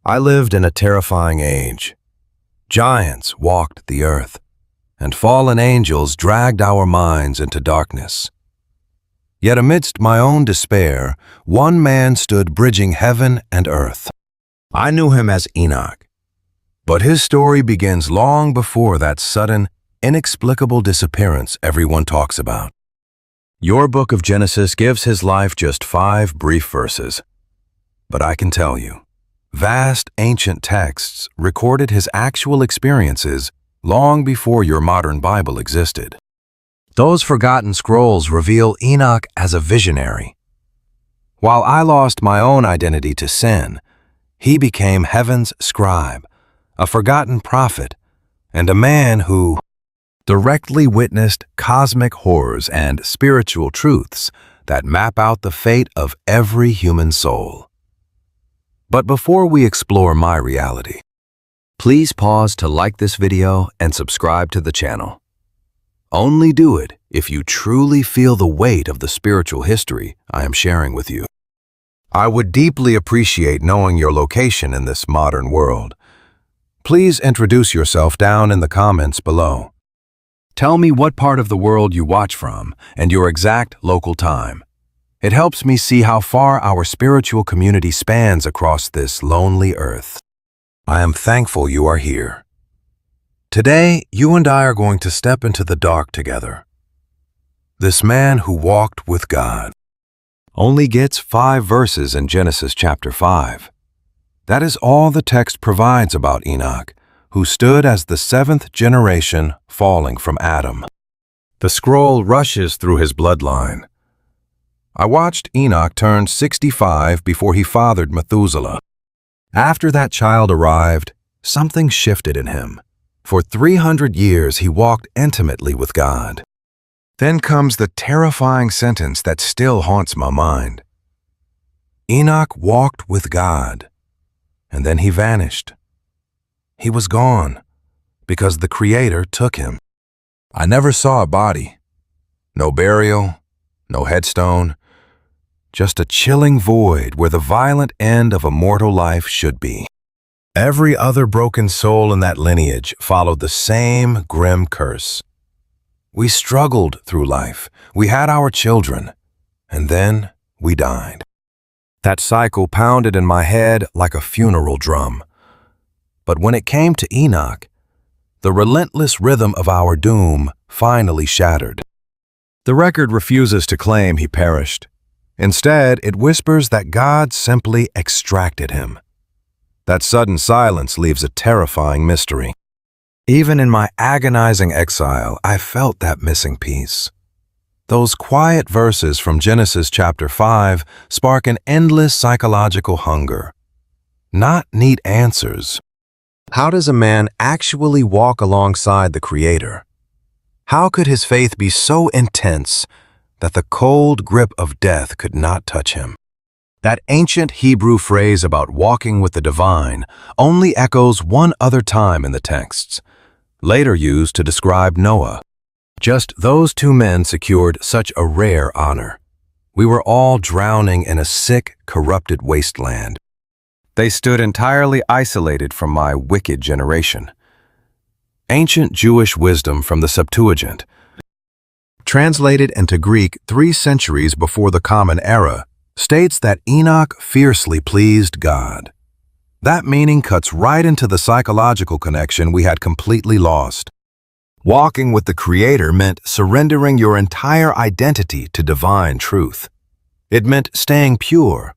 I lived in a terrifying age. Giants walked the earth, and fallen angels dragged our minds into darkness. Yet amidst my own despair, one man stood bridging heaven and earth. I knew him as Enoch, but his story begins long before that sudden, inexplicable disappearance everyone talks about. Your book of Genesis gives his life just 5 brief verses. But I can tell you, vast ancient texts recorded his actual experiences long before your modern Bible existed. Those forgotten scrolls reveal Enoch as a visionary. While I lost my own identity to sin, he became heaven's scribe, a forgotten prophet, and a man who directly witnessed cosmic horrors and spiritual truths that map out the fate of every human soul. But before we explore my reality, please pause to like this video and subscribe to the channel. Only do it if you truly feel the weight of the spiritual history I am sharing with you. I would deeply appreciate knowing your location in this modern world. Please introduce yourself down in the comments below. Tell me what part of the world you watch from and your exact local time. It helps me see how far our spiritual community spans across this lonely earth. I am thankful you are here. Today, you and I are going to step into the dark together. This man who walked with God only gets 5 verses in Genesis chapter 5. That is all the text provides about Enoch, who stood as the 7th generation falling from Adam. The scroll rushes through his bloodline. I watched Enoch turn 65 before he fathered Methuselah. After that child arrived, something shifted in him. For 300 years he walked intimately with God. Then comes the terrifying sentence that still haunts my mind. Enoch walked with God, and then he vanished. He was gone because the Creator took him. I never saw a body. No burial, no headstone, just a chilling void where the violent end of a mortal life should be. Every other broken soul in that lineage followed the same grim curse. We struggled through life, we had our children, and then we died. That cycle pounded in my head like a funeral drum. But when it came to Enoch, the relentless rhythm of our doom finally shattered. The record refuses to claim he perished. Instead, it whispers that God simply extracted him. That sudden silence leaves a terrifying mystery. Even in my agonizing exile, I felt that missing piece. Those quiet verses from Genesis chapter 5 spark an endless psychological hunger. Not neat answers. How does a man actually walk alongside the Creator? How could his faith be so intense that the cold grip of death could not touch him? That ancient Hebrew phrase about walking with the divine only echoes one other time in the texts, later used to describe Noah. Just those 2 men secured such a rare honor. We were all drowning in a sick, corrupted wasteland. They stood entirely isolated from my wicked generation. Ancient Jewish wisdom from the Septuagint, translated into Greek 3 centuries before the Common Era, states that Enoch fiercely pleased God. That meaning cuts right into the psychological connection we had completely lost. Walking with the Creator meant surrendering your entire identity to divine truth. It meant staying pure,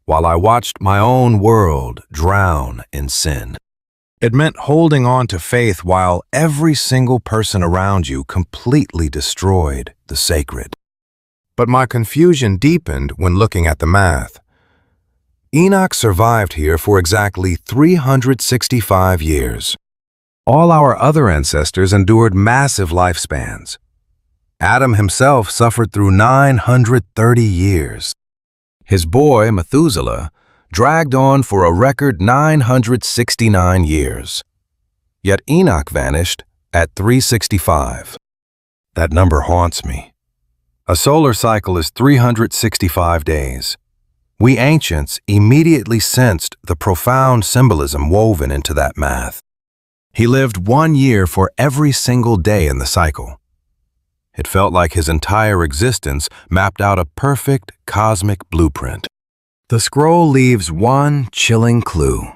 while I watched my own world drown in sin. It meant holding on to faith while every single person around you completely destroyed the sacred. But my confusion deepened when looking at the math. Enoch survived here for exactly 365 years. All our other ancestors endured massive lifespans. Adam himself suffered through 930 years. His boy, Methuselah, dragged on for a record 969 years. Yet Enoch vanished at 365. That number haunts me. A solar cycle is 365 days. We ancients immediately sensed the profound symbolism woven into that math. He lived 1 year for every single day in the cycle. It felt like his entire existence mapped out a perfect cosmic blueprint. The scroll leaves one chilling clue.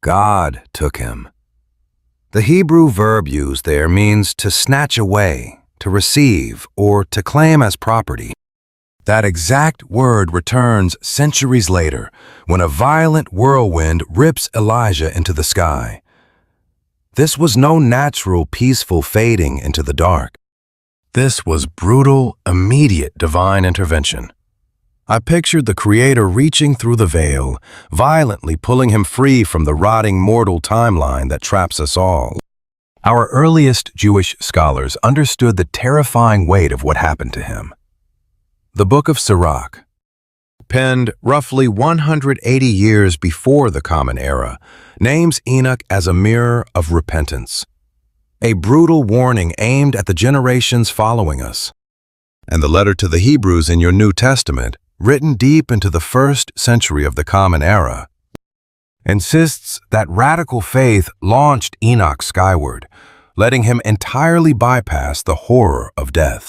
God took him. The Hebrew verb used there means to snatch away, to receive, or to claim as property. That exact word returns centuries later when a violent whirlwind rips Elijah into the sky. This was no natural, peaceful fading into the dark. This was brutal, immediate divine intervention. I pictured the Creator reaching through the veil, violently pulling him free from the rotting mortal timeline that traps us all. Our earliest Jewish scholars understood the terrifying weight of what happened to him. The Book of Sirach, penned roughly 180 years before the Common Era, names Enoch as a mirror of repentance, a brutal warning aimed at the generations following us. And the letter to the Hebrews in your New Testament, written deep into the 1st century of the Common Era, insists that radical faith launched Enoch skyward, letting him entirely bypass the horror of death.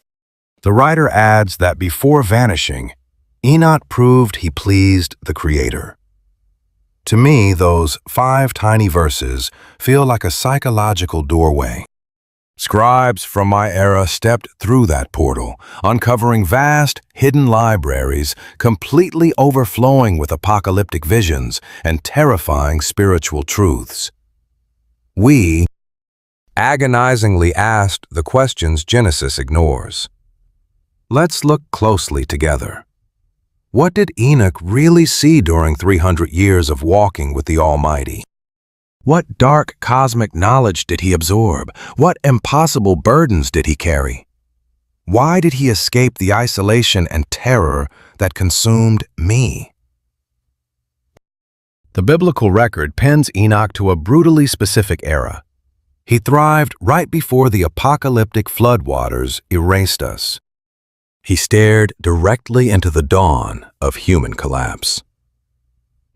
The writer adds that before vanishing, Enoch proved he pleased the Creator. To me, those 5 tiny verses feel like a psychological doorway. Scribes from my era stepped through that portal, uncovering vast, hidden libraries completely overflowing with apocalyptic visions and terrifying spiritual truths. We agonizingly asked the questions Genesis ignores. Let's look closely together. What did Enoch really see during 300 years of walking with the Almighty? What dark cosmic knowledge did he absorb? What impossible burdens did he carry? Why did he escape the isolation and terror that consumed me? The biblical record pins Enoch to a brutally specific era. He thrived right before the apocalyptic floodwaters erased us. He stared directly into the dawn of human collapse.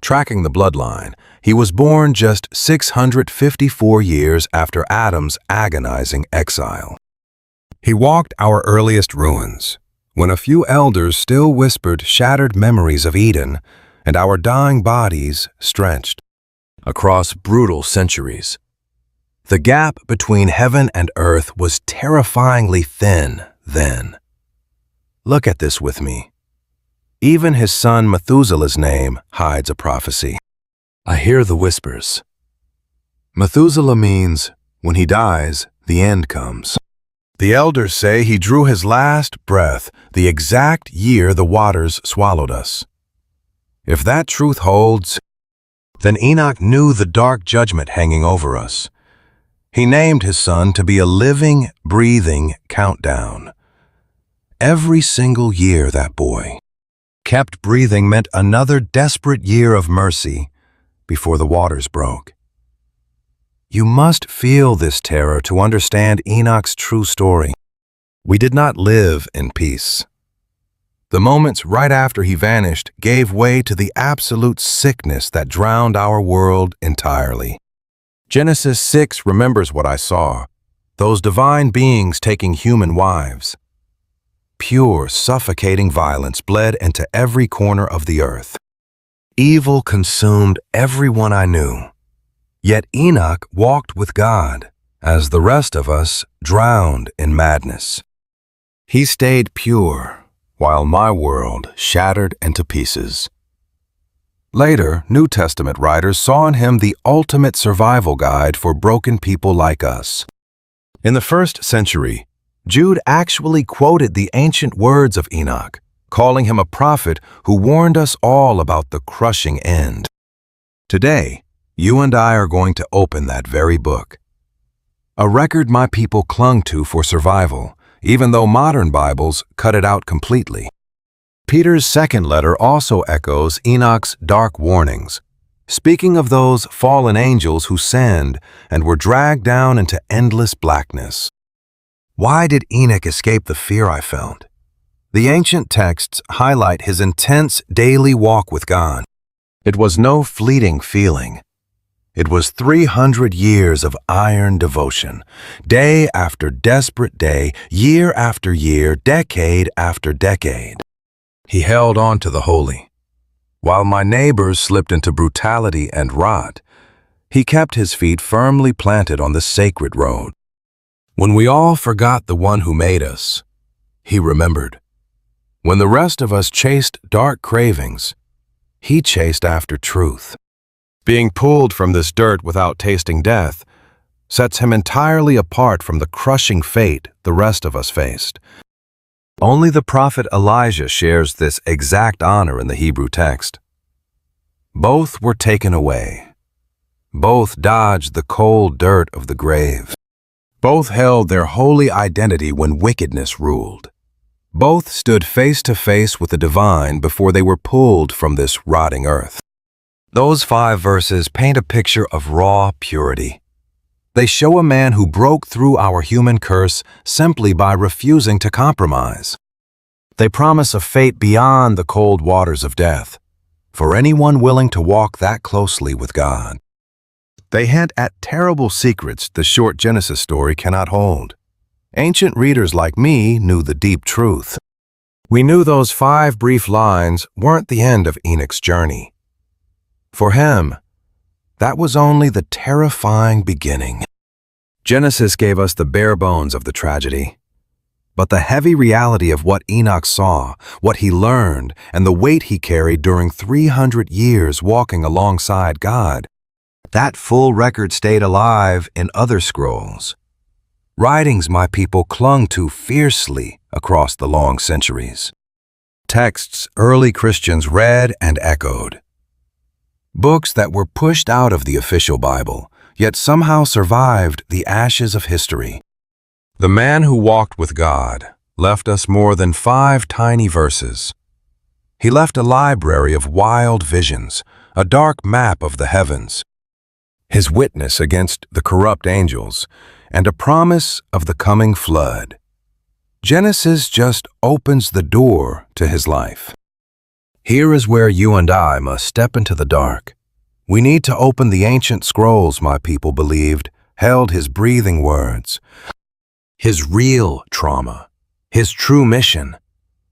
Tracking the bloodline, he was born just 654 years after Adam's agonizing exile. He walked our earliest ruins, when a few elders still whispered shattered memories of Eden and our dying bodies stretched across brutal centuries. The gap between heaven and earth was terrifyingly thin then. Look at this with me. Even his son Methuselah's name hides a prophecy. I hear the whispers. Methuselah means, when he dies, the end comes. The elders say he drew his last breath the exact year the waters swallowed us. If that truth holds, then Enoch knew the dark judgment hanging over us. He named his son to be a living, breathing countdown. Every single year that boy kept breathing meant another desperate year of mercy before the waters broke. You must feel this terror to understand Enoch's true story. We did not live in peace. The moments right after he vanished gave way to the absolute sickness that drowned our world entirely. Genesis 6 remembers what I saw, those divine beings taking human wives. Pure, suffocating violence bled into every corner of the earth. Evil consumed everyone I knew. Yet Enoch walked with God, as the rest of us drowned in madness. He stayed pure, while my world shattered into pieces. Later, New Testament writers saw in him the ultimate survival guide for broken people like us. In the 1st century, Jude actually quoted the ancient words of Enoch, calling him a prophet who warned us all about the crushing end. Today, you and I are going to open that very book. A record my people clung to for survival, even though modern Bibles cut it out completely. Peter's 2nd letter also echoes Enoch's dark warnings, speaking of those fallen angels who sinned and were dragged down into endless blackness. Why did Enoch escape the fear I felt? The ancient texts highlight his intense daily walk with God. It was no fleeting feeling. It was 300 years of iron devotion, day after desperate day, year after year, decade after decade. He held on to the holy. While my neighbors slipped into brutality and rot, he kept his feet firmly planted on the sacred road. When we all forgot the one who made us, he remembered. When the rest of us chased dark cravings, he chased after truth. Being pulled from this dirt without tasting death sets him entirely apart from the crushing fate the rest of us faced. Only the prophet Elijah shares this exact honor in the Hebrew text. Both were taken away. Both dodged the cold dirt of the grave. Both held their holy identity when wickedness ruled. Both stood face to face with the divine before they were pulled from this rotting earth. Those 5 verses paint a picture of raw purity. They show a man who broke through our human curse simply by refusing to compromise. They promise a fate beyond the cold waters of death, for anyone willing to walk that closely with God. They hint at terrible secrets the short Genesis story cannot hold. Ancient readers like me knew the deep truth. We knew those 5 brief lines weren't the end of Enoch's journey. For him, that was only the terrifying beginning. Genesis gave us the bare bones of the tragedy. But the heavy reality of what Enoch saw, what he learned, and the weight he carried during 300 years walking alongside God, that full record stayed alive in other scrolls. Writings my people clung to fiercely across the long centuries. Texts early Christians read and echoed. Books that were pushed out of the official Bible, yet somehow survived the ashes of history. The man who walked with God left us more than 5 tiny verses. He left a library of wild visions, a dark map of the heavens, his witness against the corrupt angels, and a promise of the coming flood. Genesis just opens the door to his life. Here is where you and I must step into the dark. We need to open the ancient scrolls my people believed held his breathing words, his real trauma, his true mission.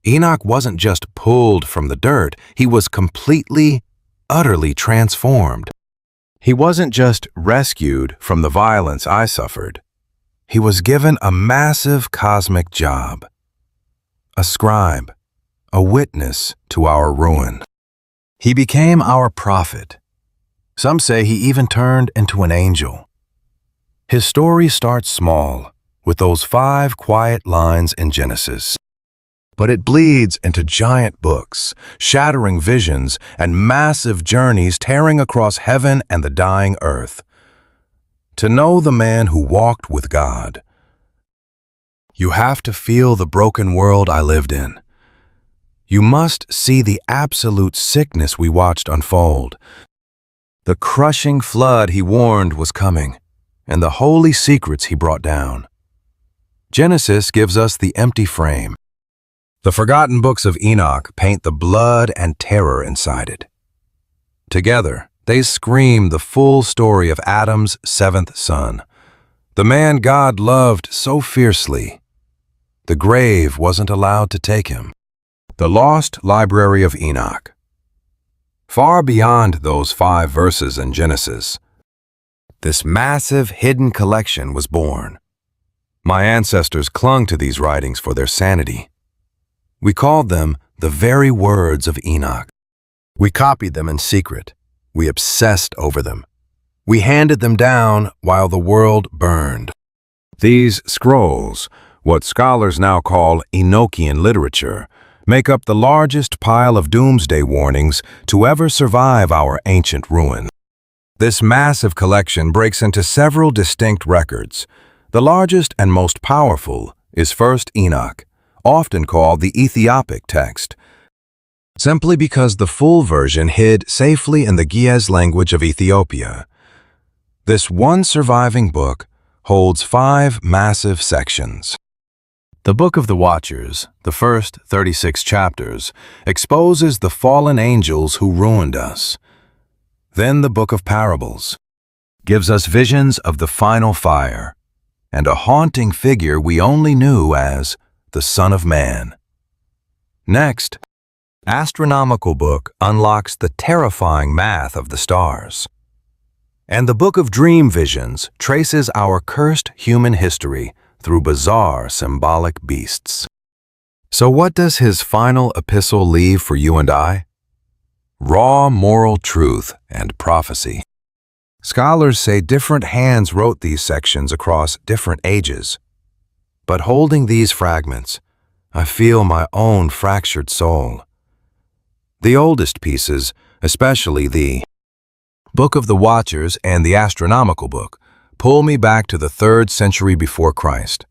Enoch wasn't just pulled from the dirt, he was completely, utterly transformed. He wasn't just rescued from the violence I suffered. He was given a massive cosmic job, a scribe, a witness to our ruin. He became our prophet. Some say he even turned into an angel. His story starts small, with those 5 quiet lines in Genesis. But it bleeds into giant books, shattering visions, and massive journeys tearing across heaven and the dying earth. To know the man who walked with God, you have to feel the broken world I lived in. You must see the absolute sickness we watched unfold. The crushing flood he warned was coming, and the holy secrets he brought down. Genesis gives us the empty frame. The forgotten books of Enoch paint the blood and terror inside it. Together, they scream the full story of Adam's 7th son, the man God loved so fiercely. The grave wasn't allowed to take him. The lost library of Enoch. Far beyond those 5 verses in Genesis, this massive hidden collection was born. My ancestors clung to these writings for their sanity. We called them the very words of Enoch. We copied them in secret. We obsessed over them. We handed them down while the world burned. These scrolls, what scholars now call Enochian literature, make up the largest pile of doomsday warnings to ever survive our ancient ruin. This massive collection breaks into several distinct records. The largest and most powerful is 1st Enoch, often called the Ethiopic text, simply because the full version hid safely in the Ge'ez language of Ethiopia. This one surviving book holds 5 massive sections. The Book of the Watchers, the first 36 chapters, exposes the fallen angels who ruined us. Then the Book of Parables gives us visions of the final fire and a haunting figure we only knew as the Son of Man. Next, Astronomical Book unlocks the terrifying math of the stars. And the Book of Dream Visions traces our cursed human history through bizarre symbolic beasts. So what does his final epistle leave for you and I? Raw moral truth and prophecy. Scholars say different hands wrote these sections across different ages. But holding these fragments, I feel my own fractured soul. The oldest pieces, especially the Book of the Watchers and the Astronomical Book, pull me back to the 3rd century before Christ.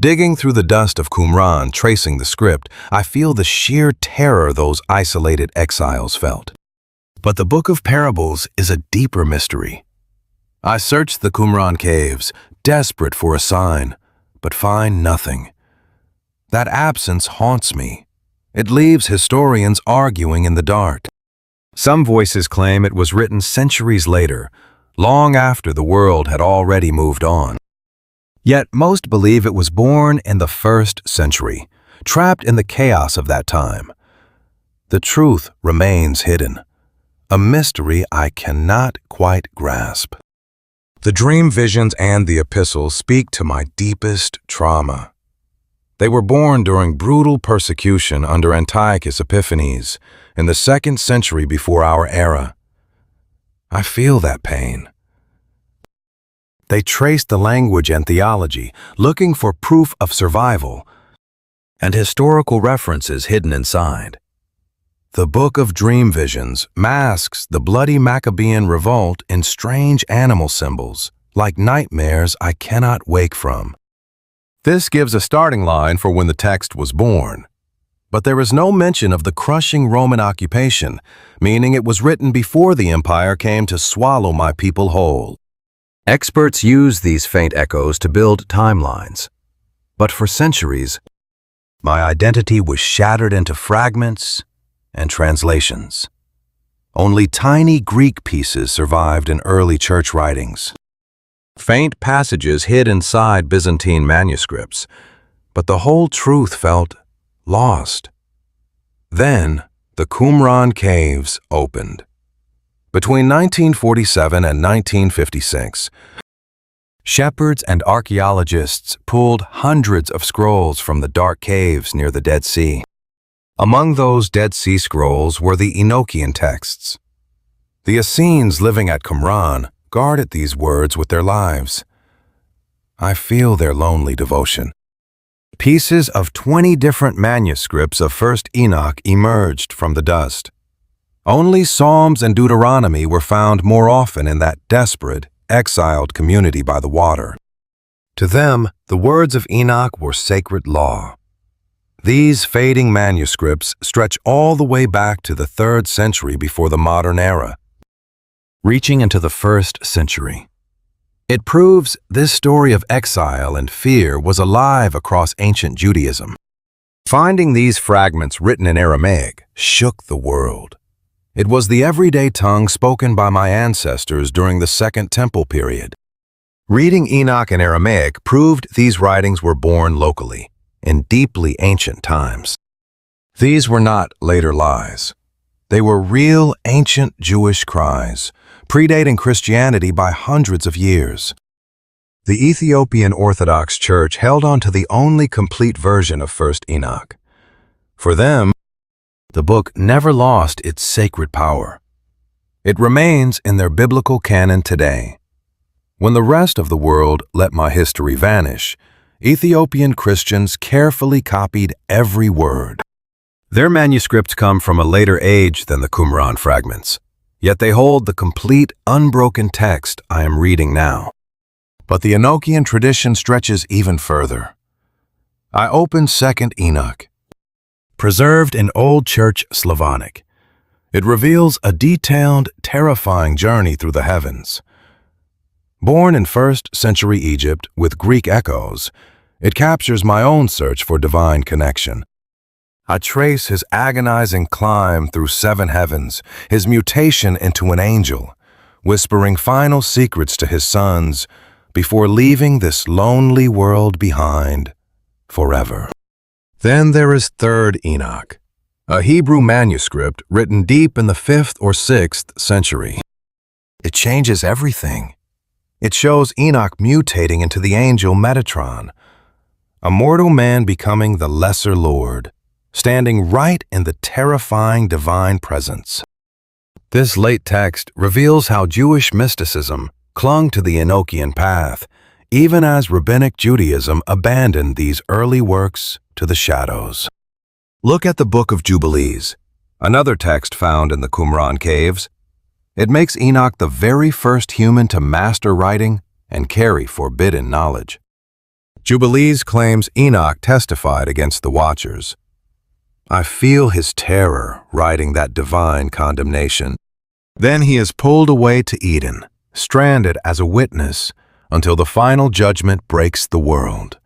Digging through the dust of Qumran, tracing the script, I feel the sheer terror those isolated exiles felt. But the Book of Parables is a deeper mystery. I search the Qumran caves, desperate for a sign, but find nothing. That absence haunts me. It leaves historians arguing in the dark. Some voices claim it was written centuries later, long after the world had already moved on. Yet most believe it was born in the 1st century, trapped in the chaos of that time. The truth remains hidden, a mystery I cannot quite grasp. The dream visions and the epistles speak to my deepest trauma. They were born during brutal persecution under Antiochus Epiphanes in the 2nd century before our era. I feel that pain. They traced the language and theology, looking for proof of survival and historical references hidden inside. The Book of Dream Visions masks the bloody Maccabean revolt in strange animal symbols, like nightmares I cannot wake from. This gives a starting line for when the text was born. But there is no mention of the crushing Roman occupation, meaning it was written before the empire came to swallow my people whole. Experts use these faint echoes to build timelines. But for centuries, my identity was shattered into fragments and translations. Only tiny Greek pieces survived in early church writings. Faint passages hid inside Byzantine manuscripts, but the whole truth felt lost. Then, the Qumran caves opened. Between 1947 and 1956, shepherds and archaeologists pulled hundreds of scrolls from the dark caves near the Dead Sea. Among those Dead Sea scrolls were the Enochian texts. The Essenes living at Qumran guarded these words with their lives. I feel their lonely devotion. Pieces of 20 different manuscripts of 1st Enoch emerged from the dust. Only Psalms and Deuteronomy were found more often in that desperate, exiled community by the water. To them, the words of Enoch were sacred law. These fading manuscripts stretch all the way back to the 3rd century before the modern era, reaching into the 1st century. It proves this story of exile and fear was alive across ancient Judaism. Finding these fragments written in Aramaic shook the world. It was the everyday tongue spoken by my ancestors during the Second Temple period. Reading Enoch in Aramaic proved these writings were born locally, in deeply ancient times. These were not later lies. They were real ancient Jewish cries, predating Christianity by hundreds of years. The Ethiopian Orthodox Church held on to the only complete version of 1st Enoch. For them, the book never lost its sacred power. It remains in their biblical canon today. When the rest of the world let my history vanish, Ethiopian Christians carefully copied every word. Their manuscripts come from a later age than the Qumran fragments, yet they hold the complete, unbroken text I am reading now. But the Enochian tradition stretches even further. I open 2nd Enoch, preserved in Old Church Slavonic. It reveals a detailed, terrifying journey through the heavens. Born in 1st century Egypt with Greek echoes, It captures my own search for divine connection. I trace his agonizing climb through 7 heavens, his mutation into an angel, whispering final secrets to his sons before leaving this lonely world behind forever. Then there is 3rd Enoch, a Hebrew manuscript written deep in the 5th or 6th century. It changes everything. It shows Enoch mutating into the angel Metatron, a mortal man becoming the lesser Lord, standing right in the terrifying divine presence. This late text reveals how Jewish mysticism clung to the Enochian path, even as Rabbinic Judaism abandoned these early works to the shadows. Look at the Book of Jubilees, another text found in the Qumran caves. It makes Enoch the very first human to master writing and carry forbidden knowledge. Jubilees claims Enoch testified against the Watchers. I feel his terror writing that divine condemnation. Then he is pulled away to Eden, stranded as a witness until the final judgment breaks the world.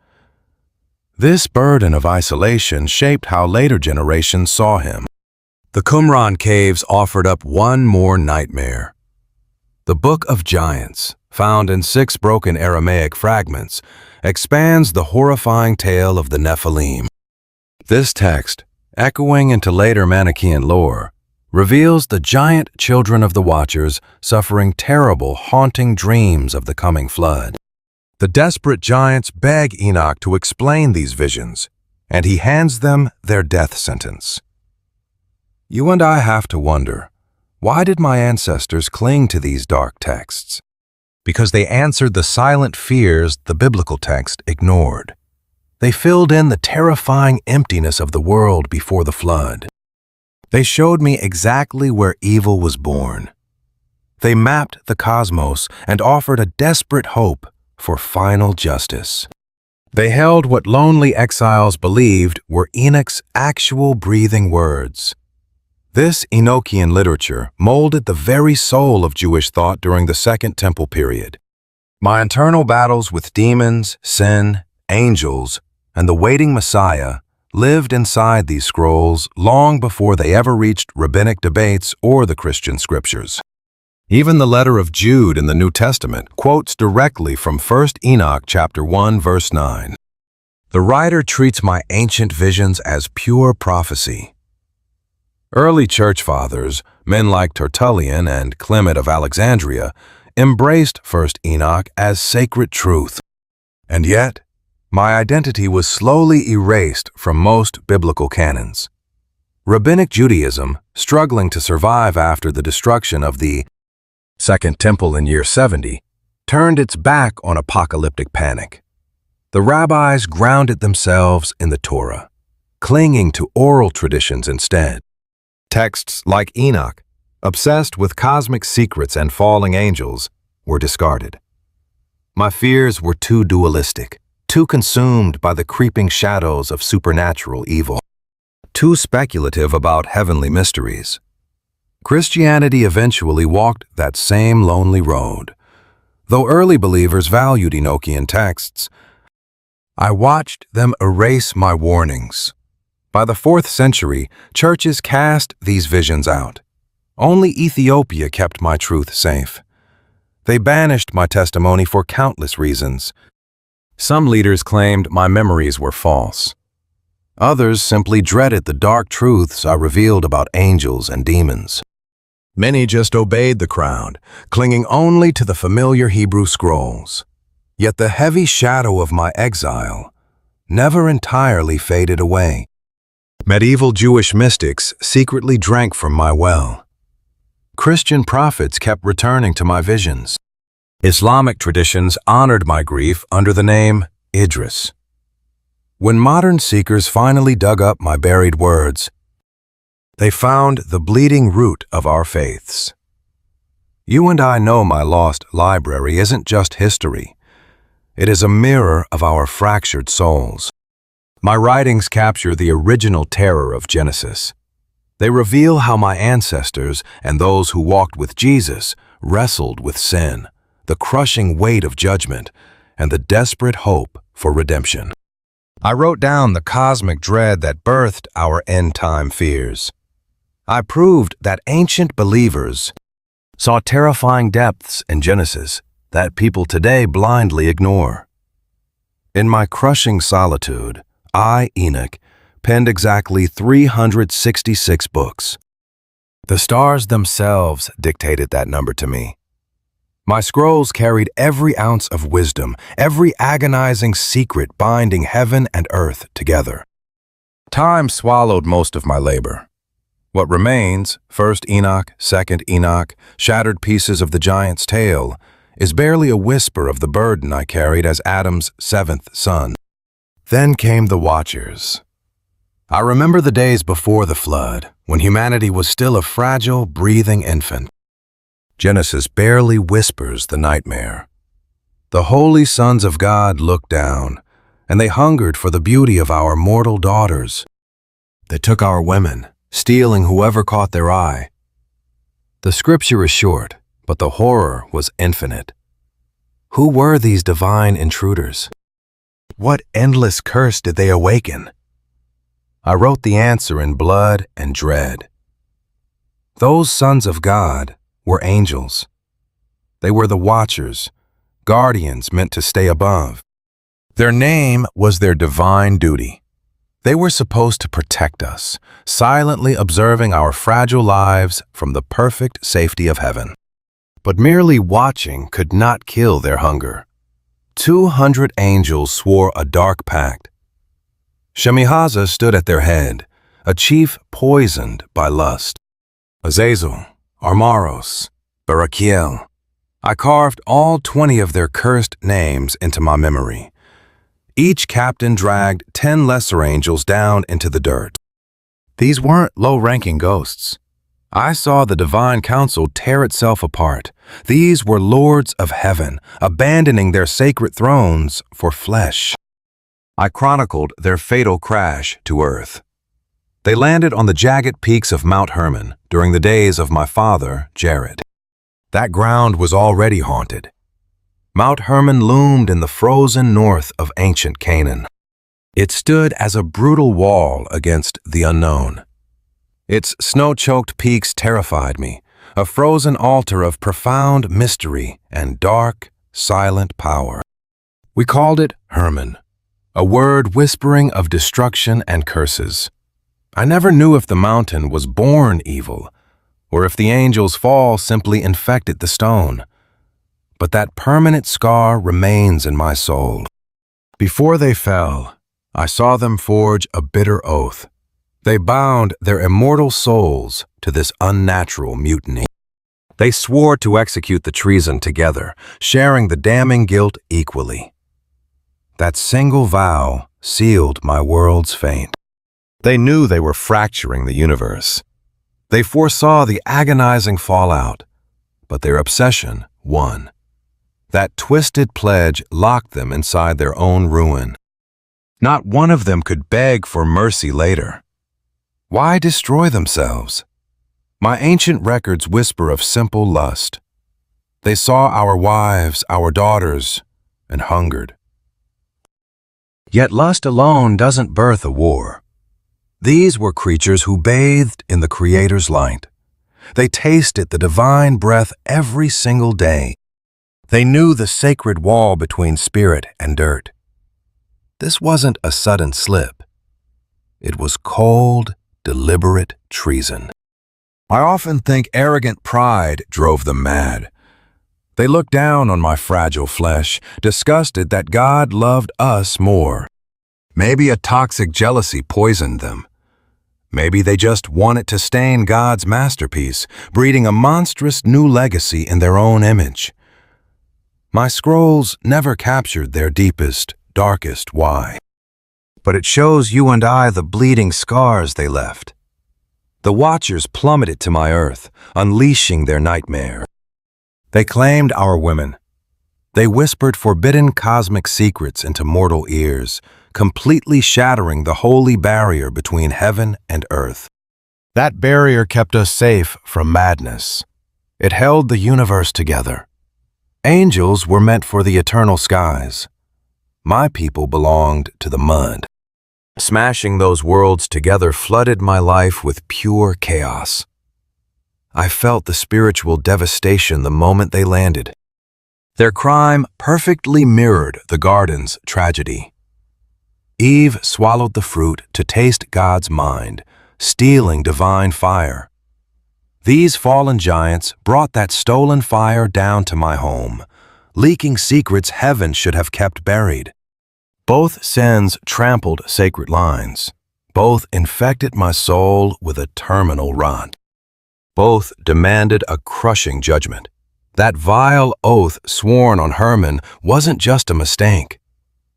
This burden of isolation shaped how later generations saw him. The Qumran caves offered up one more nightmare. The Book of Giants, found in 6 broken Aramaic fragments, expands the horrifying tale of the Nephilim. This text, echoing into later Manichaean lore, reveals the giant children of the Watchers suffering terrible, haunting dreams of the coming flood. The desperate giants beg Enoch to explain these visions, and he hands them their death sentence. You and I have to wonder, why did my ancestors cling to these dark texts? Because they answered the silent fears the biblical text ignored. They filled in the terrifying emptiness of the world before the flood. They showed me exactly where evil was born. They mapped the cosmos and offered a desperate hope for final justice. They held what lonely exiles believed were Enoch's actual breathing words. This Enochian literature molded the very soul of Jewish thought during the Second Temple period. My internal battles with demons, sin, angels, and the waiting Messiah lived inside these scrolls long before they ever reached rabbinic debates or the Christian scriptures. Even the letter of Jude in the New Testament quotes directly from 1 Enoch chapter 1 verse 9. The writer treats my ancient visions as pure prophecy. Early church fathers, men like Tertullian and Clement of Alexandria, embraced 1 Enoch as sacred truth. And yet, my identity was slowly erased from most biblical canons. Rabbinic Judaism, struggling to survive after the destruction of the Second Temple in year 70, turned its back on apocalyptic panic. The rabbis grounded themselves in the Torah, clinging to oral traditions instead. Texts like Enoch, obsessed with cosmic secrets and falling angels, were discarded. My fears were too dualistic, too consumed by the creeping shadows of supernatural evil, too speculative about heavenly mysteries. Christianity eventually walked that same lonely road. Though early believers valued Enochian texts, I watched them erase my warnings. By the 4th century, churches cast these visions out. Only Ethiopia kept my truth safe. They banished my testimony for countless reasons. Some leaders claimed my memories were false. Others simply dreaded the dark truths I revealed about angels and demons. Many just obeyed the crowd, clinging only to the familiar Hebrew scrolls. Yet the heavy shadow of my exile never entirely faded away. Medieval Jewish mystics secretly drank from my well. Christian prophets kept returning to my visions. Islamic traditions honored my grief under the name Idris. When modern seekers finally dug up my buried words, they found the bleeding root of our faiths. You and I know my lost library isn't just history. It is a mirror of our fractured souls. My writings capture the original terror of Genesis. They reveal how my ancestors and those who walked with Jesus wrestled with sin, the crushing weight of judgment, and the desperate hope for redemption. I wrote down the cosmic dread that birthed our end-time fears. I proved that ancient believers saw terrifying depths in Genesis that people today blindly ignore. In my crushing solitude, I, Enoch, penned exactly 366 books. The stars themselves dictated that number to me. My scrolls carried every ounce of wisdom, every agonizing secret binding heaven and earth together. Time swallowed most of my labor. What remains, first Enoch, second Enoch, shattered pieces of the giant's tale, is barely a whisper of the burden I carried as Adam's seventh son. Then came the Watchers. I remember the days before the flood, when humanity was still a fragile, breathing infant. Genesis barely whispers the nightmare. The holy sons of God looked down, and they hungered for the beauty of our mortal daughters. They took our women, stealing whoever caught their eye. The scripture is short, but the horror was infinite. Who were these divine intruders? What endless curse did they awaken? I wrote the answer in blood and dread. Those sons of God were angels. They were the Watchers, guardians meant to stay above. Their name was their divine duty. They were supposed to protect us, silently observing our fragile lives from the perfect safety of heaven. But merely watching could not kill their hunger. 200 angels swore a dark pact. Shemihaza stood at their head, a chief poisoned by lust. Azazel, Armaros, Barakiel. I carved all 20 of their cursed names into my memory. Each captain dragged 10 lesser angels down into the dirt. These weren't low-ranking ghosts. I saw the divine council tear itself apart. These were lords of heaven, abandoning their sacred thrones for flesh. I chronicled their fatal crash to earth. They landed on the jagged peaks of Mount Hermon during the days of my father, Jared. That ground was already haunted. Mount Hermon loomed in the frozen north of ancient Canaan. It stood as a brutal wall against the unknown. Its snow-choked peaks terrified me, a frozen altar of profound mystery and dark, silent power. We called it Hermon, a word whispering of destruction and curses. I never knew if the mountain was born evil, or if the angel's fall simply infected the stone. But that permanent scar remains in my soul. Before they fell, I saw them forge a bitter oath. They bound their immortal souls to this unnatural mutiny. They swore to execute the treason together, sharing the damning guilt equally. That single vow sealed my world's fate. They knew they were fracturing the universe. They foresaw the agonizing fallout, but their obsession won. That twisted pledge locked them inside their own ruin. Not one of them could beg for mercy later. Why destroy themselves? My ancient records whisper of simple lust. They saw our wives, our daughters, and hungered. Yet lust alone doesn't birth a war. These were creatures who bathed in the Creator's light. They tasted the divine breath every single day. They knew the sacred wall between spirit and dirt. This wasn't a sudden slip. It was cold, deliberate treason. I often think arrogant pride drove them mad. They looked down on my fragile flesh, disgusted that God loved us more. Maybe a toxic jealousy poisoned them. Maybe they just wanted to stain God's masterpiece, breeding a monstrous new legacy in their own image. My scrolls never captured their deepest, darkest why. But it shows you and I the bleeding scars they left. The Watchers plummeted to my earth, unleashing their nightmare. They claimed our women. They whispered forbidden cosmic secrets into mortal ears, completely shattering the holy barrier between heaven and earth. That barrier kept us safe from madness. It held the universe together. Angels were meant for the eternal skies. My people belonged to the mud. Smashing those worlds together flooded my life with pure chaos. I felt the spiritual devastation the moment they landed. Their crime perfectly mirrored the garden's tragedy. Eve swallowed the fruit to taste God's mind, stealing divine fire. These fallen giants brought that stolen fire down to my home, leaking secrets heaven should have kept buried. Both sins trampled sacred lines. Both infected my soul with a terminal rot. Both demanded a crushing judgment. That vile oath sworn on Herman wasn't just a mistake.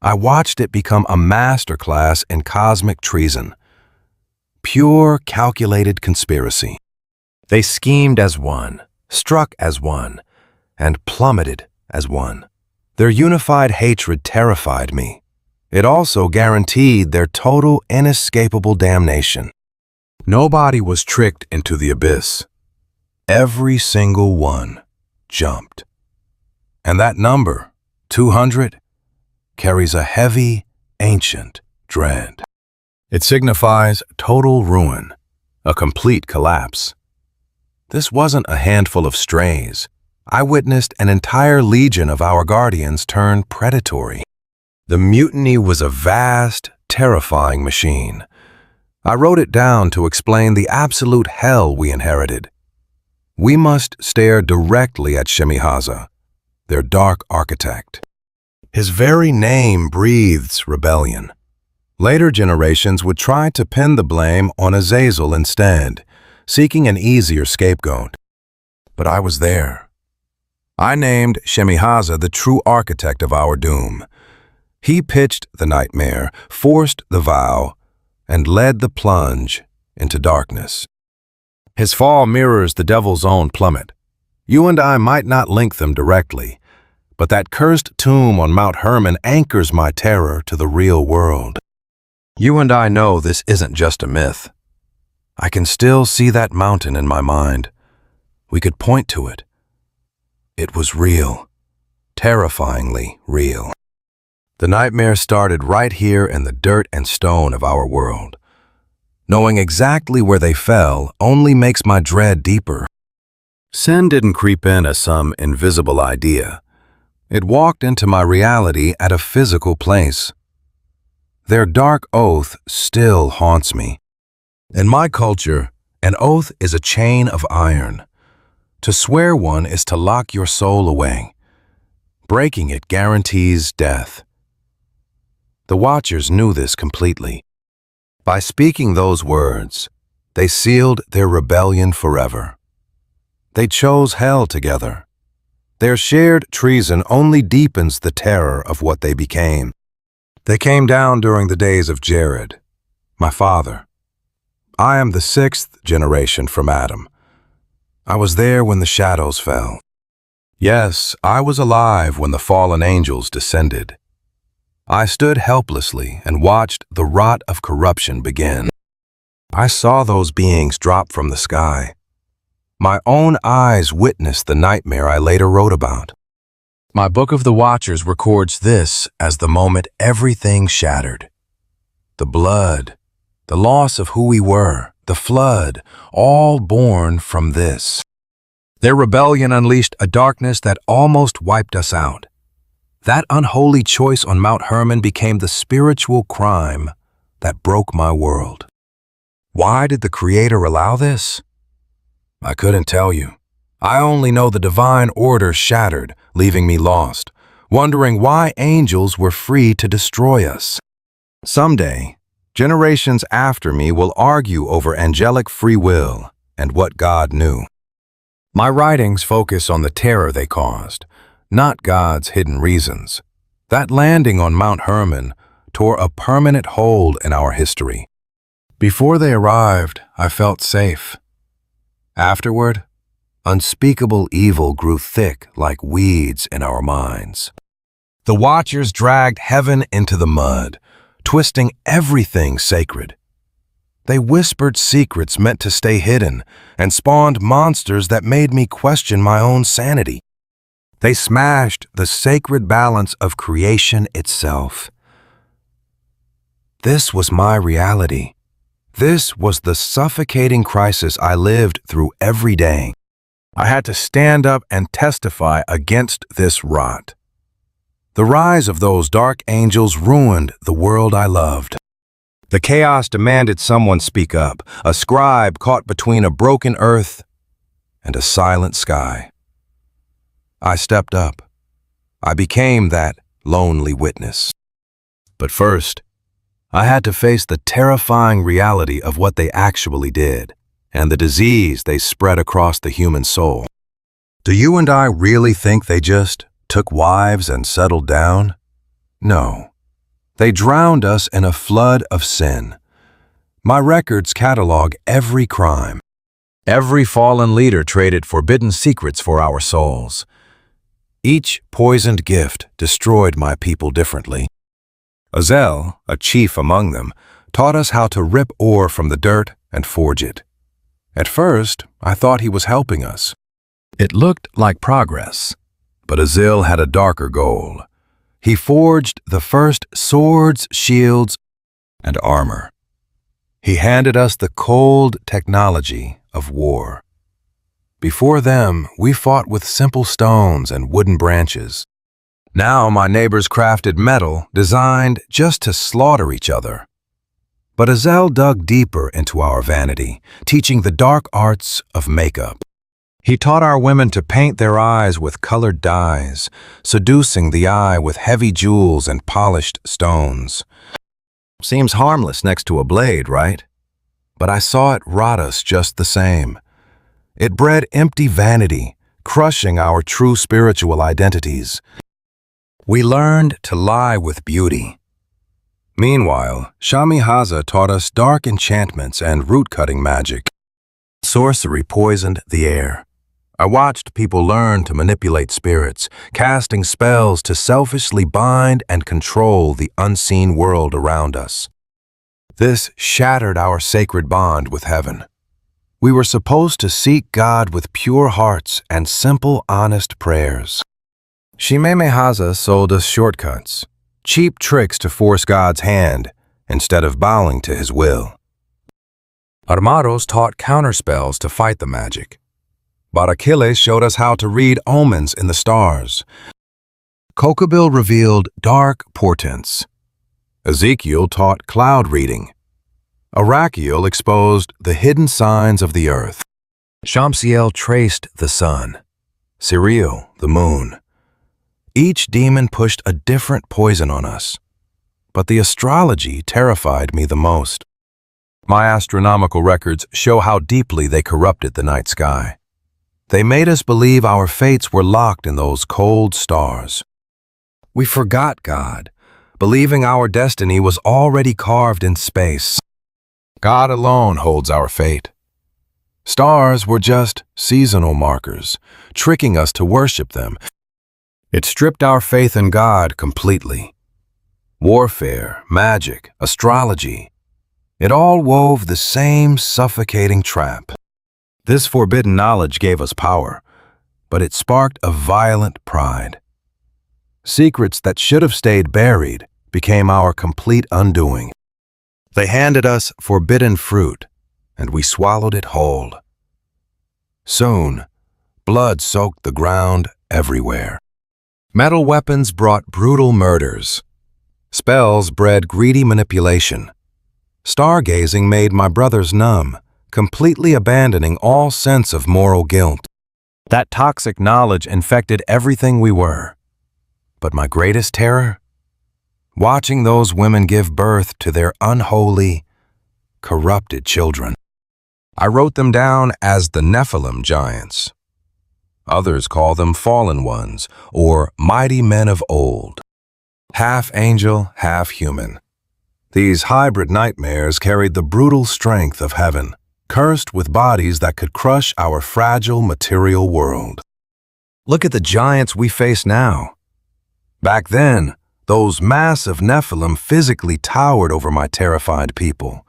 I watched it become a masterclass in cosmic treason. Pure, calculated conspiracy. They schemed as one, struck as one, and plummeted as one. Their unified hatred terrified me. It also guaranteed their total, inescapable damnation. Nobody was tricked into the abyss. Every single one jumped. And that number, 200, carries a heavy, ancient dread. It signifies total ruin, a complete collapse. This wasn't a handful of strays. I witnessed an entire legion of our guardians turn predatory. The mutiny was a vast, terrifying machine. I wrote it down to explain the absolute hell we inherited. We must stare directly at Shemihaza, their dark architect. His very name breathes rebellion. Later generations would try to pin the blame on Azazel instead, seeking an easier scapegoat. But I was there. I named Shemihaza the true architect of our doom. He pitched the nightmare, forced the vow, and led the plunge into darkness. His fall mirrors the devil's own plummet. You and I might not link them directly, but that cursed tomb on Mount Hermon anchors my terror to the real world. You and I know this isn't just a myth. I can still see that mountain in my mind. We could point to it. It was real, terrifyingly real. The nightmare started right here in the dirt and stone of our world. Knowing exactly where they fell only makes my dread deeper. Sin didn't creep in as some invisible idea. It walked into my reality at a physical place. Their dark oath still haunts me. In my culture, an oath is a chain of iron. To swear one is to lock your soul away. Breaking it guarantees death. The Watchers knew this completely. By speaking those words, they sealed their rebellion forever. They chose hell together. Their shared treason only deepens the terror of what they became. They came down during the days of Jared, my father. I am the 6th generation from Adam. I was there when the shadows fell. Yes, I was alive when the fallen angels descended. I stood helplessly and watched the rot of corruption begin. I saw those beings drop from the sky. My own eyes witnessed the nightmare I later wrote about. My Book of the Watchers records this as the moment everything shattered. The blood, the loss of who we were, the flood, all born from this. Their rebellion unleashed a darkness that almost wiped us out. That unholy choice on Mount Hermon became the spiritual crime that broke my world. Why did the Creator allow this? I couldn't tell you. I only know the divine order shattered, leaving me lost, wondering why angels were free to destroy us. Someday, generations after me will argue over angelic free will and what God knew. My writings focus on the terror they caused, not God's hidden reasons. That landing on Mount Hermon tore a permanent hole in our history. Before they arrived, I felt safe. Afterward, unspeakable evil grew thick like weeds in our minds. The Watchers dragged heaven into the mud, twisting everything sacred. They whispered secrets meant to stay hidden and spawned monsters that made me question my own sanity. They smashed the sacred balance of creation itself. This was my reality. This was the suffocating crisis I lived through every day. I had to stand up and testify against this rot. The rise of those dark angels ruined the world I loved. The chaos demanded someone speak up, a scribe caught between a broken earth and a silent sky. I stepped up. I became that lonely witness. But first, I had to face the terrifying reality of what they actually did and the disease they spread across the human soul. Do you and I really think they just took wives and settled down? No. They drowned us in a flood of sin. My records catalog every crime. Every fallen leader traded forbidden secrets for our souls. Each poisoned gift destroyed my people differently. Azel, a chief among them, taught us how to rip ore from the dirt and forge it. At first, I thought he was helping us. It looked like progress, but Azel had a darker goal. He forged the first swords, shields, and armor. He handed us the cold technology of war. Before them, we fought with simple stones and wooden branches. Now my neighbors crafted metal designed just to slaughter each other. But Azel dug deeper into our vanity, teaching the dark arts of makeup. He taught our women to paint their eyes with colored dyes, seducing the eye with heavy jewels and polished stones. Seems harmless next to a blade, right? But I saw it rot us just the same. It bred empty vanity, crushing our true spiritual identities. We learned to lie with beauty. Meanwhile, Shami Haza taught us dark enchantments and root-cutting magic. Sorcery poisoned the air. I watched people learn to manipulate spirits, casting spells to selfishly bind and control the unseen world around us. This shattered our sacred bond with heaven. We were supposed to seek God with pure hearts and simple, honest prayers. Shimeme Haza sold us shortcuts, cheap tricks to force God's hand instead of bowing to his will. Armados taught counterspells to fight the magic. Barakiles showed us how to read omens in the stars. Kokobil revealed dark portents. Ezekiel taught cloud reading. Arakiel exposed the hidden signs of the earth. Shamsiel traced the sun. Siriel, the moon. Each demon pushed a different poison on us. But the astrology terrified me the most. My astronomical records show how deeply they corrupted the night sky. They made us believe our fates were locked in those cold stars. We forgot God, believing our destiny was already carved in space. God alone holds our fate. Stars were just seasonal markers, tricking us to worship them. It stripped our faith in God completely. Warfare, magic, astrology, it all wove the same suffocating trap. This forbidden knowledge gave us power, but it sparked a violent pride. Secrets that should have stayed buried became our complete undoing. They handed us forbidden fruit, and we swallowed it whole. Soon, blood soaked the ground everywhere. Metal weapons brought brutal murders. Spells bred greedy manipulation. Stargazing made my brothers numb, completely abandoning all sense of moral guilt. That toxic knowledge infected everything we were. But my greatest terror? Watching those women give birth to their unholy, corrupted children. I wrote them down as the Nephilim giants. Others call them fallen ones, or mighty men of old. Half angel, half human. These hybrid nightmares carried the brutal strength of heaven, cursed with bodies that could crush our fragile material world. Look at the giants we face now. Back then, those massive Nephilim physically towered over my terrified people.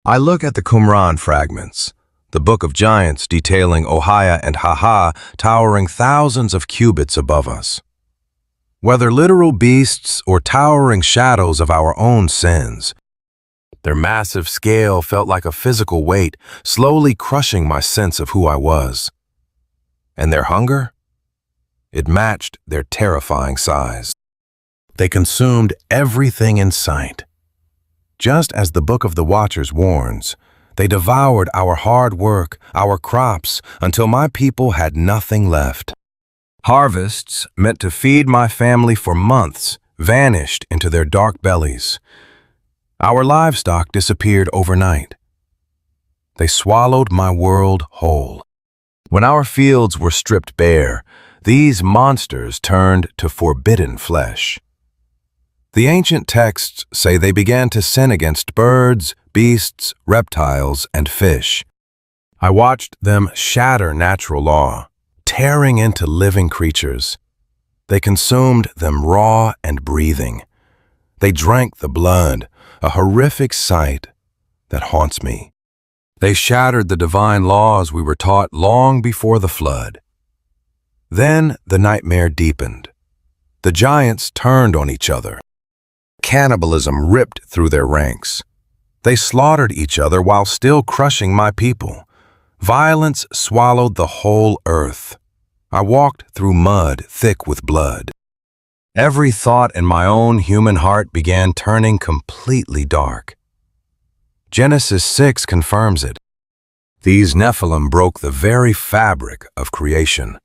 I look at the Qumran fragments, the Book of Giants detailing Ohia and Haha towering thousands of cubits above us. whether literal beasts or towering shadows of our own sins. Their massive scale felt like a physical weight, slowly crushing my sense of who I was. And their hunger? It matched their terrifying size. They consumed everything in sight. Just as the Book of the Watchers warns, they devoured our hard work, our crops, until my people had nothing left. Harvests meant to feed my family for months vanished into their dark bellies. Our livestock disappeared overnight. They swallowed my world whole. When our fields were stripped bare, these monsters turned to forbidden flesh. The ancient texts say they began to sin against birds, beasts, reptiles, and fish. I watched them shatter natural law, tearing into living creatures. They consumed them raw and breathing. They drank the blood, a horrific sight that haunts me. They shattered the divine laws we were taught long before the flood. Then the nightmare deepened. The giants turned on each other. Cannibalism ripped through their ranks. They slaughtered each other while still crushing my people. Violence swallowed the whole earth. I walked through mud thick with blood. Every thought in my own human heart began turning completely dark. Genesis 6 confirms it. These Nephilim broke the very fabric of creation.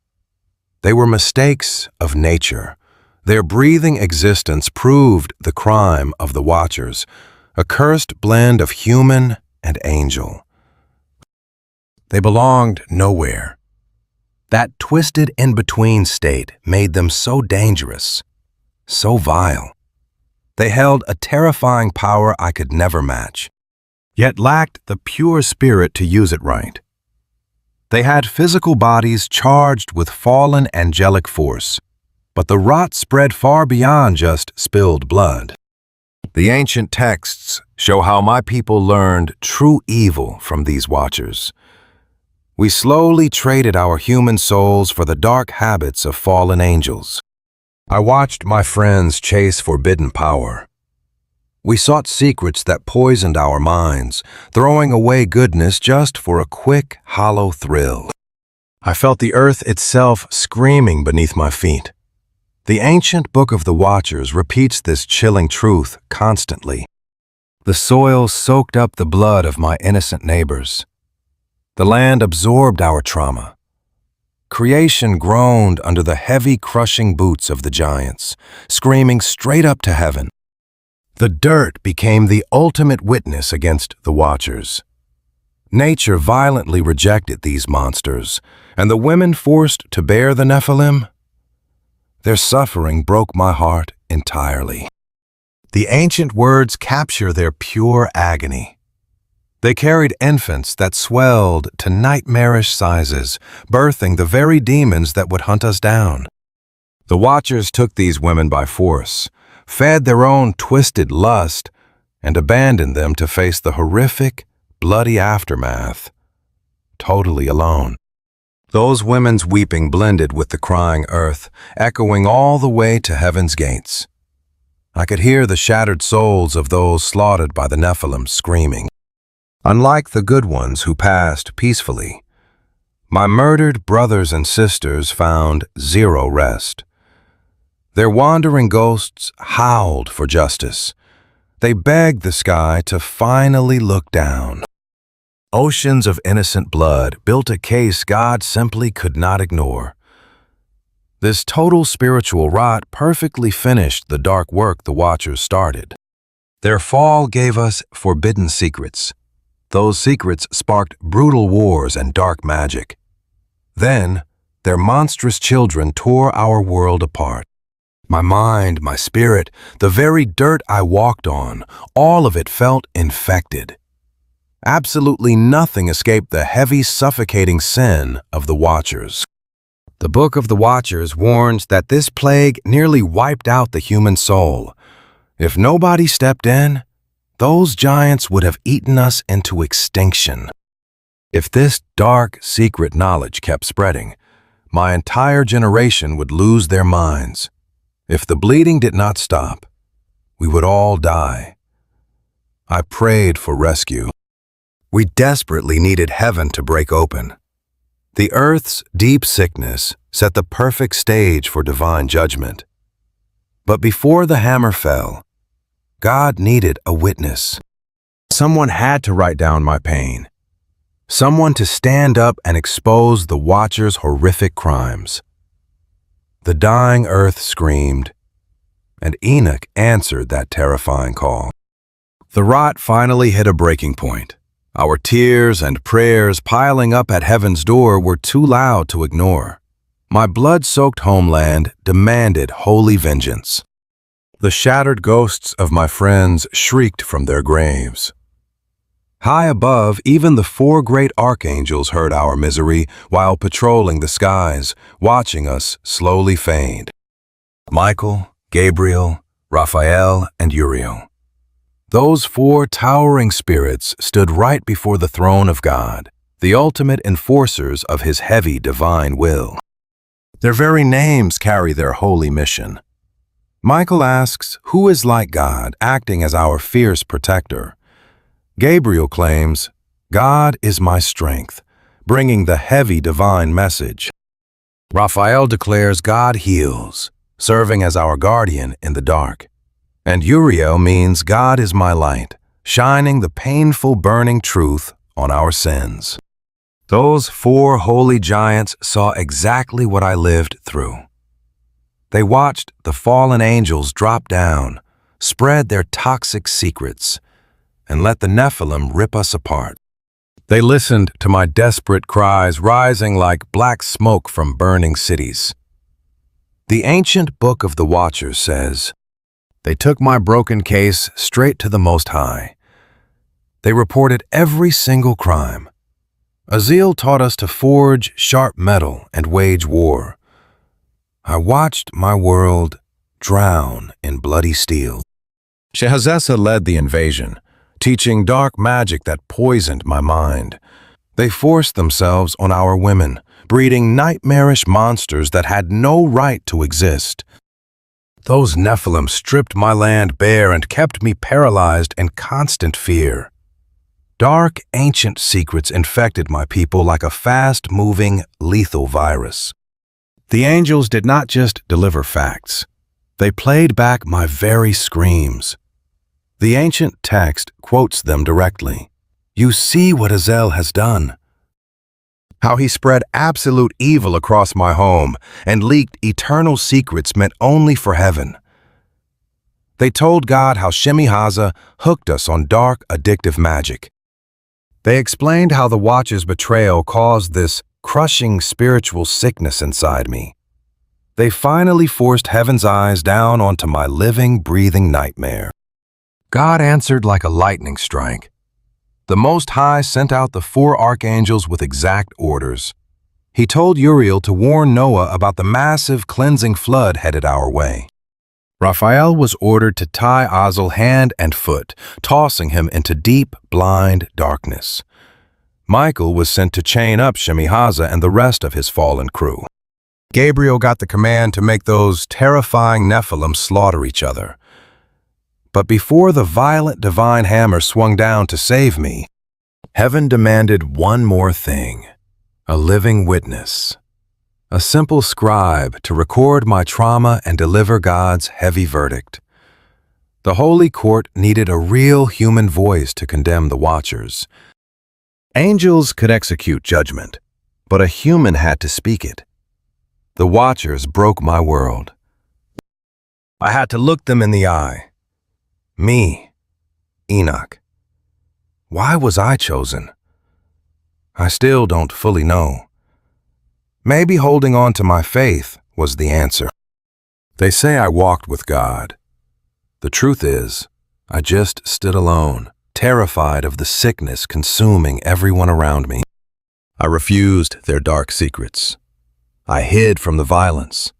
They were mistakes of nature. Their breathing existence proved the crime of the Watchers, a cursed blend of human and angel. They belonged nowhere. That twisted in-between state made them so dangerous, so vile. They held a terrifying power I could never match, yet lacked the pure spirit to use it right. They had physical bodies charged with fallen angelic force, but the rot spread far beyond just spilled blood. The ancient texts show how my people learned true evil from these Watchers. We slowly traded our human souls for the dark habits of fallen angels. I watched my friends chase forbidden power. We sought secrets that poisoned our minds, throwing away goodness just for a quick, hollow thrill. I felt the earth itself screaming beneath my feet. The ancient Book of the Watchers repeats this chilling truth constantly. The soil soaked up the blood of my innocent neighbors. The land absorbed our trauma. Creation groaned under the heavy, crushing boots of the giants, screaming straight up to heaven. The dirt became the ultimate witness against the Watchers. Nature violently rejected these monsters, and the women forced to bear the Nephilim, their suffering broke my heart entirely. The ancient words capture their pure agony. They carried infants that swelled to nightmarish sizes, birthing the very demons that would hunt us down. The Watchers took these women by force, fed their own twisted lust, and abandoned them to face the horrific, bloody aftermath, totally alone. Those women's weeping blended with the crying earth, echoing all the way to heaven's gates. I could hear the shattered souls of those slaughtered by the Nephilim screaming. Unlike the good ones who passed peacefully, my murdered brothers and sisters found zero rest. Their wandering ghosts howled for justice. They begged the sky to finally look down. Oceans of innocent blood built a case God simply could not ignore. This total spiritual rot perfectly finished the dark work the Watchers started. Their fall gave us forbidden secrets. Those secrets sparked brutal wars and dark magic. Then, their monstrous children tore our world apart. My mind, my spirit, the very dirt I walked on, all of it felt infected. Absolutely nothing escaped the heavy, suffocating sin of the Watchers. The Book of the Watchers warns that this plague nearly wiped out the human soul. If nobody stepped in, those giants would have eaten us into extinction. If this dark, secret knowledge kept spreading, my entire generation would lose their minds. If the bleeding did not stop, we would all die. I prayed for rescue. We desperately needed heaven to break open. The earth's deep sickness set the perfect stage for divine judgment. But before the hammer fell, God needed a witness. Someone had to write down my pain. Someone to stand up and expose the Watcher's horrific crimes. The dying earth screamed, and Enoch answered that terrifying call. The rot finally hit a breaking point. Our tears and prayers piling up at heaven's door were too loud to ignore. My blood-soaked homeland demanded holy vengeance. The shattered ghosts of my friends shrieked from their graves. High above, even the 4 great archangels heard our misery while patrolling the skies, watching us slowly fade. Michael, Gabriel, Raphael, and Uriel. Those 4 towering spirits stood right before the throne of God, the ultimate enforcers of His heavy divine will. Their very names carry their holy mission. Michael asks, "Who is like God, acting as our fierce protector?" Gabriel claims, "God is my strength," bringing the heavy divine message. Raphael declares God heals, serving as our guardian in the dark. And Uriel means God is my light, shining the painful burning truth on our sins. Those 4 holy giants saw exactly what I lived through. They watched the fallen angels drop down, spread their toxic secrets, and let the Nephilim rip us apart. They listened to my desperate cries rising like black smoke from burning cities. The ancient Book of the Watchers says, "They took my broken case straight to the Most High. They reported every single crime. Aziel taught us to forge sharp metal and wage war. I watched my world drown in bloody steel." Shehazessa led the invasion, teaching dark magic that poisoned my mind. They forced themselves on our women, breeding nightmarish monsters that had no right to exist. Those Nephilim stripped my land bare and kept me paralyzed in constant fear. Dark, ancient secrets infected my people like a fast-moving, lethal virus. The angels did not just deliver facts. They played back my very screams. The ancient text quotes them directly. "You see what Aziel has done. How he spread absolute evil across my home and leaked eternal secrets meant only for heaven." They told God how Shemihaza hooked us on dark, addictive magic. They explained how the Watcher's betrayal caused this crushing spiritual sickness inside me. They finally forced heaven's eyes down onto my living, breathing nightmare. God answered like a lightning strike. The Most High sent out the 4 archangels with exact orders. He told Uriel to warn Noah about the massive cleansing flood headed our way. Raphael was ordered to tie Aziel hand and foot, tossing him into deep, blind darkness. Michael was sent to chain up Shemihaza and the rest of his fallen crew. Gabriel got the command to make those terrifying Nephilim slaughter each other. But before the violent divine hammer swung down to save me, heaven demanded one more thing: a living witness. A simple scribe to record my trauma and deliver God's heavy verdict. The holy court needed a real human voice to condemn the Watchers. Angels could execute judgment, but a human had to speak it. The Watchers broke my world. I had to look them in the eye. Me, Enoch. Why was I chosen? I still don't fully know. Maybe holding on to my faith was the answer. They say I walked with God. The truth is, I just stood alone, terrified of the sickness consuming everyone around me. I refused their dark secrets. I hid from the violence.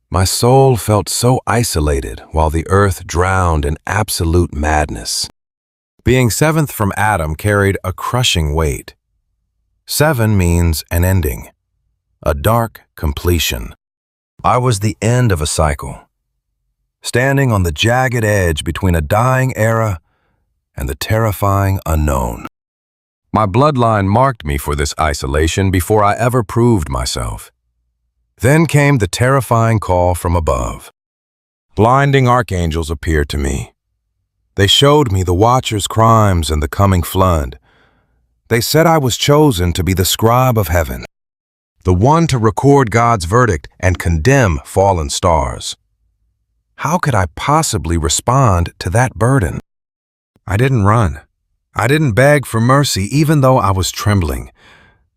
My soul felt so isolated while the earth drowned in absolute madness. Being 7th from Adam carried a crushing weight. 7 means an ending, a dark completion. I was the end of a cycle, standing on the jagged edge between a dying era and the terrifying unknown. My bloodline marked me for this isolation before I ever proved myself. Then came the terrifying call from above. Blinding archangels appeared to me. They showed me the Watcher's crimes and the coming flood. They said I was chosen to be the scribe of heaven, the one to record God's verdict and condemn fallen stars. How could I possibly respond to that burden? I didn't run. I didn't beg for mercy even though I was trembling.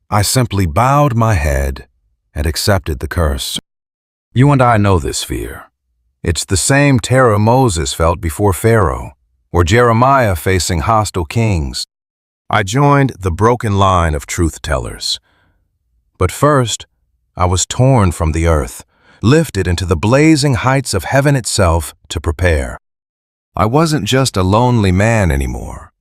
I simply bowed my head and accepted the curse. You and I know this fear. It's the same terror Moses felt before Pharaoh, or Jeremiah facing hostile kings. I joined the broken line of truth-tellers. But first, I was torn from the earth, lifted into the blazing heights of heaven itself to prepare. I wasn't just a lonely man anymore.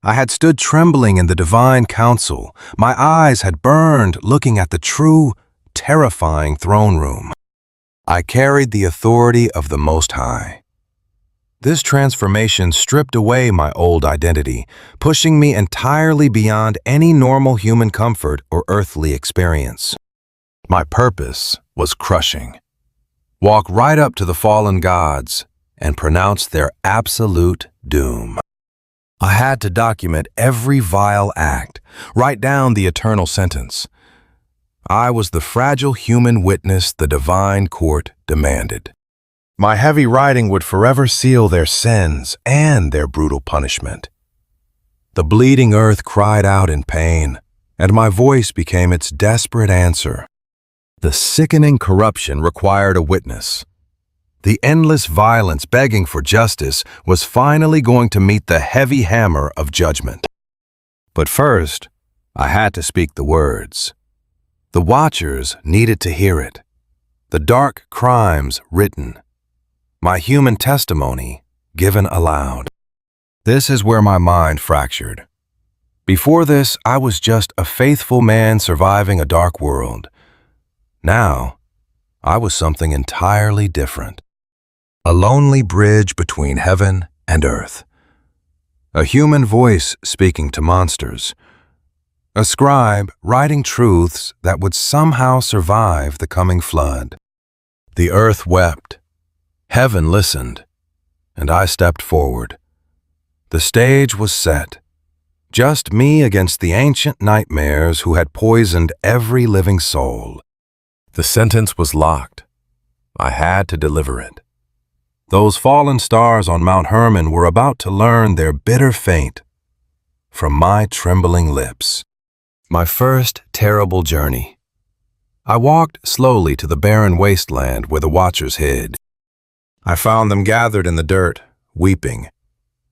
I had stood trembling in the divine council. My eyes had burned looking at the true, terrifying throne room. I carried the authority of the Most High. This transformation stripped away my old identity, pushing me entirely beyond any normal human comfort or earthly experience. My purpose was crushing. Walk right up to the fallen gods and pronounce their absolute doom. I had to document every vile act, write down the eternal sentence. I was the fragile human witness the divine court demanded. My heavy writing would forever seal their sins and their brutal punishment. The bleeding earth cried out in pain, and my voice became its desperate answer. The sickening corruption required a witness. The endless violence begging for justice was finally going to meet the heavy hammer of judgment. But first, I had to speak the words. The Watchers needed to hear it. The dark crimes written. My human testimony given aloud. This is where my mind fractured. Before this, I was just a faithful man surviving a dark world. Now, I was something entirely different. A lonely bridge between heaven and earth. A human voice speaking to monsters. A scribe writing truths that would somehow survive the coming flood. The earth wept. Heaven listened, and I stepped forward. The stage was set. Just me against the ancient nightmares who had poisoned every living soul. The sentence was locked. I had to deliver it. Those fallen stars on Mount Hermon were about to learn their bitter fate from my trembling lips. My first terrible journey. I walked slowly to the barren wasteland where the Watchers hid. I found them gathered in the dirt, weeping.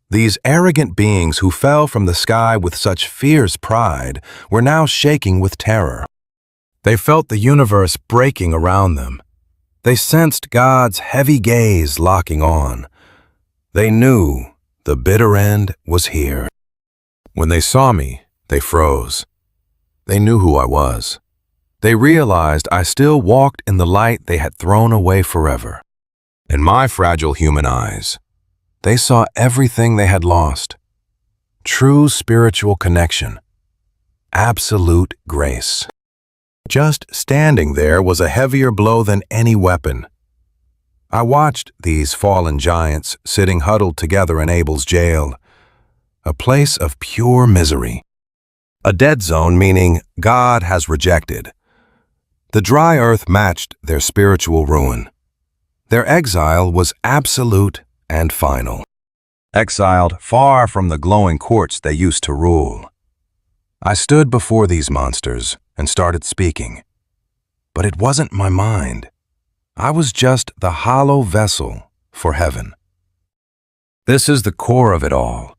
These arrogant beings who fell from the sky with such fierce pride were now shaking with terror. They felt the universe breaking around them. They sensed God's heavy gaze locking on. They knew the bitter end was here. When they saw me, they froze. They knew who I was. They realized I still walked in the light they had thrown away forever. In my fragile human eyes, they saw everything they had lost. True spiritual connection. Absolute grace. Just standing there was a heavier blow than any weapon. I watched these fallen giants sitting huddled together in Abel's jail, a place of pure misery. A dead zone meaning God has rejected. The dry earth matched their spiritual ruin. Their exile was absolute and final. Exiled far from the glowing courts they used to rule. I stood before these monsters and started speaking. But it wasn't my mind. I was just the hollow vessel for heaven. This is the core of it all.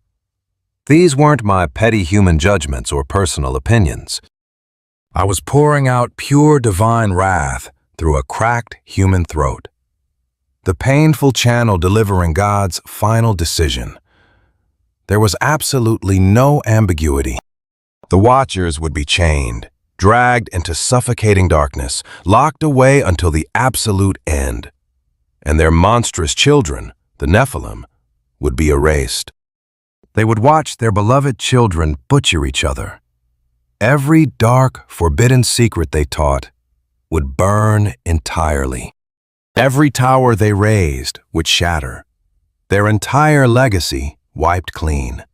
These weren't my petty human judgments or personal opinions. I was pouring out pure divine wrath through a cracked human throat. The painful channel delivering God's final decision. There was absolutely no ambiguity. The Watchers would be chained, dragged into suffocating darkness, locked away until the absolute end. and their monstrous children, the Nephilim, would be erased. They would watch their beloved children butcher each other. Every dark, forbidden secret they taught would burn entirely. Every tower they raised would shatter. Their entire legacy wiped clean.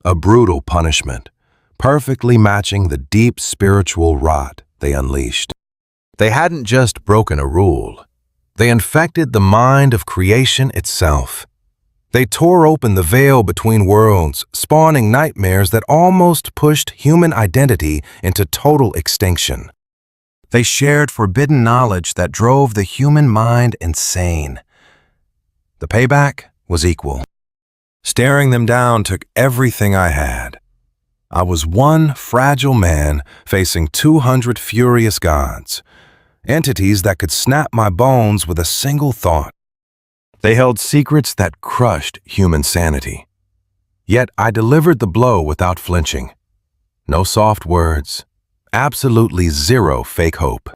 A brutal punishment, perfectly matching the deep spiritual rot they unleashed. They hadn't just broken a rule. They infected the mind of creation itself. They tore open the veil between worlds, spawning nightmares that almost pushed human identity into total extinction. They shared forbidden knowledge that drove the human mind insane. The payback was equal. Staring them down took everything I had. I was one fragile man facing 200 furious gods, entities that could snap my bones with a single thought. They held secrets that crushed human sanity. Yet I delivered the blow without flinching. No soft words, absolutely zero fake hope.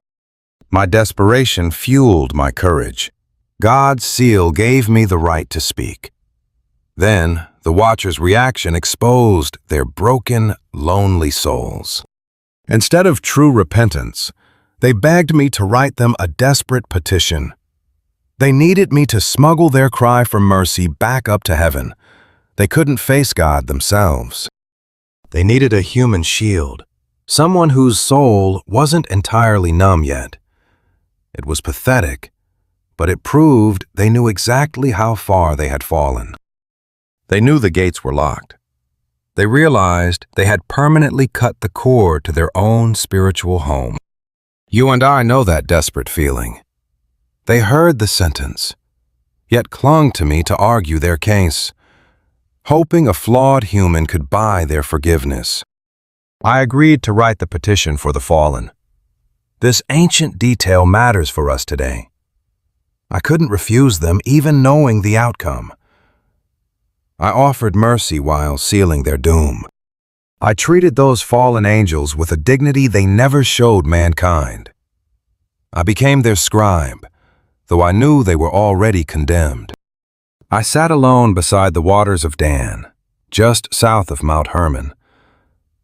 My desperation fueled my courage. God's seal gave me the right to speak. Then, the Watchers' reaction exposed their broken, lonely souls. Instead of true repentance, they begged me to write them a desperate petition. They needed me to smuggle their cry for mercy back up to heaven. They couldn't face God themselves. They needed a human shield, someone whose soul wasn't entirely numb yet. It was pathetic, but it proved they knew exactly how far they had fallen. They knew the gates were locked. They realized they had permanently cut the cord to their own spiritual home. You and I know that desperate feeling. They heard the sentence, yet clung to me to argue their case, hoping a flawed human could buy their forgiveness. I agreed to write the petition for the fallen. This ancient detail matters for us today. I couldn't refuse them, even knowing the outcome. I offered mercy while sealing their doom. I treated those fallen angels with a dignity they never showed mankind. I became their scribe, though I knew they were already condemned. I sat alone beside the waters of Dan, just south of Mount Hermon.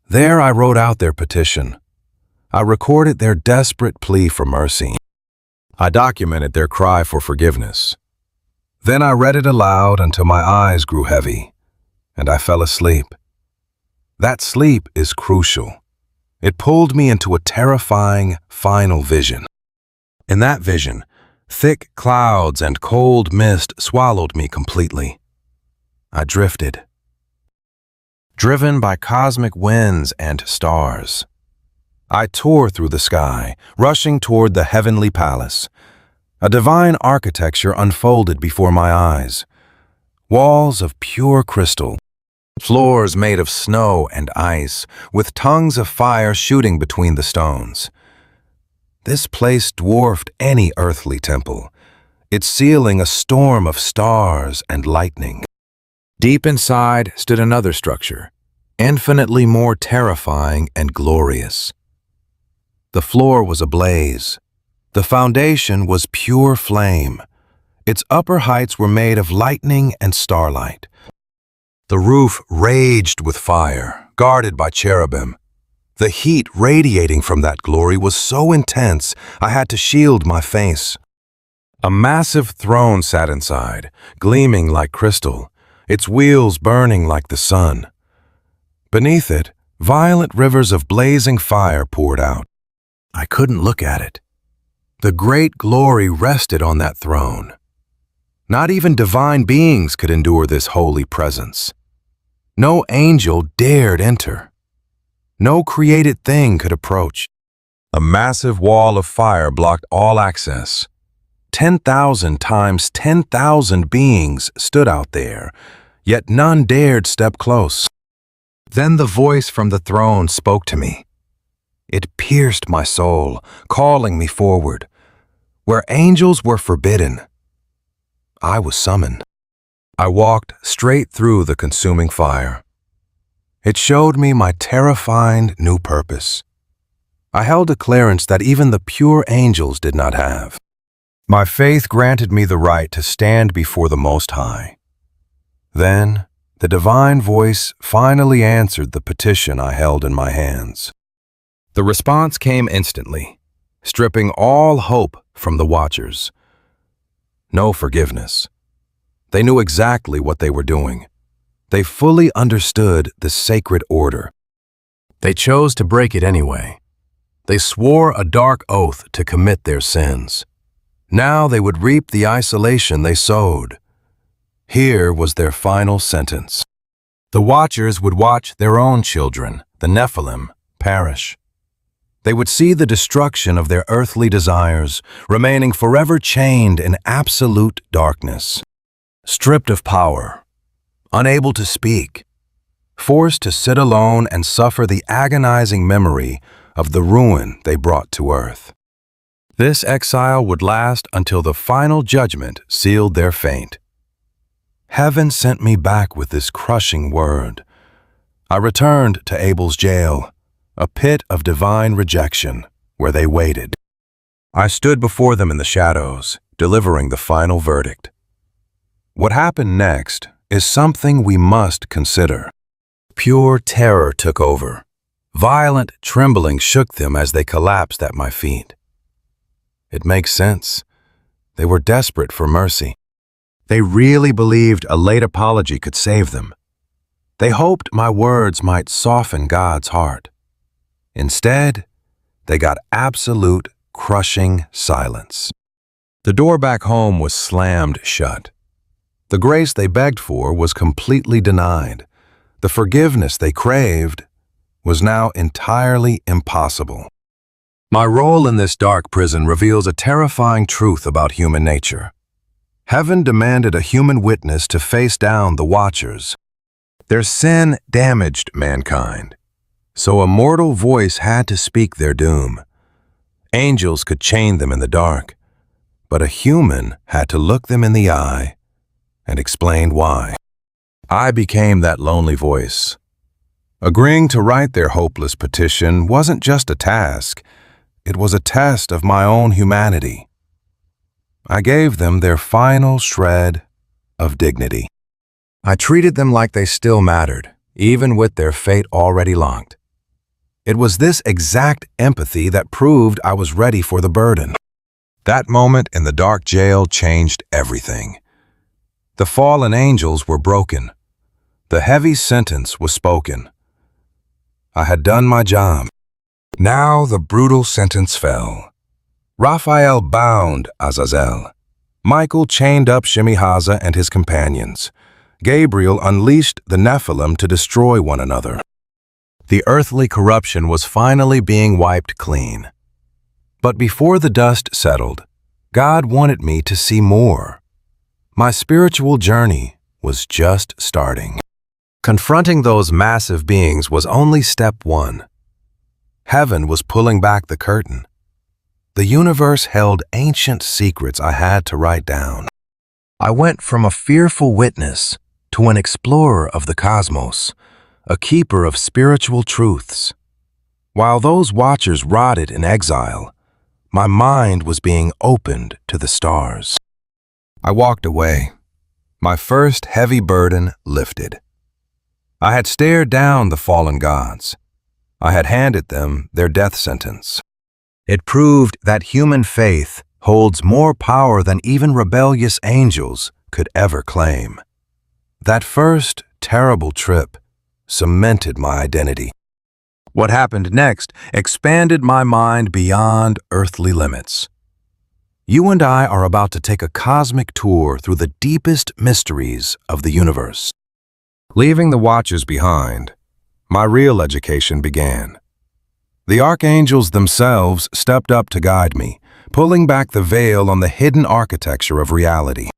There I wrote out their petition. I recorded their desperate plea for mercy. I documented their cry for forgiveness. Then I read it aloud until my eyes grew heavy, and I fell asleep. That sleep is crucial. It pulled me into a terrifying, final vision. In that vision, thick clouds and cold mist swallowed me completely. I drifted, driven by cosmic winds and stars. I tore through the sky, rushing toward the heavenly palace. A divine architecture unfolded before my eyes. Walls of pure crystal, floors made of snow and ice, with tongues of fire shooting between the stones. This place dwarfed any earthly temple, its ceiling a storm of stars and lightning. Deep inside stood another structure, infinitely more terrifying and glorious. The floor was ablaze. The foundation was pure flame. Its upper heights were made of lightning and starlight. The roof raged with fire, guarded by cherubim. The heat radiating from that glory was so intense, I had to shield my face. A massive throne sat inside, gleaming like crystal, its wheels burning like the sun. Beneath it, violent rivers of blazing fire poured out. I couldn't look at it. The great glory rested on that throne. Not even divine beings could endure this holy presence. No angel dared enter. No created thing could approach. A massive wall of fire blocked all access. 10,000 times 10,000 beings stood out there, yet none dared step close. Then the voice from the throne spoke to me. It pierced my soul, calling me forward. Where angels were forbidden, I was summoned. I walked straight through the consuming fire. It showed me my terrifying new purpose. I held a clearance that even the pure angels did not have. My faith granted me the right to stand before the Most High. Then, the divine voice finally answered the petition I held in my hands. The response came instantly, stripping all hope from the watchers. No forgiveness. They knew exactly what they were doing. They fully understood the sacred order. They chose to break it anyway. They swore a dark oath to commit their sins. Now they would reap the isolation they sowed. Here was their final sentence. The watchers would watch their own children, the Nephilim, perish. They would see the destruction of their earthly desires, remaining forever chained in absolute darkness. Stripped of power, unable to speak, forced to sit alone and suffer the agonizing memory of the ruin they brought to earth. This exile would last until the final judgment sealed their fate. Heaven sent me back with this crushing word. I returned to Abel's jail, a pit of divine rejection, where they waited. I stood before them in the shadows, delivering the final verdict. What happened next is something we must consider. Pure terror took over. Violent trembling shook them as they collapsed at my feet. It makes sense. They were desperate for mercy. They really believed a late apology could save them. They hoped my words might soften God's heart. Instead, they got absolute, crushing silence. The door back home was slammed shut. The grace they begged for was completely denied. The forgiveness they craved was now entirely impossible. My role in this dark prison reveals a terrifying truth about human nature. Heaven demanded a human witness to face down the watchers. Their sin damaged mankind, so a mortal voice had to speak their doom. Angels could chain them in the dark, but a human had to look them in the eye and explain why. I became that lonely voice. Agreeing to write their hopeless petition wasn't just a task, it was a test of my own humanity. I gave them their final shred of dignity. I treated them like they still mattered, even with their fate already locked. It was this exact empathy that proved I was ready for the burden. That moment in the dark jail changed everything. The fallen angels were broken. The heavy sentence was spoken. I had done my job. Now the brutal sentence fell. Raphael bound Azazel. Michael chained up Shemihaza and his companions. Gabriel unleashed the Nephilim to destroy one another. The earthly corruption was finally being wiped clean. But before the dust settled, God wanted me to see more. My spiritual journey was just starting. Confronting those massive beings was only step one. Heaven was pulling back the curtain. The universe held ancient secrets I had to write down. I went from a fearful witness to an explorer of the cosmos, a keeper of spiritual truths. While those watchers rotted in exile, my mind was being opened to the stars. I walked away, my first heavy burden lifted. I had stared down the fallen gods. I had handed them their death sentence. It proved that human faith holds more power than even rebellious angels could ever claim. That first terrible trip cemented my identity. What happened next expanded my mind beyond earthly limits. You and I are about to take a cosmic tour through the deepest mysteries of the universe. Leaving the watchers behind, my real education began. The archangels themselves stepped up to guide me, pulling back the veil on the hidden architecture of reality.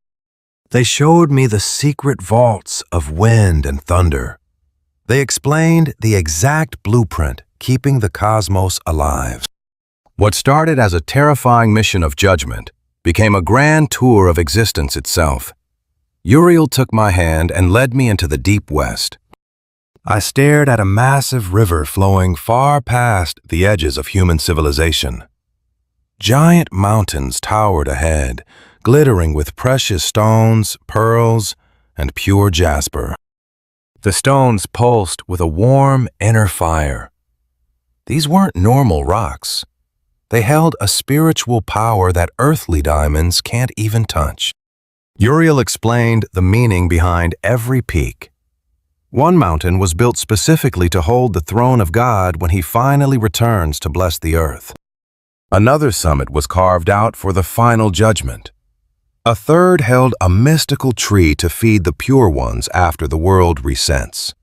They showed me the secret vaults of wind and thunder. They explained the exact blueprint keeping the cosmos alive. What started as a terrifying mission of judgment became a grand tour of existence itself. Uriel took my hand and led me into the deep west. I stared at a massive river flowing far past the edges of human civilization. Giant mountains towered ahead, glittering with precious stones, pearls, and pure jasper. The stones pulsed with a warm inner fire. These weren't normal rocks. They held a spiritual power that earthly diamonds can't even touch. Uriel explained the meaning behind every peak. One mountain was built specifically to hold the throne of God when he finally returns to bless the earth. Another summit was carved out for the final judgment. A third held a mystical tree to feed the pure ones after the world resets.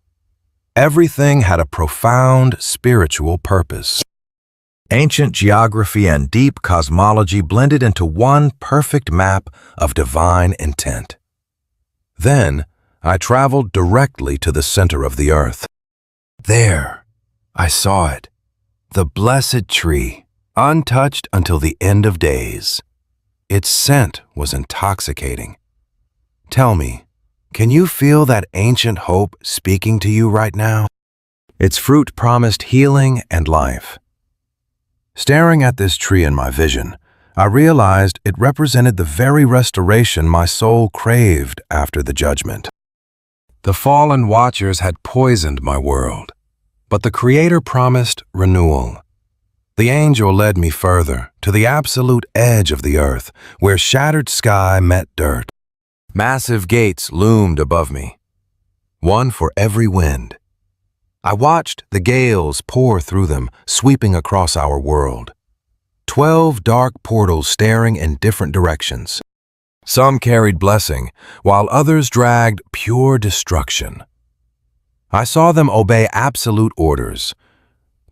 Everything had a profound spiritual purpose. Ancient geography and deep cosmology blended into one perfect map of divine intent. Then, I traveled directly to the center of the earth. There, I saw it, the blessed tree, untouched until the end of days. Its scent was intoxicating. Tell me, can you feel that ancient hope speaking to you right now? Its fruit promised healing and life. Staring at this tree in my vision, I realized it represented the very restoration my soul craved after the judgment. The fallen watchers had poisoned my world, but the Creator promised renewal. The angel led me further, to the absolute edge of the earth, where shattered sky met dirt. Massive gates loomed above me, one for every wind. I watched the gales pour through them, sweeping across our world. 12 dark portals staring in different directions. Some carried blessing, while others dragged pure destruction. I saw them obey absolute orders.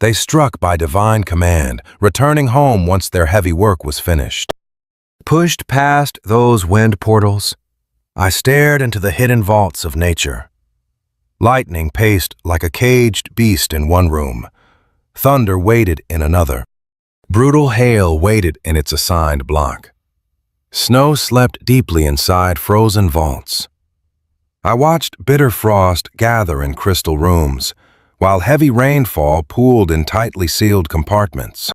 They struck by divine command, returning home once their heavy work was finished. Pushed past those wind portals, I stared into the hidden vaults of nature. Lightning paced like a caged beast in one room. Thunder waited in another. Brutal hail waited in its assigned block. Snow slept deeply inside frozen vaults. I watched bitter frost gather in crystal rooms, while heavy rainfall pooled in tightly sealed compartments.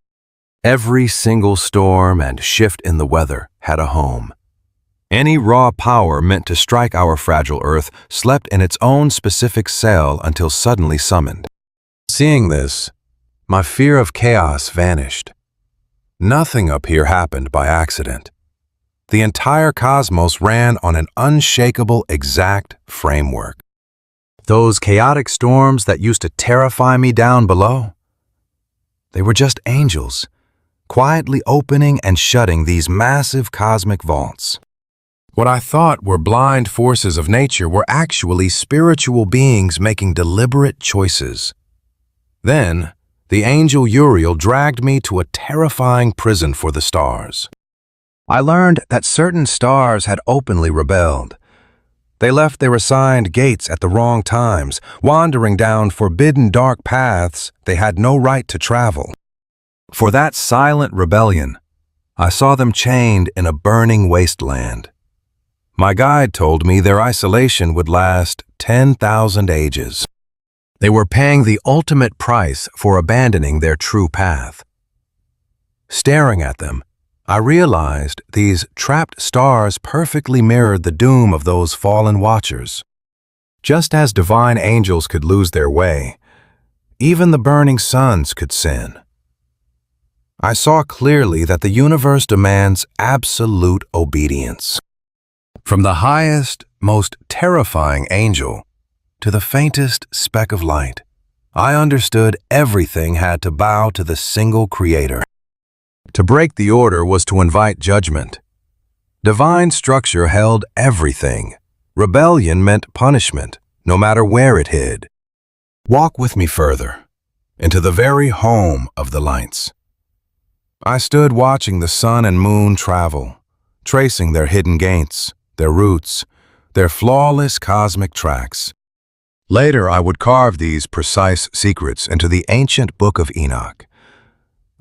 Every single storm and shift in the weather had a home. Any raw power meant to strike our fragile earth slept in its own specific cell until suddenly summoned. Seeing this, my fear of chaos vanished. Nothing up here happened by accident. The entire cosmos ran on an unshakable, exact framework. Those chaotic storms that used to terrify me down below, they were just angels, quietly opening and shutting these massive cosmic vaults. What I thought were blind forces of nature were actually spiritual beings making deliberate choices. Then, the angel Uriel dragged me to a terrifying prison for the stars. I learned that certain stars had openly rebelled. They left their assigned gates at the wrong times, wandering down forbidden dark paths they had no right to travel. For that silent rebellion, I saw them chained in a burning wasteland. My guide told me their isolation would last 10,000 ages. They were paying the ultimate price for abandoning their true path. Staring at them, I realized these trapped stars perfectly mirrored the doom of those fallen watchers. Just as divine angels could lose their way, even the burning suns could sin. I saw clearly that the universe demands absolute obedience. From the highest, most terrifying angel to the faintest speck of light, I understood everything had to bow to the single Creator. To break the order was to invite judgment. Divine structure held everything. Rebellion meant punishment, no matter where it hid. Walk with me further, into the very home of the lights. I stood watching the sun and moon travel, tracing their hidden gates, their roots, their flawless cosmic tracks. Later, I would carve these precise secrets into the ancient Book of Enoch.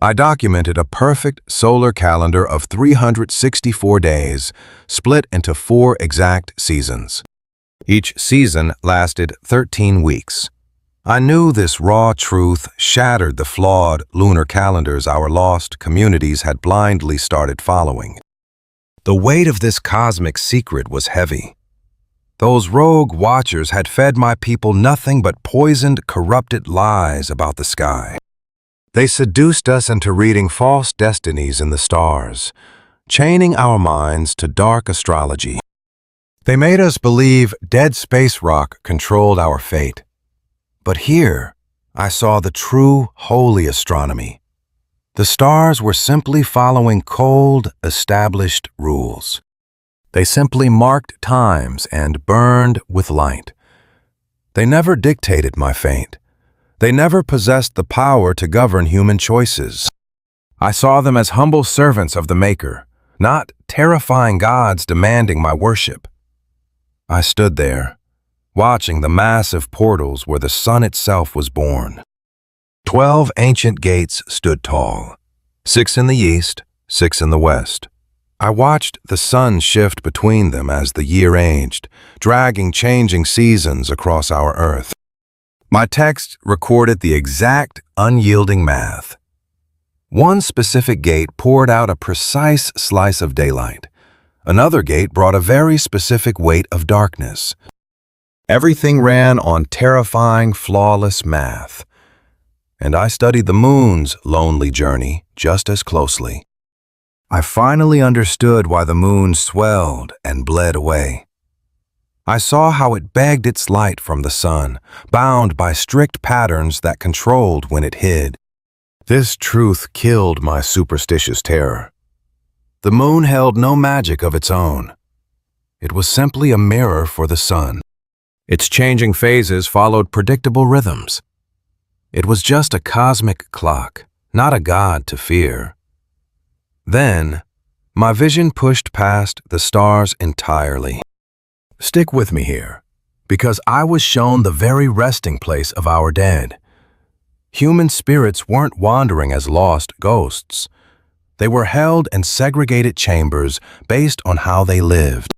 I documented a perfect solar calendar of 364 days, split into 4 exact seasons. Each season lasted 13 weeks. I knew this raw truth shattered the flawed lunar calendars our lost communities had blindly started following. The weight of this cosmic secret was heavy. Those rogue watchers had fed my people nothing but poisoned, corrupted lies about the sky. They seduced us into reading false destinies in the stars, chaining our minds to dark astrology. They made us believe dead space rock controlled our fate. But here, I saw the true, holy astronomy. The stars were simply following cold, established rules. They simply marked times and burned with light. They never dictated my fate. They never possessed the power to govern human choices. I saw them as humble servants of the Maker, not terrifying gods demanding my worship. I stood there, watching the massive portals where the sun itself was born. 12 ancient gates stood tall, 6 in the east, 6 in the west. I watched the sun shift between them as the year aged, dragging changing seasons across our earth. My text recorded the exact, unyielding math. One specific gate poured out a precise slice of daylight. Another gate brought a very specific weight of darkness. Everything ran on terrifying, flawless math. And I studied the moon's lonely journey just as closely. I finally understood why the moon swelled and bled away. I saw how it begged its light from the sun, bound by strict patterns that controlled when it hid. This truth killed my superstitious terror. The moon held no magic of its own. It was simply a mirror for the sun. Its changing phases followed predictable rhythms. It was just a cosmic clock, not a god to fear. Then, my vision pushed past the stars entirely. Stick with me here, because I was shown the very resting place of our dead. Human spirits weren't wandering as lost ghosts. They were held in segregated chambers based on how they lived.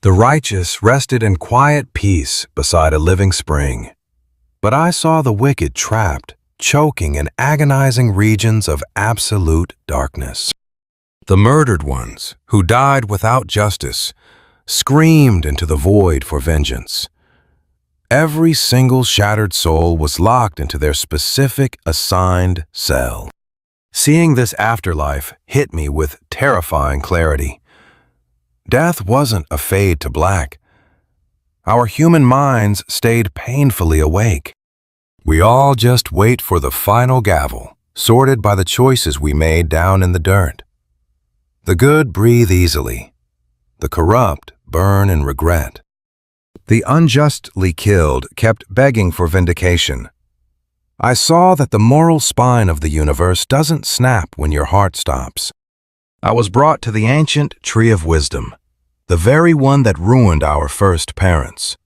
The righteous rested in quiet peace beside a living spring. But I saw the wicked trapped, choking in agonizing regions of absolute darkness. The murdered ones, who died without justice, screamed into the void for vengeance. Every single shattered soul was locked into their specific assigned cell. Seeing this afterlife hit me with terrifying clarity. Death wasn't a fade to black. Our human minds stayed painfully awake. We all just wait for the final gavel, sorted by the choices we made down in the dirt. The good breathe easily. The corrupt burn in regret. The unjustly killed kept begging for vindication. I saw that the moral spine of the universe doesn't snap when your heart stops. I was brought to the ancient tree of wisdom, the very one that ruined our first parents.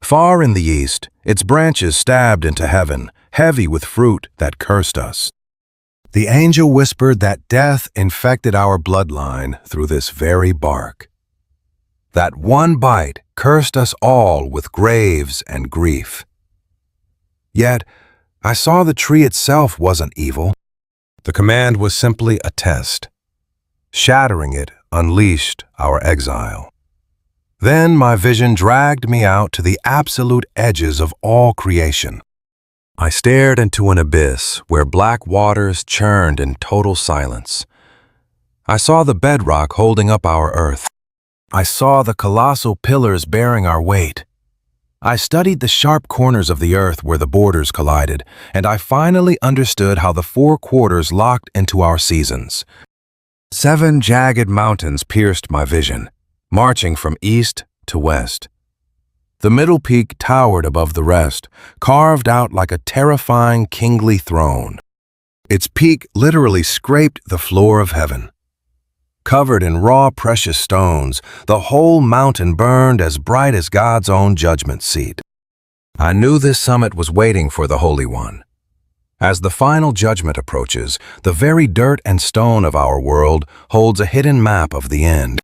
Far in the east, its branches stabbed into heaven, heavy with fruit that cursed us. The angel whispered that death infected our bloodline through this very bark. That one bite cursed us all with graves and grief. Yet, I saw the tree itself wasn't evil. The command was simply a test. Shattering it unleashed our exile. Then my vision dragged me out to the absolute edges of all creation. I stared into an abyss where black waters churned in total silence. I saw the bedrock holding up our earth. I saw the colossal pillars bearing our weight. I studied the sharp corners of the earth where the borders collided, and I finally understood how the 4 quarters locked into our seasons. 7 jagged mountains pierced my vision, marching from east to west. The middle peak towered above the rest, carved out like a terrifying kingly throne. Its peak literally scraped the floor of heaven. Covered in raw, precious stones, the whole mountain burned as bright as God's own judgment seat. I knew this summit was waiting for the Holy One. As the final judgment approaches, the very dirt and stone of our world holds a hidden map of the end.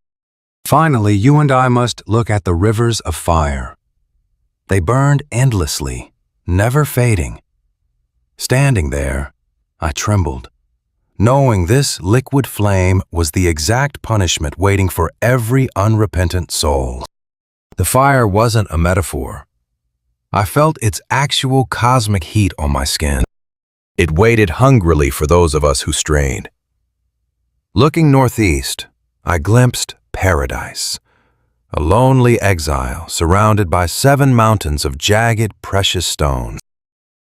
Finally, you and I must look at the rivers of fire. They burned endlessly, never fading. Standing there, I trembled, knowing this liquid flame was the exact punishment waiting for every unrepentant soul. The fire wasn't a metaphor. I felt its actual cosmic heat on my skin. It waited hungrily for those of us who strayed. Looking northeast, I glimpsed paradise, a lonely exile surrounded by 7 mountains of jagged, precious stone.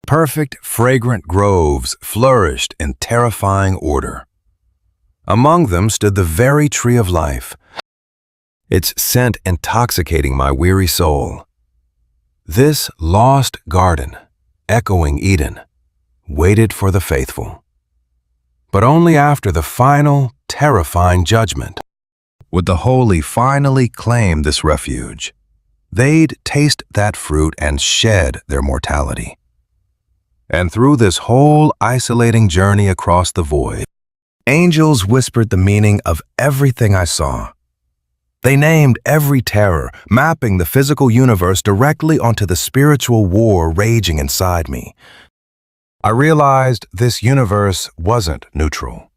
Perfect, fragrant groves flourished in terrifying order. Among them stood the very tree of life, its scent intoxicating my weary soul. This lost garden, echoing Eden, waited for the faithful. But only after the final, terrifying judgment would the holy finally claim this refuge. They'd taste that fruit and shed their mortality. And through this whole isolating journey across the void, angels whispered the meaning of everything I saw. They named every terror, mapping the physical universe directly onto the spiritual war raging inside me. I realized this universe wasn't neutral.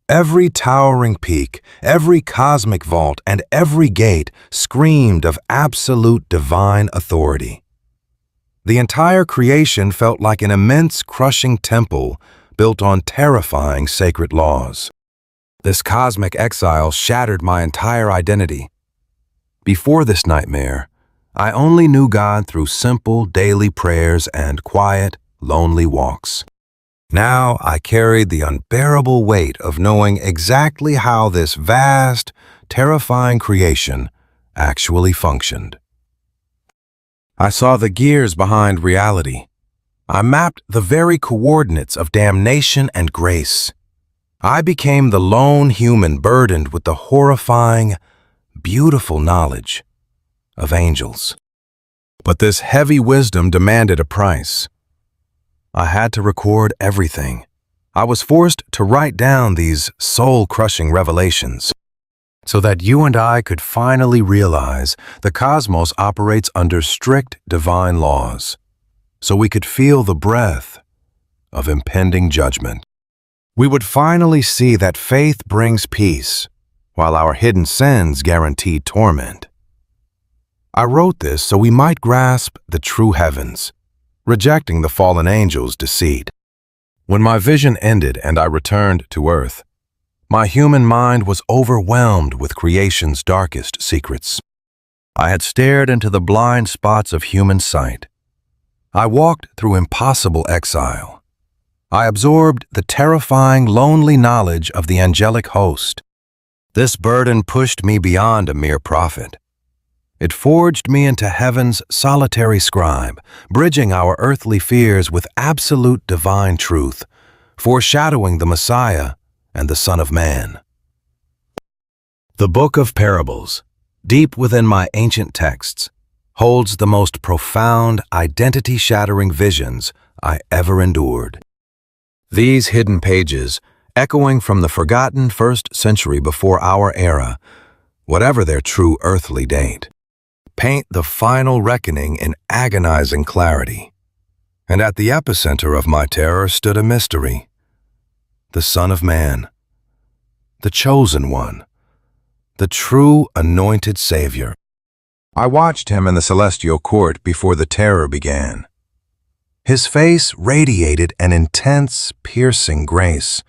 Every towering peak, every cosmic vault, and every gate screamed of absolute divine authority. The entire creation felt like an immense, crushing temple built on terrifying sacred laws. This cosmic exile shattered my entire identity. Before this nightmare, I only knew God through simple daily prayers and quiet, lonely walks. Now I carried the unbearable weight of knowing exactly how this vast, terrifying creation actually functioned. I saw the gears behind reality. I mapped the very coordinates of damnation and grace. I became the lone human burdened with the horrifying, beautiful knowledge of angels. But this heavy wisdom demanded a price. I had to record everything. I was forced to write down these soul-crushing revelations so that you and I could finally realize the cosmos operates under strict divine laws, so we could feel the breath of impending judgment. We would finally see that faith brings peace, while our hidden sins guarantee torment. I wrote this so we might grasp the true heavens, rejecting the fallen angels' deceit. When my vision ended and I returned to earth, my human mind was overwhelmed with creation's darkest secrets. I had stared into the blind spots of human sight. I walked through impossible exile. I absorbed the terrifying, lonely knowledge of the angelic host. This burden pushed me beyond a mere prophet. It forged me into heaven's solitary scribe, bridging our earthly fears with absolute divine truth, foreshadowing the Messiah and the Son of Man. The Book of Parables, deep within my ancient texts, holds the most profound, identity-shattering visions I ever endured. These hidden pages, echoing from the forgotten 1st century before our era, whatever their true earthly date, paint the final reckoning in agonizing clarity. And at the epicenter of my terror stood a mystery: the Son of Man, the Chosen One, the true anointed Savior. I watched him in the celestial court before the terror began. His face radiated an intense, piercing grace,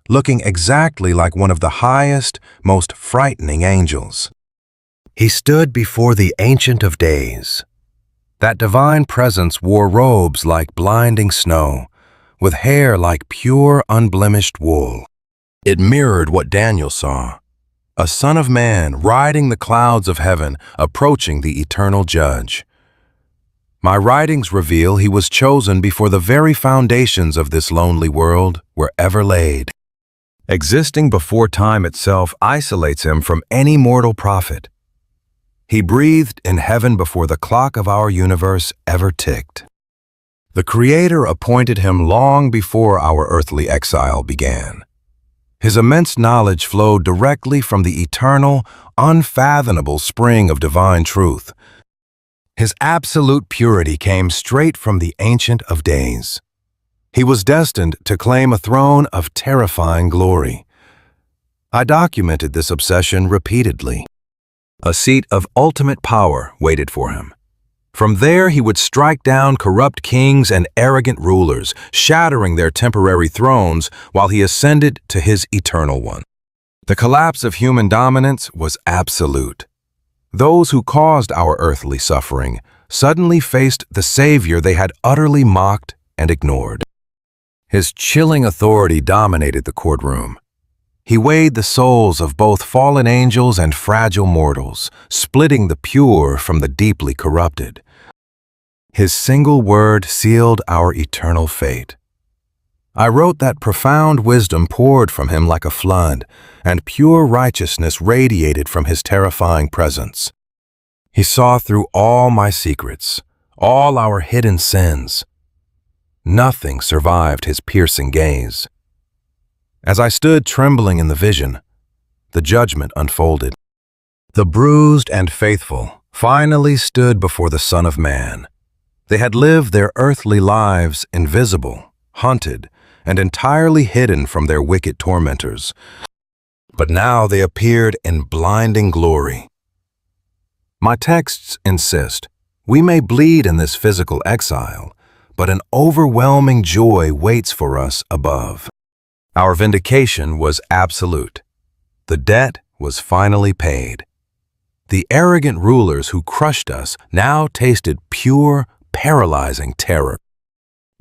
looking exactly like one of the highest, most frightening angels. He stood before the Ancient of Days. That divine presence wore robes like blinding snow, with hair like pure, unblemished wool. It mirrored what Daniel saw: a Son of Man riding the clouds of heaven, approaching the eternal Judge. My writings reveal he was chosen before the very foundations of this lonely world were ever laid. Existing before time itself isolates him from any mortal prophet. He breathed in heaven before the clock of our universe ever ticked. The Creator appointed him long before our earthly exile began. His immense knowledge flowed directly from the eternal, unfathomable spring of divine truth. His absolute purity came straight from the Ancient of Days. He was destined to claim a throne of terrifying glory. I documented this obsession repeatedly. A seat of ultimate power waited for him. From there, he would strike down corrupt kings and arrogant rulers, shattering their temporary thrones while he ascended to his eternal one. The collapse of human dominance was absolute. Those who caused our earthly suffering suddenly faced the Savior they had utterly mocked and ignored. His chilling authority dominated the courtroom. He weighed the souls of both fallen angels and fragile mortals, splitting the pure from the deeply corrupted. His single word sealed our eternal fate. I wrote that profound wisdom poured from him like a flood, and pure righteousness radiated from his terrifying presence. He saw through all my secrets, all our hidden sins. Nothing survived his piercing gaze. As I stood trembling in the vision, the judgment unfolded. The bruised and faithful finally stood before the Son of Man. They had lived their earthly lives invisible, hunted, and entirely hidden from their wicked tormentors. But now they appeared in blinding glory. My texts insist, we may bleed in this physical exile, but an overwhelming joy waits for us above. Our vindication was absolute. The debt was finally paid. The arrogant rulers who crushed us now tasted pure, paralyzing terror.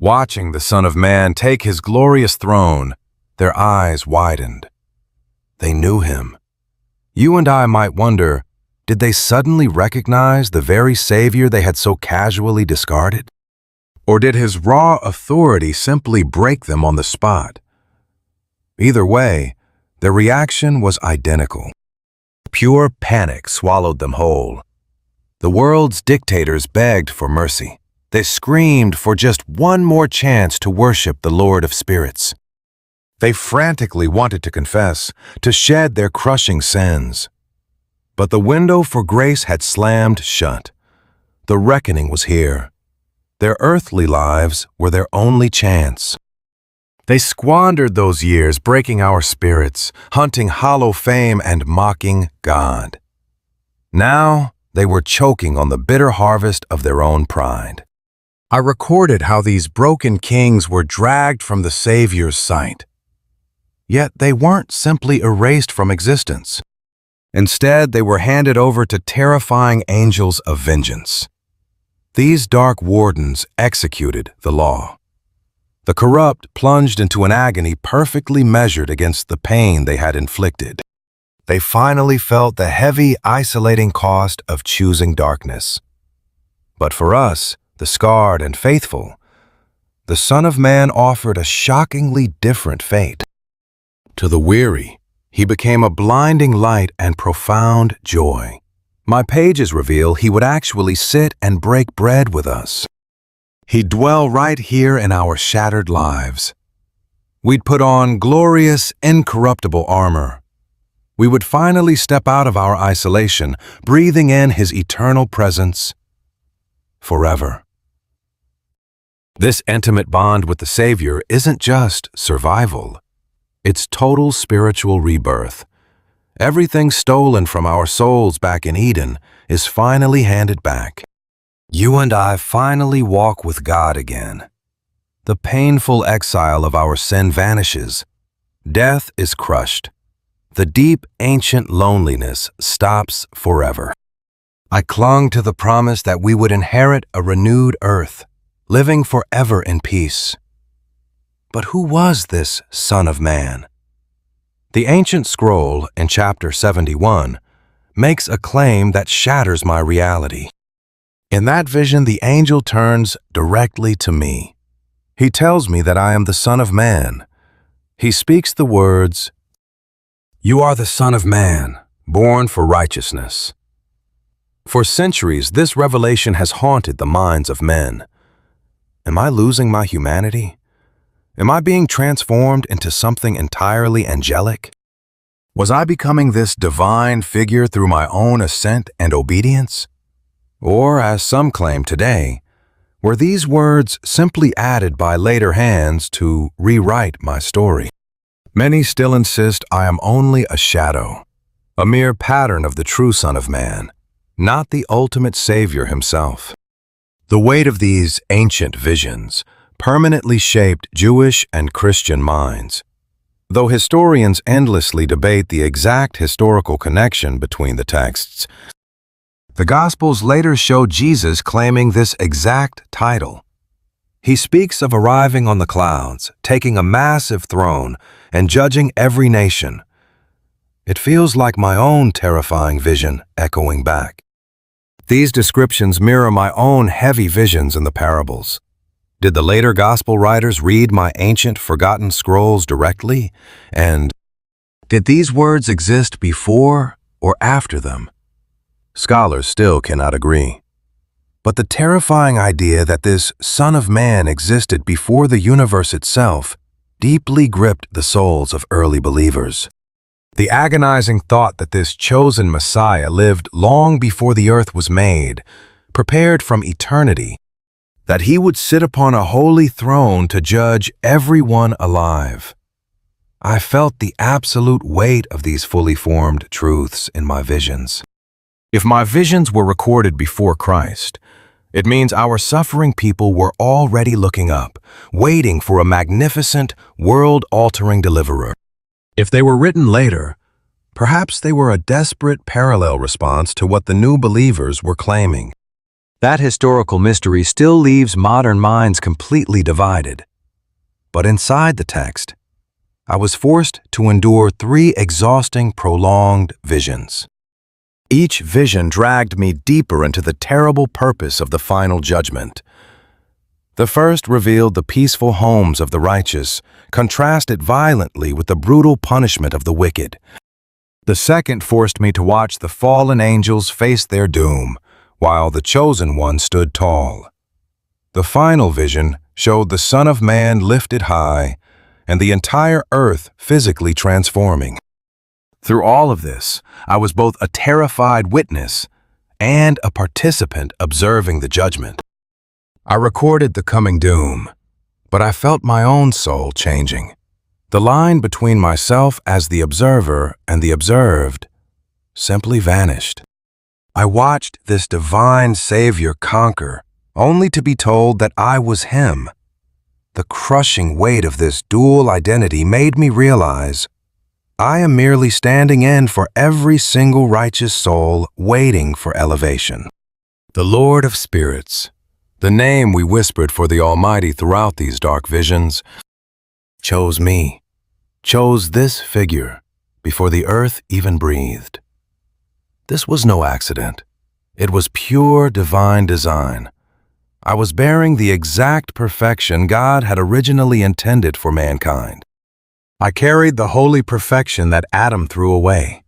Watching the Son of Man take his glorious throne, their eyes widened. They knew him. You and I might wonder, did they suddenly recognize the very Savior they had so casually discarded? Or did his raw authority simply break them on the spot? Either way, their reaction was identical. Pure panic swallowed them whole. The world's dictators begged for mercy. They screamed for just one more chance to worship the Lord of Spirits. They frantically wanted to confess, to shed their crushing sins. But the window for grace had slammed shut. The reckoning was here. Their earthly lives were their only chance. They squandered those years breaking our spirits, hunting hollow fame and mocking God. Now they were choking on the bitter harvest of their own pride. I recorded how these broken kings were dragged from the Savior's sight. Yet they weren't simply erased from existence. Instead, they were handed over to terrifying angels of vengeance. These dark wardens executed the law. The corrupt plunged into an agony perfectly measured against the pain they had inflicted. They finally felt the heavy, isolating cost of choosing darkness. But for us, the scarred and faithful, the Son of Man offered a shockingly different fate. To the weary, he became a blinding light and profound joy. My pages reveal he would actually sit and break bread with us. He'd dwell right here in our shattered lives. We'd put on glorious, incorruptible armor. We would finally step out of our isolation, breathing in his eternal presence forever. This intimate bond with the Savior isn't just survival. It's total spiritual rebirth. Everything stolen from our souls back in Eden is finally handed back. You and I finally walk with God again. The painful exile of our sin vanishes. Death is crushed. The deep, ancient loneliness stops forever. I clung to the promise that we would inherit a renewed earth, living forever in peace. But who was this Son of Man? The ancient scroll in chapter 71 makes a claim that shatters my reality. In that vision, the angel turns directly to me. He tells me that I am the Son of Man. He speaks the words, "You are the Son of Man, born for righteousness." For centuries, this revelation has haunted the minds of men. Am I losing my humanity? Am I being transformed into something entirely angelic? Was I becoming this divine figure through my own ascent and obedience? Or, as some claim today, were these words simply added by later hands to rewrite my story? Many still insist I am only a shadow, a mere pattern of the true Son of Man, not the ultimate Savior himself. The weight of these ancient visions permanently shaped Jewish and Christian minds. Though historians endlessly debate the exact historical connection between the texts, the Gospels later show Jesus claiming this exact title. He speaks of arriving on the clouds, taking a massive throne, and judging every nation. It feels like my own terrifying vision echoing back. These descriptions mirror my own heavy visions in the parables. Did the later Gospel writers read my ancient forgotten scrolls directly? And did these words exist before or after them? Scholars still cannot agree. But the terrifying idea that this Son of Man existed before the universe itself deeply gripped the souls of early believers. The agonizing thought that this chosen Messiah lived long before the earth was made, prepared from eternity, that he would sit upon a holy throne to judge everyone alive. I felt the absolute weight of these fully formed truths in my visions. If my visions were recorded before Christ, it means our suffering people were already looking up, waiting for a magnificent, world-altering deliverer. If they were written later, perhaps they were a desperate parallel response to what the new believers were claiming. That historical mystery still leaves modern minds completely divided. But inside the text, I was forced to endure 3 exhausting, prolonged visions. Each vision dragged me deeper into the terrible purpose of the final judgment. The first revealed the peaceful homes of the righteous, contrasted violently with the brutal punishment of the wicked. The second forced me to watch the fallen angels face their doom, while the chosen one stood tall. The final vision showed the Son of Man lifted high, and the entire earth physically transforming. Through all of this, I was both a terrified witness and a participant observing the judgment. I recorded the coming doom, but I felt my own soul changing. The line between myself as the observer and the observed simply vanished. I watched this divine Savior conquer, only to be told that I was him. The crushing weight of this dual identity made me realize I am merely standing in for every single righteous soul waiting for elevation. The Lord of Spirits, the name we whispered for the Almighty throughout these dark visions, chose me, chose this figure before the earth even breathed. This was no accident. It was pure divine design. I was bearing the exact perfection God had originally intended for mankind. I carried the holy perfection that Adam threw away.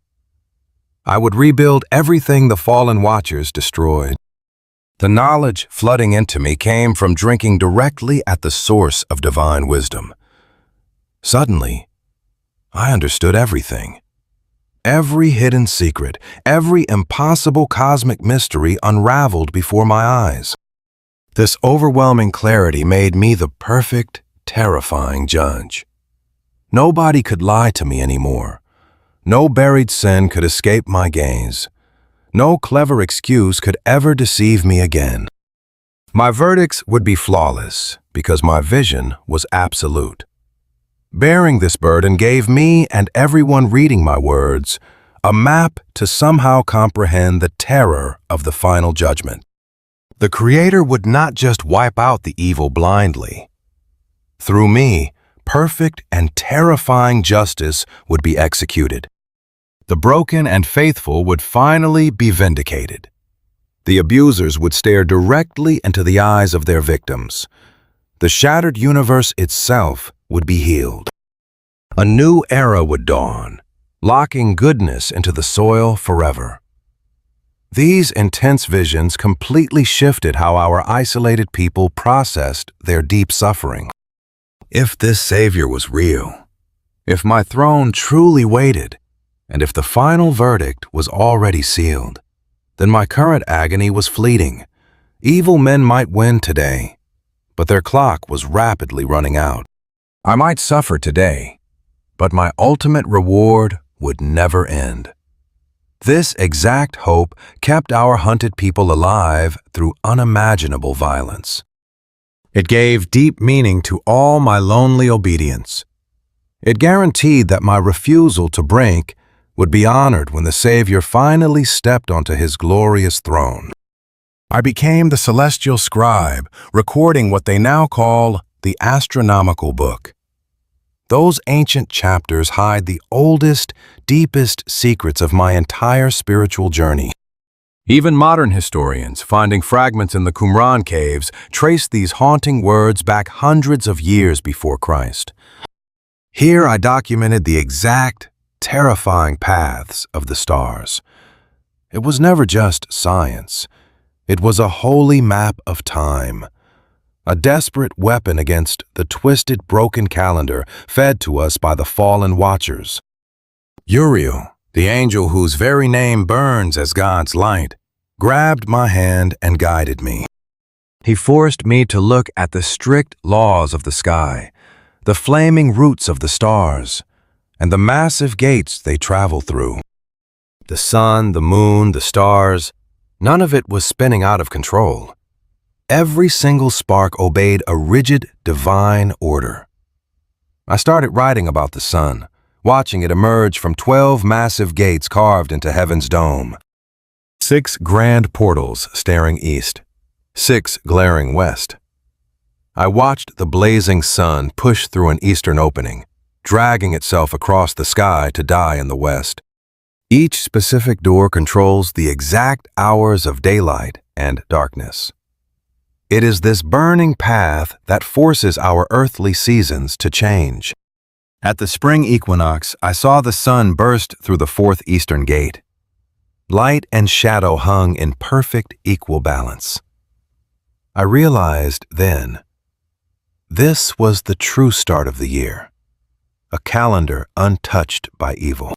I would rebuild everything the fallen watchers destroyed. The knowledge flooding into me came from drinking directly at the source of divine wisdom. Suddenly, I understood everything. Every hidden secret, every impossible cosmic mystery unraveled before my eyes. This overwhelming clarity made me the perfect, terrifying judge. Nobody could lie to me anymore. No buried sin could escape my gaze. No clever excuse could ever deceive me again. My verdicts would be flawless because my vision was absolute. Bearing this burden gave me and everyone reading my words a map to somehow comprehend the terror of the final judgment. The Creator would not just wipe out the evil blindly. Through me, perfect and terrifying justice would be executed. The broken and faithful would finally be vindicated. The abusers would stare directly into the eyes of their victims. The shattered universe itself would be healed. A new era would dawn, locking goodness into the soil forever. These intense visions completely shifted how our isolated people processed their deep suffering. If this Savior was real, if my throne truly waited, and if the final verdict was already sealed, then my current agony was fleeting. Evil men might win today, but their clock was rapidly running out. I might suffer today, but my ultimate reward would never end. This exact hope kept our hunted people alive through unimaginable violence. It gave deep meaning to all my lonely obedience. It guaranteed that my refusal to break would be honored when the Savior finally stepped onto his glorious throne. I became the celestial scribe, recording what they now call the astronomical book. Those ancient chapters hide the oldest, deepest secrets of my entire spiritual journey. Even modern historians, finding fragments in the Qumran caves, trace these haunting words back hundreds of years before Christ. Here I documented the exact, terrifying paths of the stars. It was never just science. It was a holy map of time. A desperate weapon against the twisted, broken calendar fed to us by the fallen watchers. Uriel, the angel whose very name burns as God's light, grabbed my hand and guided me. He forced me to look at the strict laws of the sky, the flaming roots of the stars, and the massive gates they travel through. The sun, the moon, the stars, none of it was spinning out of control. Every single spark obeyed a rigid, divine order. I started writing about the sun, watching it emerge from 12 massive gates carved into heaven's dome. 6 grand portals staring east, 6 glaring west. I watched the blazing sun push through an eastern opening, dragging itself across the sky to die in the west. Each specific door controls the exact hours of daylight and darkness. It is this burning path that forces our earthly seasons to change. At the spring equinox, I saw the sun burst through the 4th eastern gate. Light and shadow hung in perfect equal balance. I realized then, this was the true start of the year, a calendar untouched by evil.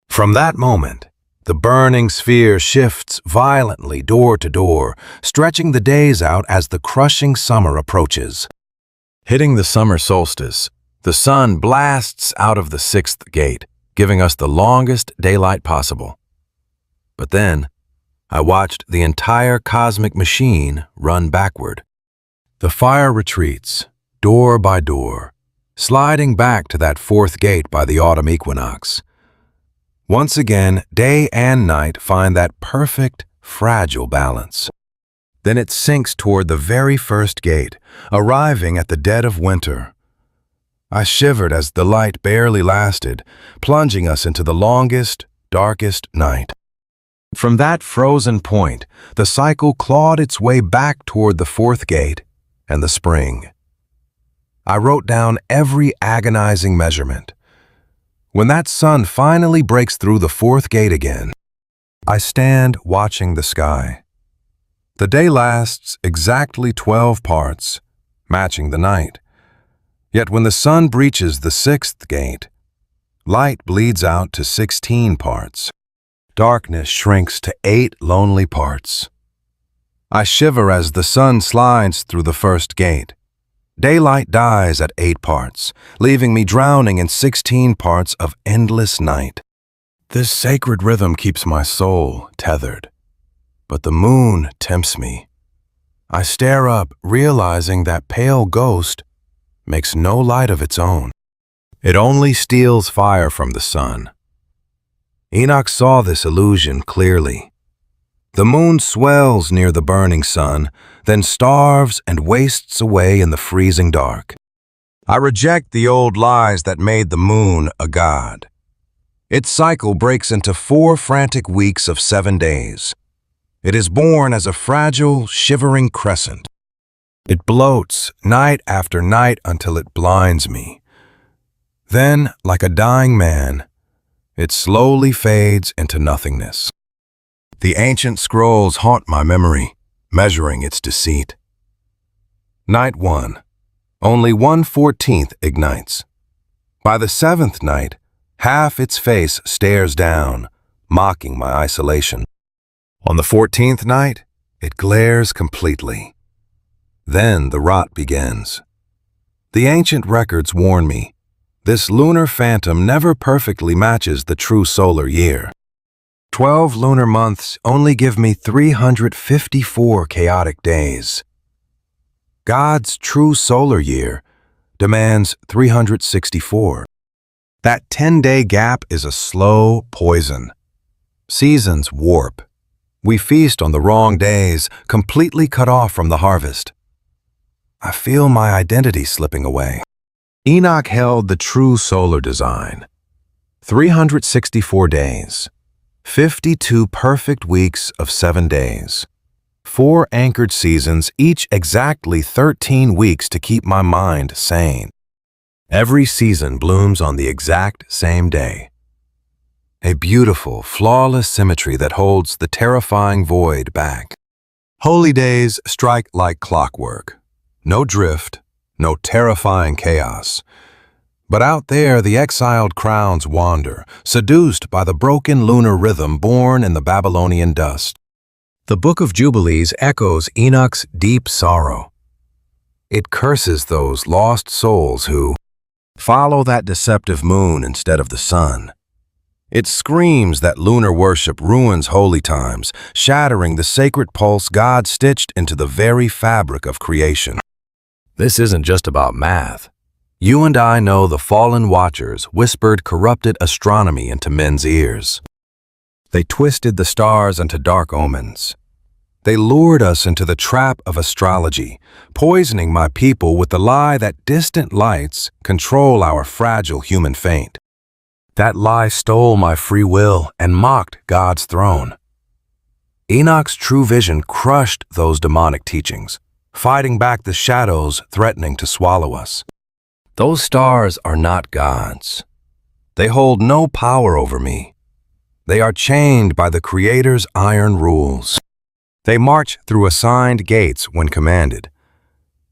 From that moment, the burning sphere shifts violently door to door, stretching the days out as the crushing summer approaches. Hitting the summer solstice, the sun blasts out of the 6th gate, giving us the longest daylight possible. But then, I watched the entire cosmic machine run backward. The fire retreats, door by door, sliding back to that 4th gate by the autumn equinox. Once again, day and night find that perfect, fragile balance. Then it sinks toward the very first gate, arriving at the dead of winter. I shivered as the light barely lasted, plunging us into the longest, darkest night. From that frozen point, the cycle clawed its way back toward the 4th gate and the spring. I wrote down every agonizing measurement. When that sun finally breaks through the 4th gate again, I stand watching the sky. The day lasts exactly 12 parts, matching the night. Yet when the sun breaches the 6th gate, light bleeds out to 16 parts. Darkness shrinks to 8 lonely parts. I shiver as the sun slides through the 1st gate. Daylight dies at 8 parts, leaving me drowning in 16 parts of endless night. This sacred rhythm keeps my soul tethered, but the moon tempts me. I stare up, realizing that pale ghost makes no light of its own. It only steals fire from the sun. Enoch saw this illusion clearly. The moon swells near the burning sun, then starves and wastes away in the freezing dark. I reject the old lies that made the moon a god. Its cycle breaks into 4 frantic weeks of 7 days. It is born as a fragile, shivering crescent. It bloats night after night until it blinds me. Then, like a dying man, it slowly fades into nothingness. The ancient scrolls haunt my memory, measuring its deceit. Night 1. Only 1/14 ignites. By the 7th night, half its face stares down, mocking my isolation. On the 14th night, it glares completely. Then the rot begins. The ancient records warn me, this lunar phantom never perfectly matches the true solar year. 12 lunar months only give me 354 chaotic days. God's true solar year demands 364. That 10-day gap is a slow poison. Seasons warp. We feast on the wrong days, completely cut off from the harvest. I feel my identity slipping away. Enoch held the true solar design. 364 days. 52 perfect weeks of 7 days. 4 anchored seasons, each exactly 13 weeks to keep my mind sane. Every season blooms on the exact same day. A beautiful, flawless symmetry that holds the terrifying void back. Holy days strike like clockwork. No drift, no terrifying chaos. But out there, the exiled crowns wander, seduced by the broken lunar rhythm born in the Babylonian dust. The Book of Jubilees echoes Enoch's deep sorrow. It curses those lost souls who follow that deceptive moon instead of the sun. It screams that lunar worship ruins holy times, shattering the sacred pulse God stitched into the very fabric of creation. This isn't just about math. You and I know the fallen watchers whispered corrupted astronomy into men's ears. They twisted the stars into dark omens. They lured us into the trap of astrology, poisoning my people with the lie that distant lights control our fragile human fate. That lie stole my free will and mocked God's throne. Enoch's true vision crushed those demonic teachings, fighting back the shadows threatening to swallow us. Those stars are not gods. They hold no power over me. They are chained by the Creator's iron rules. They march through assigned gates when commanded.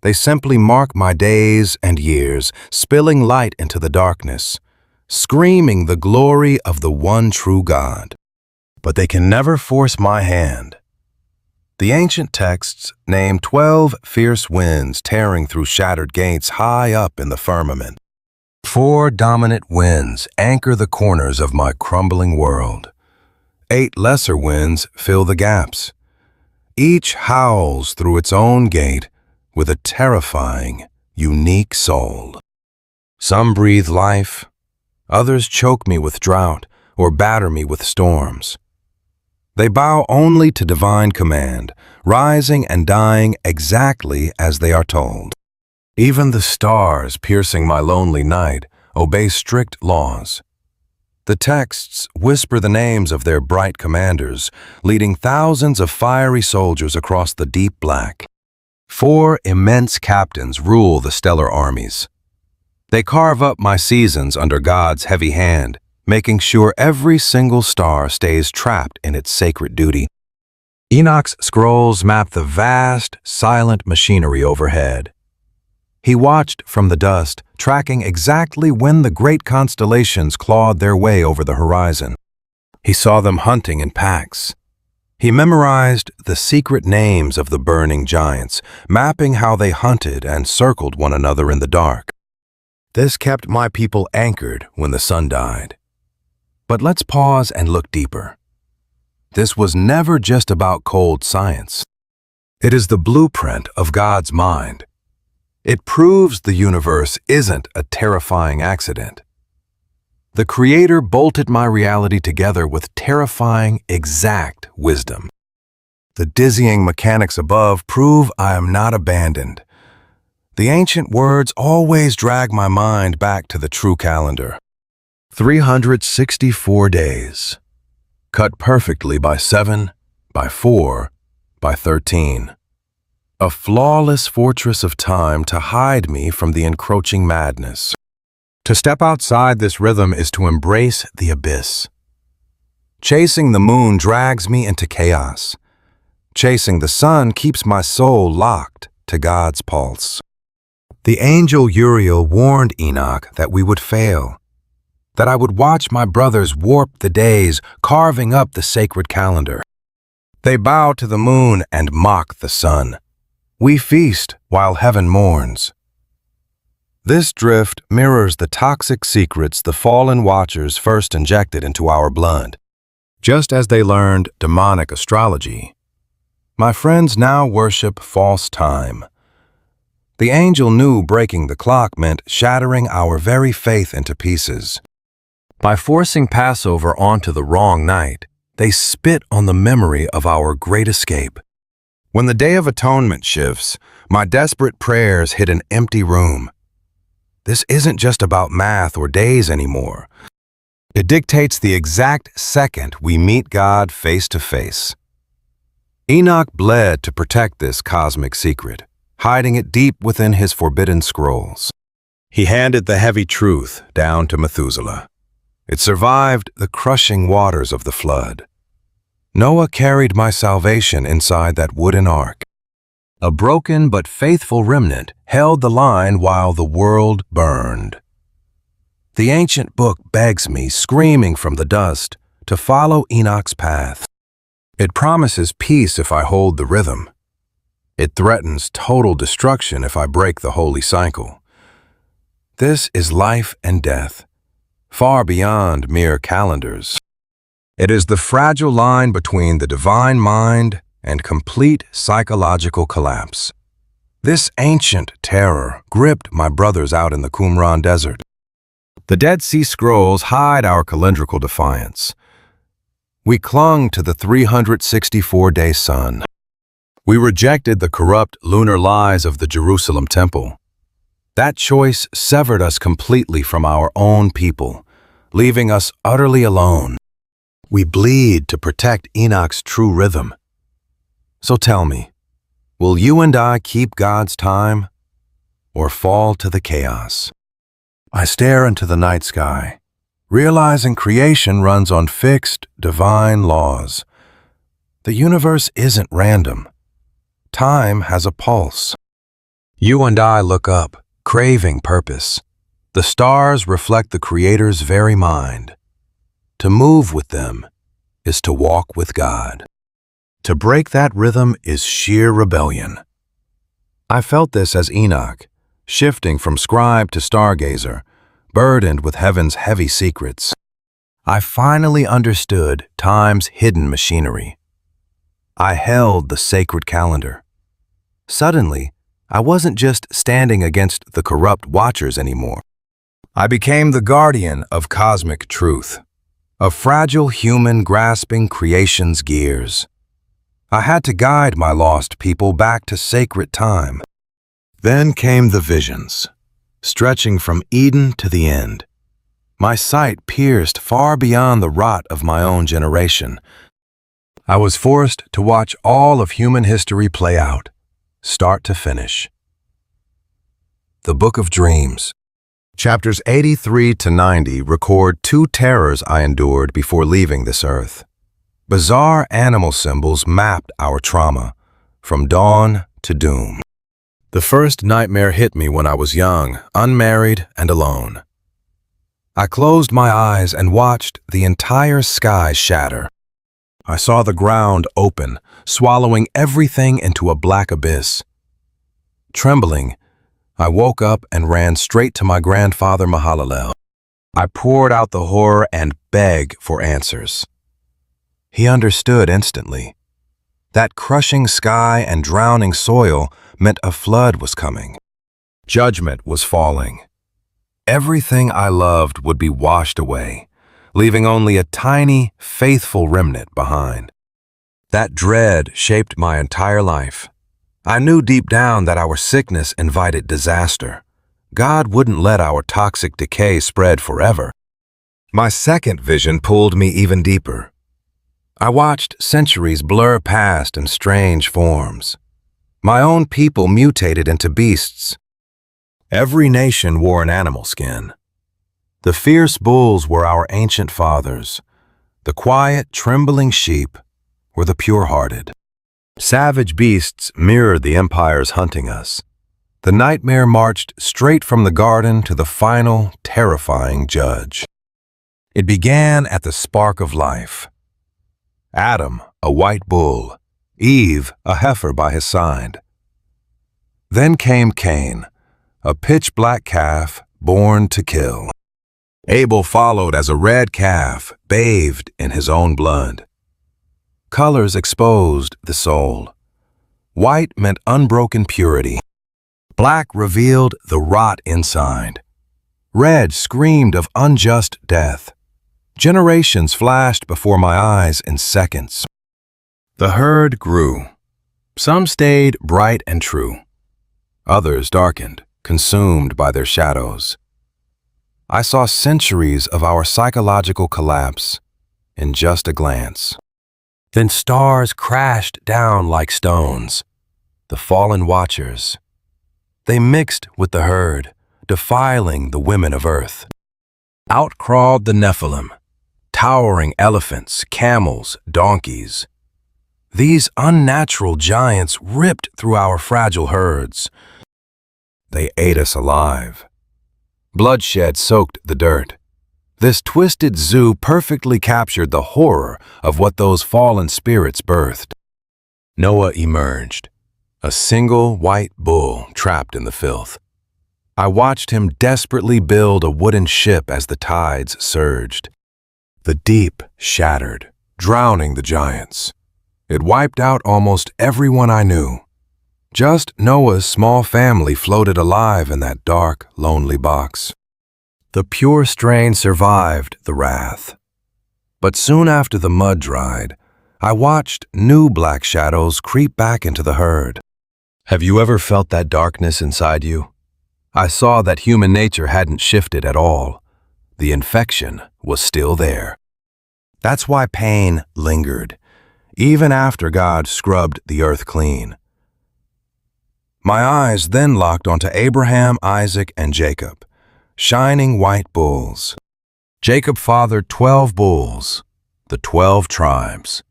They simply mark my days and years, spilling light into the darkness, screaming the glory of the one true God. But they can never force my hand. The ancient texts name 12 fierce winds tearing through shattered gates high up in the firmament. 4 dominant winds anchor the corners of my crumbling world. 8 lesser winds fill the gaps. Each howls through its own gate with a terrifying, unique soul. Some breathe life, others choke me with drought or batter me with storms. They bow only to divine command, rising and dying exactly as they are told. Even the stars piercing my lonely night obey strict laws. The texts whisper the names of their bright commanders, leading thousands of fiery soldiers across the deep black. 4 immense captains rule the stellar armies. They carve up my seasons under God's heavy hand, making sure every single star stays trapped in its sacred duty. Enoch's scrolls map the vast, silent machinery overhead. He watched from the dust, tracking exactly when the great constellations clawed their way over the horizon. He saw them hunting in packs. He memorized the secret names of the burning giants, mapping how they hunted and circled one another in the dark. This kept my people anchored when the sun died. But let's pause and look deeper. This was never just about cold science. It is the blueprint of God's mind. It proves the universe isn't a terrifying accident. The Creator bolted my reality together with terrifying, exact wisdom. The dizzying mechanics above prove I am not abandoned. The ancient words always drag my mind back to the true calendar. 364 days, cut perfectly by 7, by 4, by 13. A flawless fortress of time to hide me from the encroaching madness. To step outside this rhythm is to embrace the abyss. Chasing the moon drags me into chaos. Chasing the sun keeps my soul locked to God's pulse. The angel Uriel warned Enoch that we would fail, that I would watch my brothers warp the days, carving up the sacred calendar. They bow to the moon and mock the sun. We feast while heaven mourns. This drift mirrors the toxic secrets the fallen watchers first injected into our blood. Just as they learned demonic astrology, my friends now worship false time. The angel knew breaking the clock meant shattering our very faith into pieces. By forcing Passover onto the wrong night, they spit on the memory of our great escape. When the Day of Atonement shifts, my desperate prayers hit an empty room. This isn't just about math or days anymore. It dictates the exact second we meet God face to face. Enoch bled to protect this cosmic secret, hiding it deep within his forbidden scrolls. He handed the heavy truth down to Methuselah. It survived the crushing waters of the flood. Noah carried my salvation inside that wooden ark. A broken but faithful remnant held the line while the world burned. The ancient book begs me, screaming from the dust, to follow Enoch's path. It promises peace if I hold the rhythm. It threatens total destruction if I break the holy cycle. This is life and death, far beyond mere calendars. It is the fragile line between the divine mind and complete psychological collapse. This ancient terror gripped my brothers out in the Qumran desert. The Dead Sea Scrolls hide our calendrical defiance. We clung to the 364-day sun. We rejected the corrupt lunar lies of the Jerusalem temple. That choice severed us completely from our own people, leaving us utterly alone. We bleed to protect Enoch's true rhythm. So tell me, will you and I keep God's time or fall to the chaos? I stare into the night sky, realizing creation runs on fixed, divine laws. The universe isn't random. Time has a pulse. You and I look up, craving purpose. The stars reflect the Creator's very mind. To move with them is to walk with God. To break that rhythm is sheer rebellion. I felt this as Enoch, shifting from scribe to stargazer, burdened with heaven's heavy secrets. I finally understood time's hidden machinery. I held the sacred calendar. Suddenly, I wasn't just standing against the corrupt watchers anymore. I became the guardian of cosmic truth, a fragile human grasping creation's gears. I had to guide my lost people back to sacred time. Then came the visions, stretching from Eden to the end. My sight pierced far beyond the rot of my own generation. I was forced to watch all of human history play out, start to finish. The Book of Dreams. Chapters 83 to 90 record two terrors I endured before leaving this earth. Bizarre animal symbols mapped our trauma, from dawn to doom. The first nightmare hit me when I was young, unmarried, and alone. I closed my eyes and watched the entire sky shatter. I saw the ground open, swallowing everything into a black abyss. Trembling, I woke up and ran straight to my grandfather Mahalalel. I poured out the horror and begged for answers. He understood instantly. That crushing sky and drowning soil meant a flood was coming. Judgment was falling. Everything I loved would be washed away, leaving only a tiny, faithful remnant behind. That dread shaped my entire life. I knew deep down that our sickness invited disaster. God wouldn't let our toxic decay spread forever. My second vision pulled me even deeper. I watched centuries blur past in strange forms. My own people mutated into beasts. Every nation wore an animal skin. The fierce bulls were our ancient fathers. The quiet, trembling sheep were the pure-hearted. Savage beasts mirrored the empires hunting us. The nightmare marched straight from the garden to the final, terrifying judge. It began at the spark of life. Adam, a white bull, Eve, a heifer by his side. Then came Cain, a pitch-black calf born to kill. Abel followed as a red calf, bathed in his own blood. Colors exposed the soul. White meant unbroken purity. Black revealed the rot inside. Red screamed of unjust death. Generations flashed before my eyes in seconds. The herd grew. Some stayed bright and true. Others darkened, consumed by their shadows. I saw centuries of our psychological collapse in just a glance. Then stars crashed down like stones, the fallen watchers. They mixed with the herd, defiling the women of earth. Out crawled the Nephilim, towering elephants, camels, donkeys. These unnatural giants ripped through our fragile herds. They ate us alive. Bloodshed soaked the dirt. This twisted zoo perfectly captured the horror of what those fallen spirits birthed. Noah emerged, a single white bull trapped in the filth. I watched him desperately build a wooden ship as the tides surged. The deep shattered, drowning the giants. It wiped out almost everyone I knew. Just Noah's small family floated alive in that dark, lonely box. The pure strain survived the wrath. But soon after the mud dried, I watched new black shadows creep back into the herd. Have you ever felt that darkness inside you? I saw that human nature hadn't shifted at all. The infection was still there. That's why pain lingered, even after God scrubbed the earth clean. My eyes then locked onto Abraham, Isaac, and Jacob, shining white bulls. Jacob fathered 12 bulls, the 12 tribes.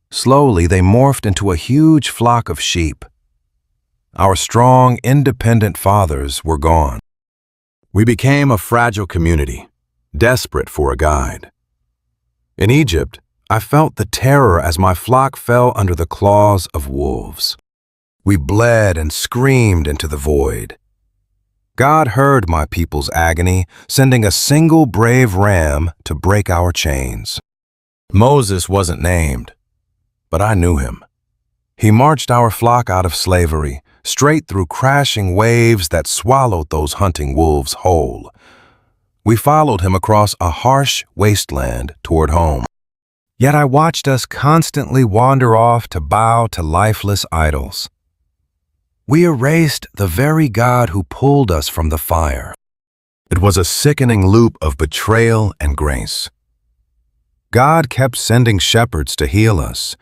Slowly, they morphed into a huge flock of sheep. Our strong, independent fathers were gone. We became a fragile community, desperate for a guide. In Egypt, I felt the terror as my flock fell under the claws of wolves. We bled and screamed into the void. God heard my people's agony, sending a single brave ram to break our chains. Moses wasn't named, but I knew him. He marched our flock out of slavery, straight through crashing waves that swallowed those hunting wolves whole. We followed him across a harsh wasteland toward home. Yet I watched us constantly wander off to bow to lifeless idols. We erased the very God who pulled us from the fire. It was a sickening loop of betrayal and grace. God kept sending shepherds to heal us,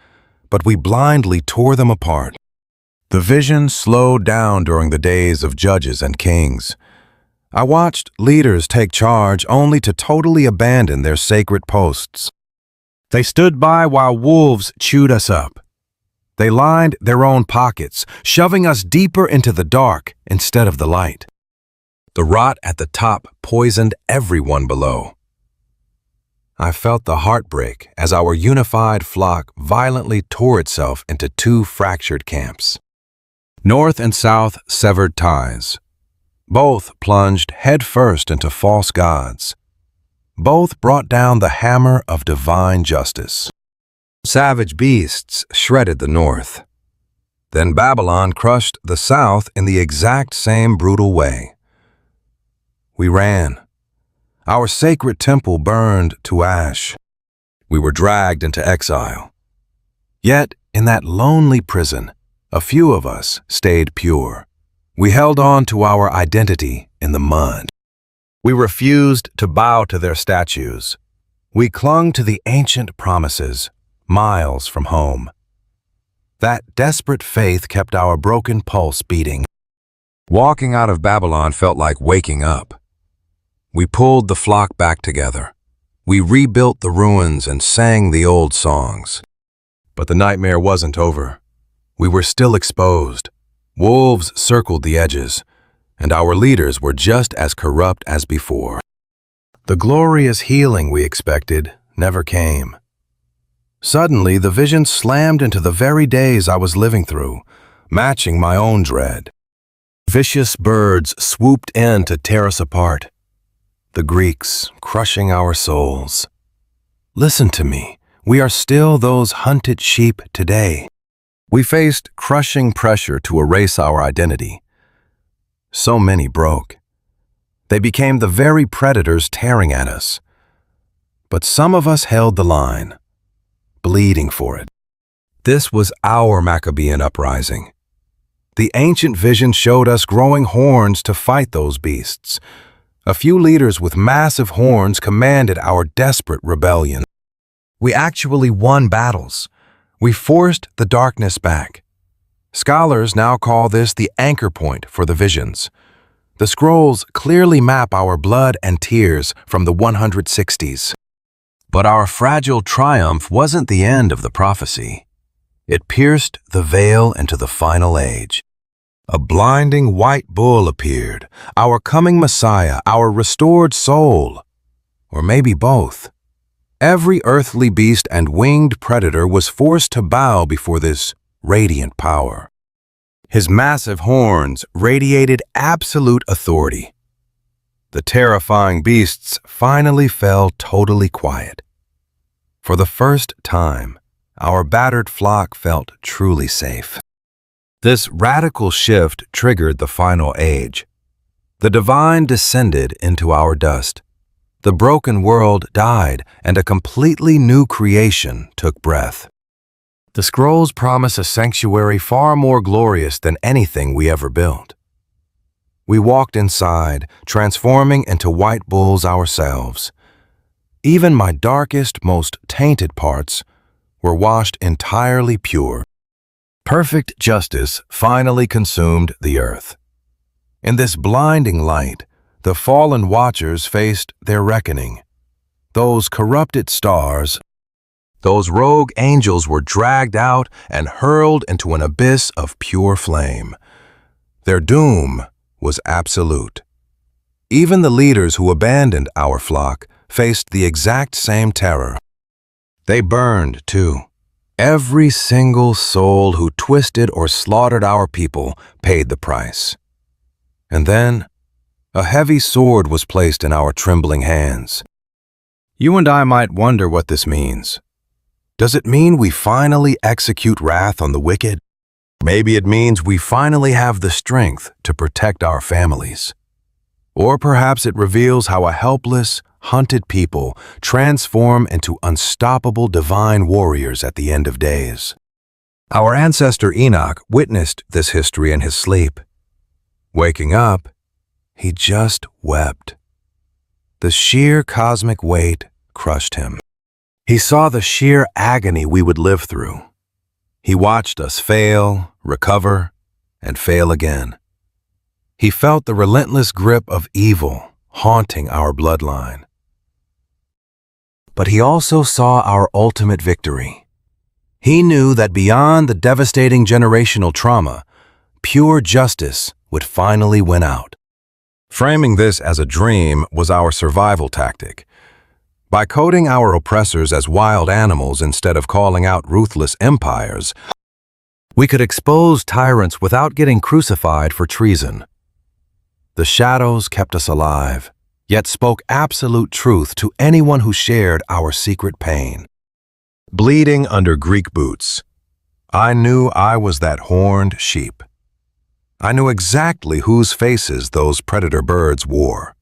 but we blindly tore them apart. The vision slowed down during the days of judges and kings. I watched leaders take charge only to totally abandon their sacred posts. They stood by while wolves chewed us up. They lined their own pockets, shoving us deeper into the dark instead of the light. The rot at the top poisoned everyone below. I felt the heartbreak as our unified flock violently tore itself into two fractured camps. North and South severed ties. Both plunged headfirst into false gods. Both brought down the hammer of divine justice. Savage beasts shredded the North. Then Babylon crushed the South in the exact same brutal way. We ran. Our sacred temple burned to ash. We were dragged into exile. Yet, in that lonely prison, a few of us stayed pure. We held on to our identity in the mud. We refused to bow to their statues. We clung to the ancient promises, miles from home. That desperate faith kept our broken pulse beating. Walking out of Babylon felt like waking up. We pulled the flock back together. We rebuilt the ruins and sang the old songs. But the nightmare wasn't over. We were still exposed. Wolves circled the edges, and our leaders were just as corrupt as before. The glorious healing we expected never came. Suddenly, the vision slammed into the very days I was living through, matching my own dread. Vicious birds swooped in to tear us apart, the Greeks crushing our souls. Listen to me, we are still those hunted sheep today. We faced crushing pressure to erase our identity. So many broke. They became the very predators tearing at us. But some of us held the line, bleeding for it. This was our Maccabean uprising. The ancient vision showed us growing horns to fight those beasts. A few leaders with massive horns commanded our desperate rebellion. We actually won battles. We forced the darkness back. Scholars now call this the anchor point for the visions. The scrolls clearly map our blood and tears from the 160s. But our fragile triumph wasn't the end of the prophecy. It pierced the veil into the final age. A blinding white bull appeared, our coming Messiah, our restored soul. Or maybe both. Every earthly beast and winged predator was forced to bow before this radiant power. His massive horns radiated absolute authority. The terrifying beasts finally fell totally quiet. For the first time, our battered flock felt truly safe. This radical shift triggered the final age. The divine descended into our dust. The broken world died, and a completely new creation took breath. The scrolls promise a sanctuary far more glorious than anything we ever built. We walked inside, transforming into white bulls ourselves. Even my darkest, most tainted parts were washed entirely pure. Perfect justice finally consumed the earth. In this blinding light, the fallen watchers faced their reckoning. Those corrupted stars, those rogue angels were dragged out and hurled into an abyss of pure flame. Their doom was absolute. Even the leaders who abandoned our flock faced the exact same terror. They burned, too. Every single soul who twisted or slaughtered our people paid the price. And then, a heavy sword was placed in our trembling hands. You and I might wonder what this means. Does it mean we finally execute wrath on the wicked? Maybe it means we finally have the strength to protect our families. Or perhaps it reveals how a helpless, hunted people transform into unstoppable divine warriors at the end of days. Our ancestor Enoch witnessed this history in his sleep. Waking up, he just wept. The sheer cosmic weight crushed him. He saw the sheer agony we would live through. He watched us fail, recover, and fail again. He felt the relentless grip of evil haunting our bloodline. But he also saw our ultimate victory. He knew that beyond the devastating generational trauma, pure justice would finally win out. Framing this as a dream was our survival tactic. By coding our oppressors as wild animals instead of calling out ruthless empires, we could expose tyrants without getting crucified for treason. The shadows kept us alive, yet spoke absolute truth to anyone who shared our secret pain. Bleeding under Greek boots, I knew I was that horned sheep. I knew exactly whose faces those predator birds wore.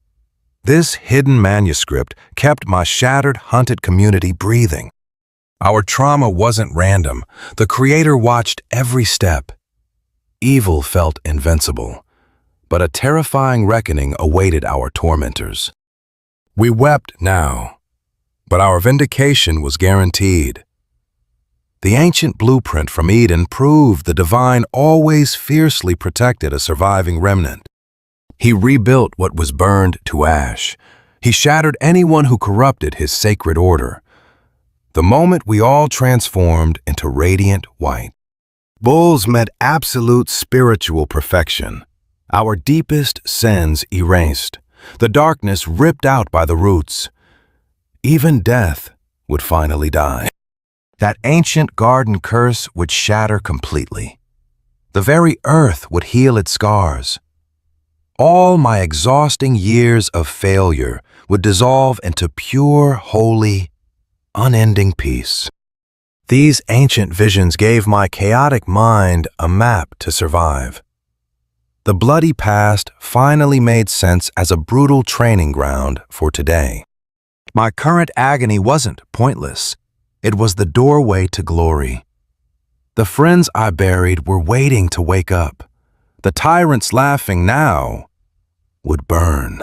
This hidden manuscript kept my shattered, hunted community breathing. Our trauma wasn't random. The Creator watched every step. Evil felt invincible, but a terrifying reckoning awaited our tormentors. We wept now, but our vindication was guaranteed. The ancient blueprint from Eden proved the divine always fiercely protected a surviving remnant. He rebuilt what was burned to ash. He shattered anyone who corrupted his sacred order. The moment we all transformed into radiant white. Bulls met absolute spiritual perfection. Our deepest sins erased. The darkness ripped out by the roots. Even death would finally die. That ancient garden curse would shatter completely. The very earth would heal its scars. All my exhausting years of failure would dissolve into pure, holy, unending peace. These ancient visions gave my chaotic mind a map to survive. The bloody past finally made sense as a brutal training ground for today. My current agony wasn't pointless. It was the doorway to glory. The friends I buried were waiting to wake up. The tyrants laughing now would burn.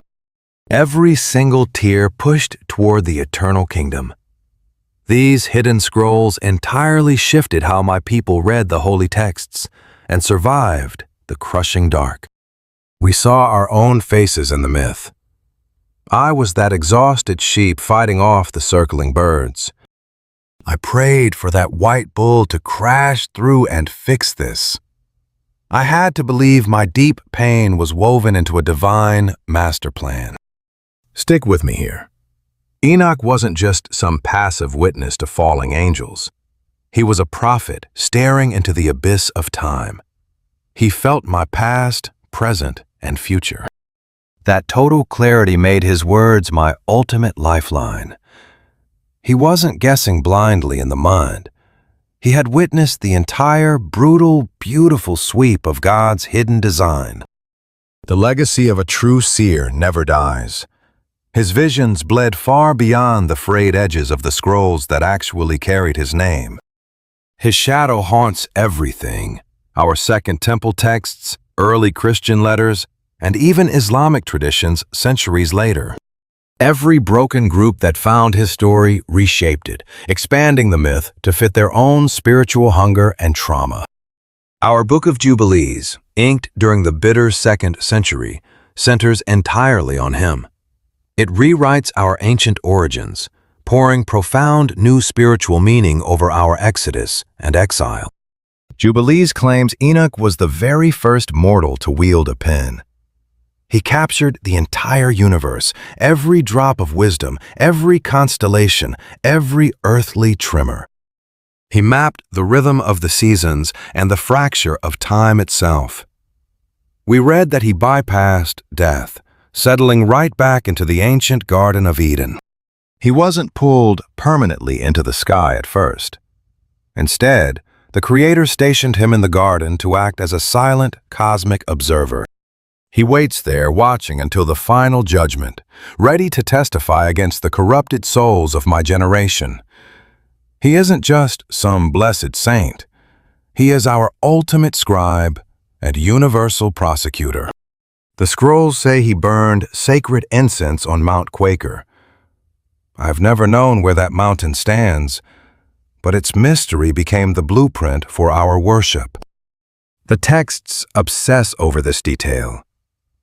Every single tear pushed toward the eternal kingdom. These hidden scrolls entirely shifted how my people read the holy texts and survived the crushing dark. We saw our own faces in the myth. I was that exhausted sheep fighting off the circling birds. I prayed for that white bull to crash through and fix this. I had to believe my deep pain was woven into a divine master plan. Stick with me here. Enoch wasn't just some passive witness to falling angels. He was a prophet staring into the abyss of time. He felt my past, present, and future. That total clarity made his words my ultimate lifeline. He wasn't guessing blindly in the mind. He had witnessed the entire brutal, beautiful sweep of God's hidden design. The legacy of a true seer never dies. His visions bled far beyond the frayed edges of the scrolls that actually carried his name. His shadow haunts everything: our Second Temple texts, early Christian letters, and even Islamic traditions centuries later. Every broken group that found his story reshaped it, expanding the myth to fit their own spiritual hunger and trauma. Our Book of Jubilees, inked during the bitter 2nd century, centers entirely on him. It rewrites our ancient origins, pouring profound new spiritual meaning over our exodus and exile. Jubilees claims Enoch was the very first mortal to wield a pen. He captured the entire universe, every drop of wisdom, every constellation, every earthly tremor. He mapped the rhythm of the seasons and the fracture of time itself. We read that he bypassed death, settling right back into the ancient Garden of Eden. He wasn't pulled permanently into the sky at first. Instead, the Creator stationed him in the garden to act as a silent, cosmic observer. He waits there, watching until the final judgment, ready to testify against the corrupted souls of my generation. He isn't just some blessed saint. He is our ultimate scribe and universal prosecutor. The scrolls say he burned sacred incense on Mount Quaker. I've never known where that mountain stands, but its mystery became the blueprint for our worship. The texts obsess over this detail.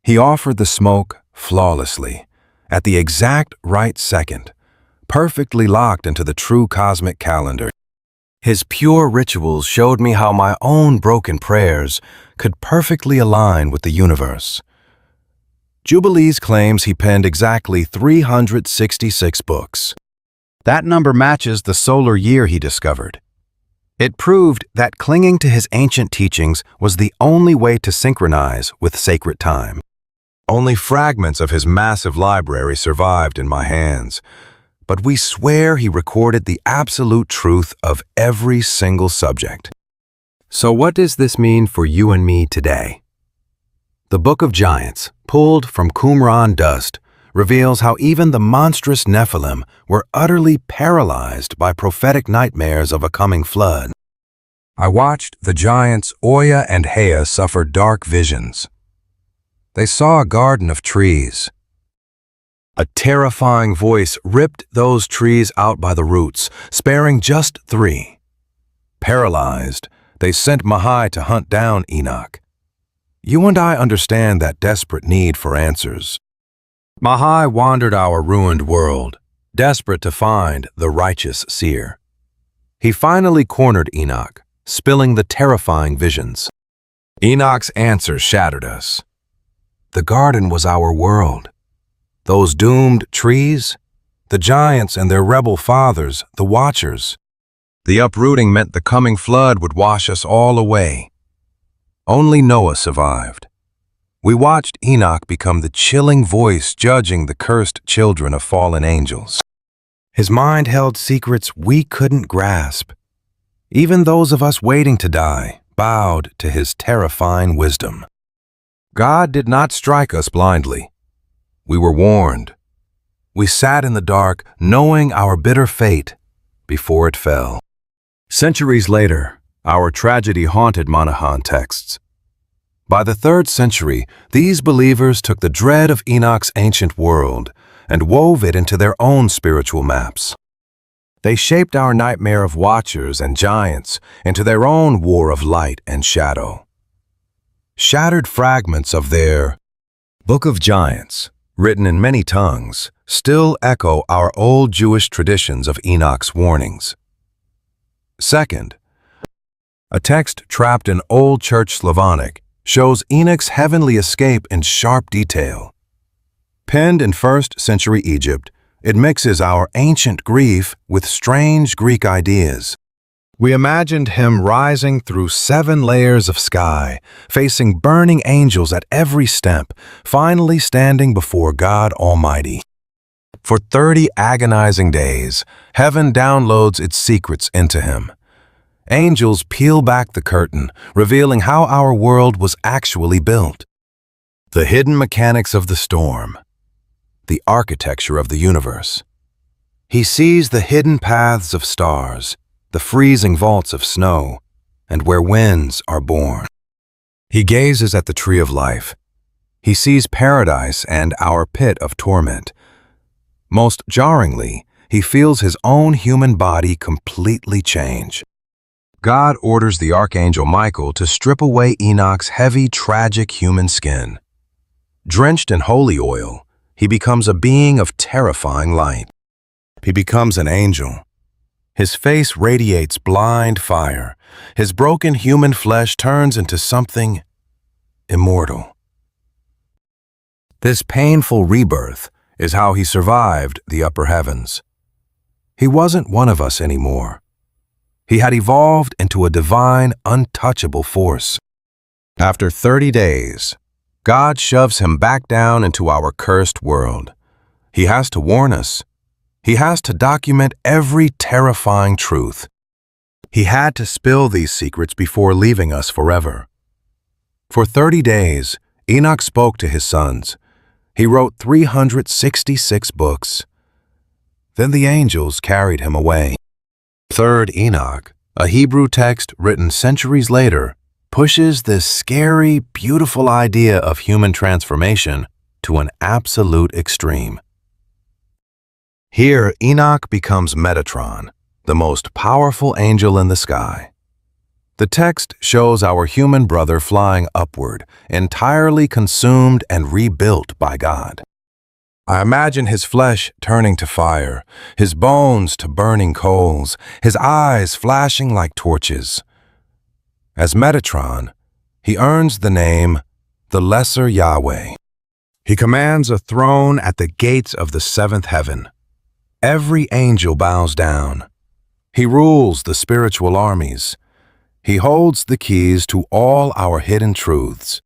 He offered the smoke flawlessly, at the exact right second, perfectly locked into the true cosmic calendar. His pure rituals showed me how my own broken prayers could perfectly align with the universe. Jubilees claims he penned exactly 366 books. That number matches the solar year he discovered. It proved that clinging to his ancient teachings was the only way to synchronize with sacred time. Only fragments of his massive library survived in my hands, but we swear he recorded the absolute truth of every single subject. So what does this mean for you and me today? The Book of Giants, pulled from Qumran dust, reveals how even the monstrous Nephilim were utterly paralyzed by prophetic nightmares of a coming flood. I watched the giants Oya and Hea suffer dark visions. They saw a garden of trees. A terrifying voice ripped those trees out by the roots, sparing just 3. Paralyzed, they sent Mahai to hunt down Enoch. You and I understand that desperate need for answers. Mahai wandered our ruined world, desperate to find the righteous seer. He finally cornered Enoch, spilling the terrifying visions. Enoch's answers shattered us. The garden was our world. Those doomed trees, the giants and their rebel fathers, the Watchers. The uprooting meant the coming flood would wash us all away. Only Noah survived. We watched Enoch become the chilling voice judging the cursed children of fallen angels. His mind held secrets we couldn't grasp. Even those of us waiting to die bowed to his terrifying wisdom. God did not strike us blindly. We were warned. We sat in the dark, knowing our bitter fate before it fell. Centuries later, our tragedy haunted Manahan texts. By the 3rd century, these believers took the dread of Enoch's ancient world and wove it into their own spiritual maps. They shaped our nightmare of watchers and giants into their own war of light and shadow. Shattered fragments of their Book of Giants, written in many tongues, still echo our old Jewish traditions of Enoch's warnings. Second, a text trapped in Old Church Slavonic shows Enoch's heavenly escape in sharp detail. Penned in 1st century Egypt, it mixes our ancient grief with strange Greek ideas. We imagined him rising through 7 layers of sky, facing burning angels at every step, finally standing before God Almighty. For 30 agonizing days, heaven downloads its secrets into him. Angels peel back the curtain, revealing how our world was actually built. The hidden mechanics of the storm, the architecture of the universe. He sees the hidden paths of stars, the freezing vaults of snow, and where winds are born. He gazes at the tree of life. He sees paradise and our pit of torment. Most jarringly, he feels his own human body completely change. God orders the archangel Michael to strip away Enoch's heavy, tragic human skin. Drenched in holy oil, he becomes a being of terrifying light. He becomes an angel. His face radiates blind fire. His broken human flesh turns into something immortal. This painful rebirth is how he survived the upper heavens. He wasn't one of us anymore. He had evolved into a divine, untouchable force. After 30 days, God shoves him back down into our cursed world. He has to warn us. He has to document every terrifying truth. He had to spill these secrets before leaving us forever. For 30 days, Enoch spoke to his sons. He wrote 366 books. Then the angels carried him away. 3rd Enoch, a Hebrew text written centuries later, pushes this scary, beautiful idea of human transformation to an absolute extreme. Here, Enoch becomes Metatron, the most powerful angel in the sky. The text shows our human brother flying upward, entirely consumed and rebuilt by God. I imagine his flesh turning to fire, his bones to burning coals, his eyes flashing like torches. As Metatron, he earns the name the Lesser Yahweh. He commands a throne at the gates of the 7th heaven. Every angel bows down. He rules the spiritual armies. He holds the keys to all our hidden truths.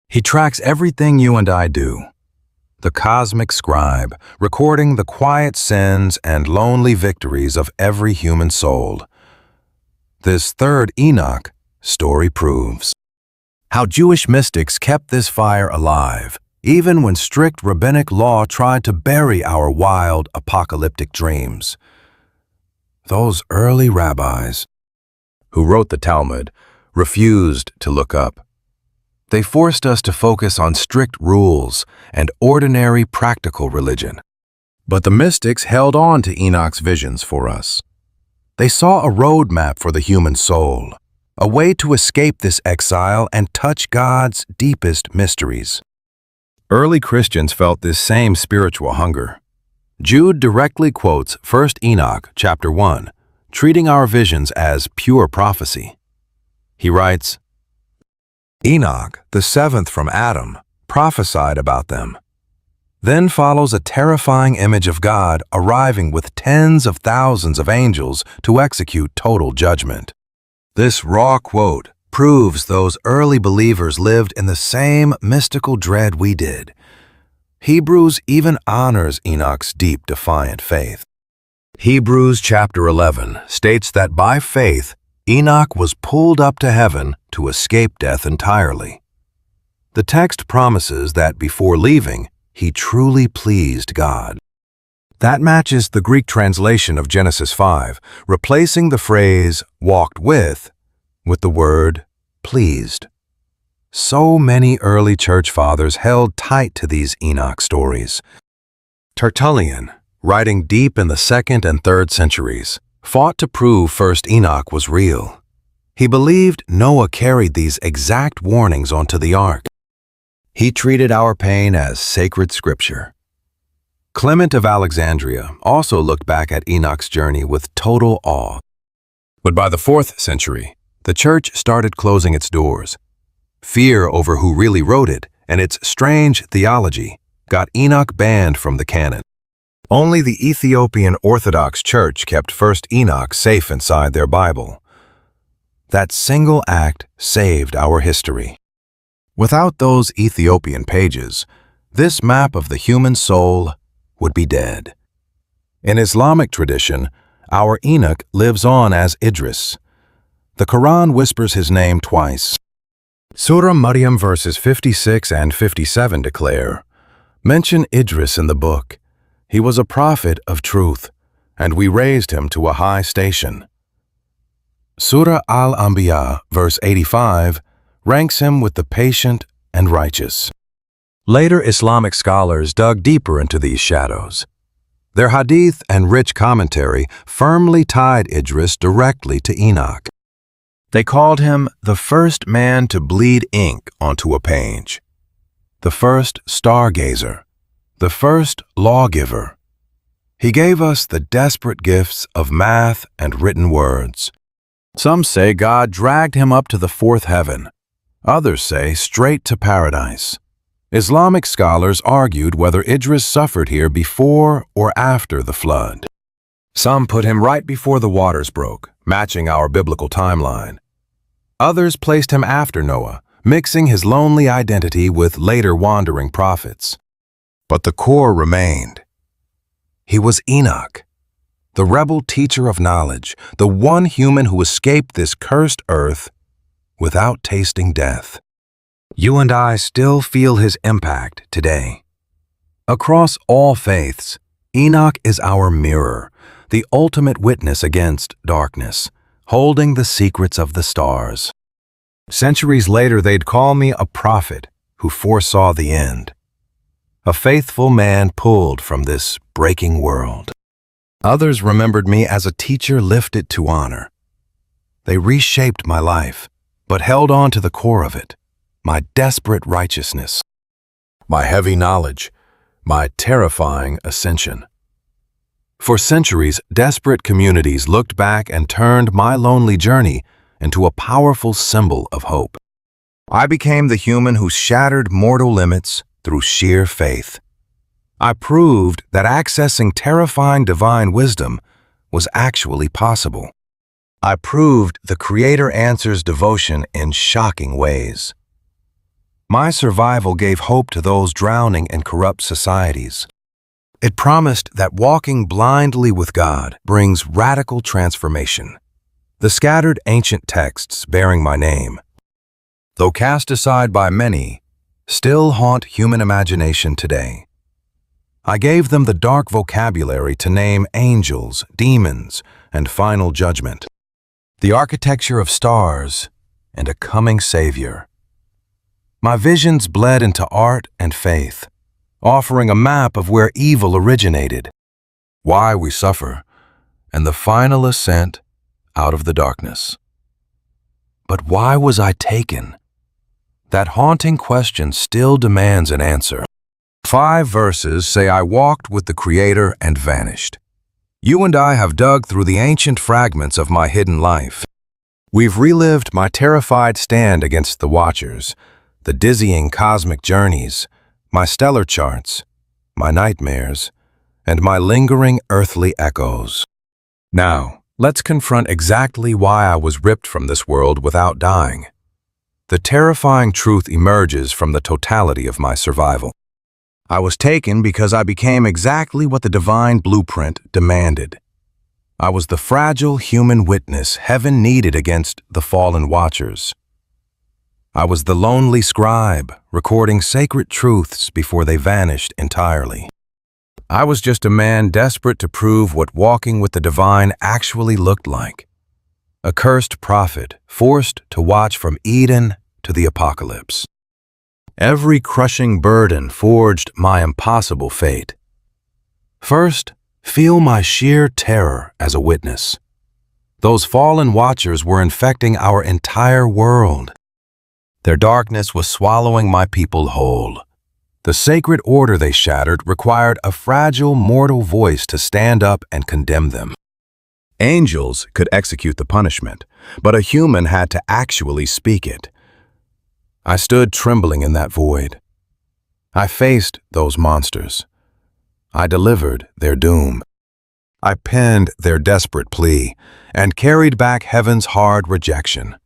He tracks everything you and I do. The cosmic scribe, recording the quiet sins and lonely victories of every human soul. This 3rd Enoch story proves how Jewish mystics kept this fire alive, even when strict rabbinic law tried to bury our wild, apocalyptic dreams. Those early rabbis, who wrote the Talmud, refused to look up. They forced us to focus on strict rules and ordinary practical religion. But the mystics held on to Enoch's visions for us. They saw a roadmap for the human soul, a way to escape this exile and touch God's deepest mysteries. Early Christians felt this same spiritual hunger. Jude directly quotes 1 Enoch chapter 1, treating our visions as pure prophecy. He writes, Enoch, the 7th from Adam, prophesied about them. Then follows a terrifying image of God arriving with tens of thousands of angels to execute total judgment. This raw quote proves those early believers lived in the same mystical dread we did. Hebrews even honors Enoch's deep, defiant faith. Hebrews chapter 11 states that by faith, Enoch was pulled up to heaven to escape death entirely. The text promises that before leaving, he truly pleased God. That matches the Greek translation of Genesis 5, replacing the phrase walked with the word pleased. So many early church fathers held tight to these Enoch stories. Tertullian, writing deep in the 2nd and 3rd centuries, fought to prove First Enoch was real. He believed Noah carried these exact warnings onto the ark. He treated our pain as sacred scripture. Clement of Alexandria also looked back at Enoch's journey with total awe. But by the 4th century, the church started closing its doors. Fear over who really wrote it and its strange theology got Enoch banned from the canon. Only the Ethiopian Orthodox Church kept First Enoch safe inside their Bible. That single act saved our history. Without those Ethiopian pages, this map of the human soul would be dead. In Islamic tradition, our Enoch lives on as Idris. The Quran whispers his name twice. Surah Maryam verses 56 and 57 declare, "Mention Idris in the book. He was a prophet of truth, and we raised him to a high station." Surah Al-Anbiya, verse 85, ranks him with the patient and righteous. Later Islamic scholars dug deeper into these shadows. Their hadith and rich commentary firmly tied Idris directly to Enoch. They called him the first man to bleed ink onto a page, the first stargazer, the first lawgiver. He gave us the desperate gifts of math and written words. Some say God dragged him up to the 4th heaven. Others say straight to paradise. Islamic scholars argued whether Idris suffered here before or after the flood. Some put him right before the waters broke, matching our biblical timeline. Others placed him after Noah, mixing his lonely identity with later wandering prophets. But the core remained. He was Enoch, the rebel teacher of knowledge, the one human who escaped this cursed earth without tasting death. You and I still feel his impact today. Across all faiths, Enoch is our mirror, the ultimate witness against darkness, holding the secrets of the stars. Centuries later, they'd call me a prophet who foresaw the end. A faithful man pulled from this breaking world. Others remembered me as a teacher lifted to honor. They reshaped my life, but held on to the core of it, my desperate righteousness, my heavy knowledge, my terrifying ascension. For centuries, desperate communities looked back and turned my lonely journey into a powerful symbol of hope. I became the human who shattered mortal limits through sheer faith. I proved that accessing terrifying divine wisdom was actually possible. I proved the Creator answers devotion in shocking ways. My survival gave hope to those drowning in corrupt societies. It promised that walking blindly with God brings radical transformation. The scattered ancient texts bearing my name, though cast aside by many, still haunt human imagination today. I gave them the dark vocabulary to name angels, demons, and final judgment, the architecture of stars, and a coming Savior. My visions bled into art and faith, offering a map of where evil originated, why we suffer, and the final ascent out of the darkness. But why was I taken? That haunting question still demands an answer. 5 verses say I walked with the Creator and vanished. You and I have dug through the ancient fragments of my hidden life. We've relived my terrified stand against the Watchers, the dizzying cosmic journeys, my stellar charts, my nightmares, and my lingering earthly echoes. Now, let's confront exactly why I was ripped from this world without dying. The terrifying truth emerges from the totality of my survival. I was taken because I became exactly what the divine blueprint demanded. I was the fragile human witness heaven needed against the fallen watchers. I was the lonely scribe, recording sacred truths before they vanished entirely. I was just a man desperate to prove what walking with the divine actually looked like. A cursed prophet, forced to watch from Eden to the apocalypse. Every crushing burden forged my impossible fate. First, feel my sheer terror as a witness. Those fallen watchers were infecting our entire world. Their darkness was swallowing my people whole. The sacred order they shattered required a fragile mortal voice to stand up and condemn them. Angels could execute the punishment, but a human had to actually speak it. I stood trembling in that void. I faced those monsters. I delivered their doom. I penned their desperate plea and carried back heaven's hard rejection.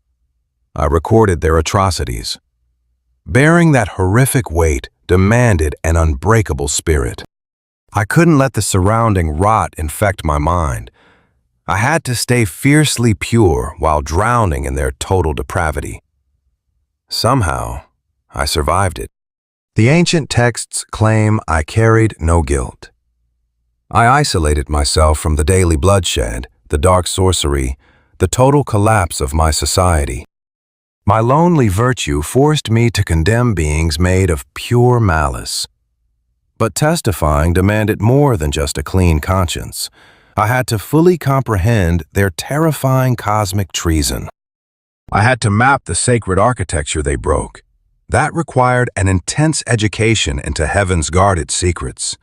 I recorded their atrocities. Bearing that horrific weight demanded an unbreakable spirit. I couldn't let the surrounding rot infect my mind. I had to stay fiercely pure while drowning in their total depravity. Somehow, I survived it. The ancient texts claim I carried no guilt. I isolated myself from the daily bloodshed, the dark sorcery, the total collapse of my society. My lonely virtue forced me to condemn beings made of pure malice. But testifying demanded more than just a clean conscience. I had to fully comprehend their terrifying cosmic treason. I had to map the sacred architecture they broke. That required an intense education into heaven's guarded secrets.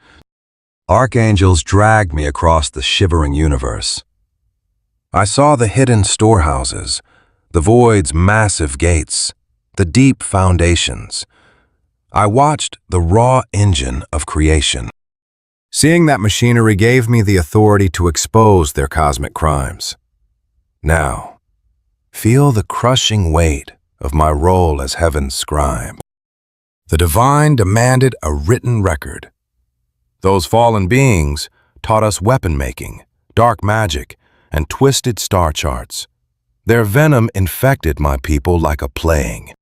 Archangels dragged me across the shivering universe. I saw the hidden storehouses, the void's massive gates, the deep foundations. I watched the raw engine of creation. Seeing that machinery gave me the authority to expose their cosmic crimes. Now, feel the crushing weight of my role as heaven's scribe. The divine demanded a written record. Those fallen beings taught us weapon making, dark magic, and twisted star charts. Their venom infected my people like a plague.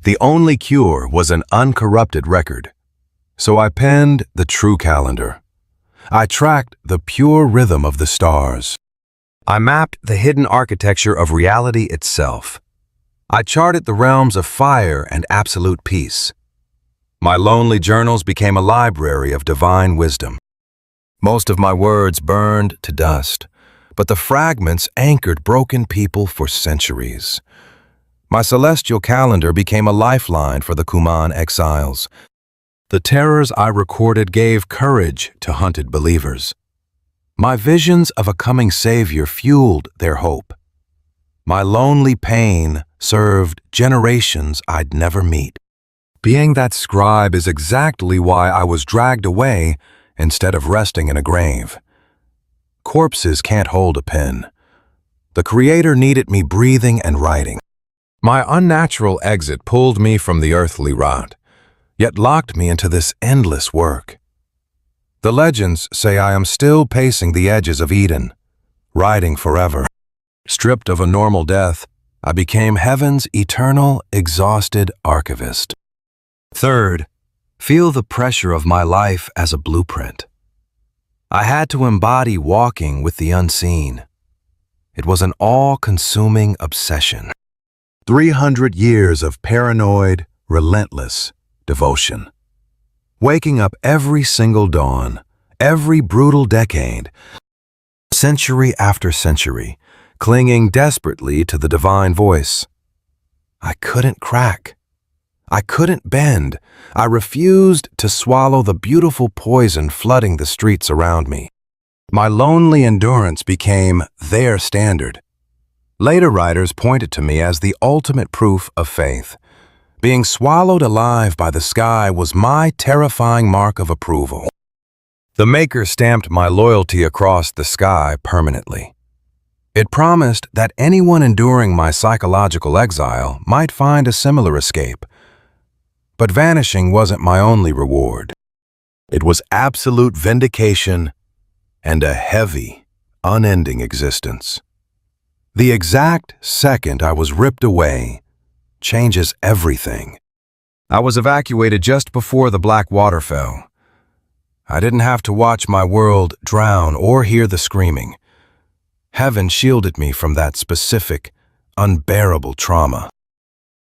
The only cure was an uncorrupted record. So I penned the true calendar. I tracked the pure rhythm of the stars. I mapped the hidden architecture of reality itself. I charted the realms of fire and absolute peace. My lonely journals became a library of divine wisdom. Most of my words burned to dust, but the fragments anchored broken people for centuries. My celestial calendar became a lifeline for the Kuman exiles. The terrors I recorded gave courage to hunted believers. My visions of a coming Savior fueled their hope. My lonely pain served generations I'd never meet. Being that scribe is exactly why I was dragged away instead of resting in a grave. Corpses can't hold a pen. The Creator needed me breathing and writing. My unnatural exit pulled me from the earthly rot, yet locked me into this endless work. The legends say I am still pacing the edges of Eden, writing forever. Stripped of a normal death, I became heaven's eternal, exhausted archivist. Third, feel the pressure of my life as a blueprint. I had to embody walking with the unseen. It was an all-consuming obsession. 300 years of paranoid, relentless devotion. Waking up every single dawn, every brutal decade, century after century, clinging desperately to the divine voice. I couldn't crack. I couldn't bend. I refused to swallow the beautiful poison flooding the streets around me. My lonely endurance became their standard. Later writers pointed to me as the ultimate proof of faith, Being swallowed alive by the sky was my terrifying mark of approval. The Maker stamped my loyalty across the sky permanently. It promised that anyone enduring my psychological exile might find a similar escape. But vanishing wasn't my only reward. It was absolute vindication and a heavy, unending existence. The exact second I was ripped away changes everything. I was evacuated just before the black water fell. I didn't have to watch my world drown or hear the screaming. Heaven shielded me from that specific, unbearable trauma.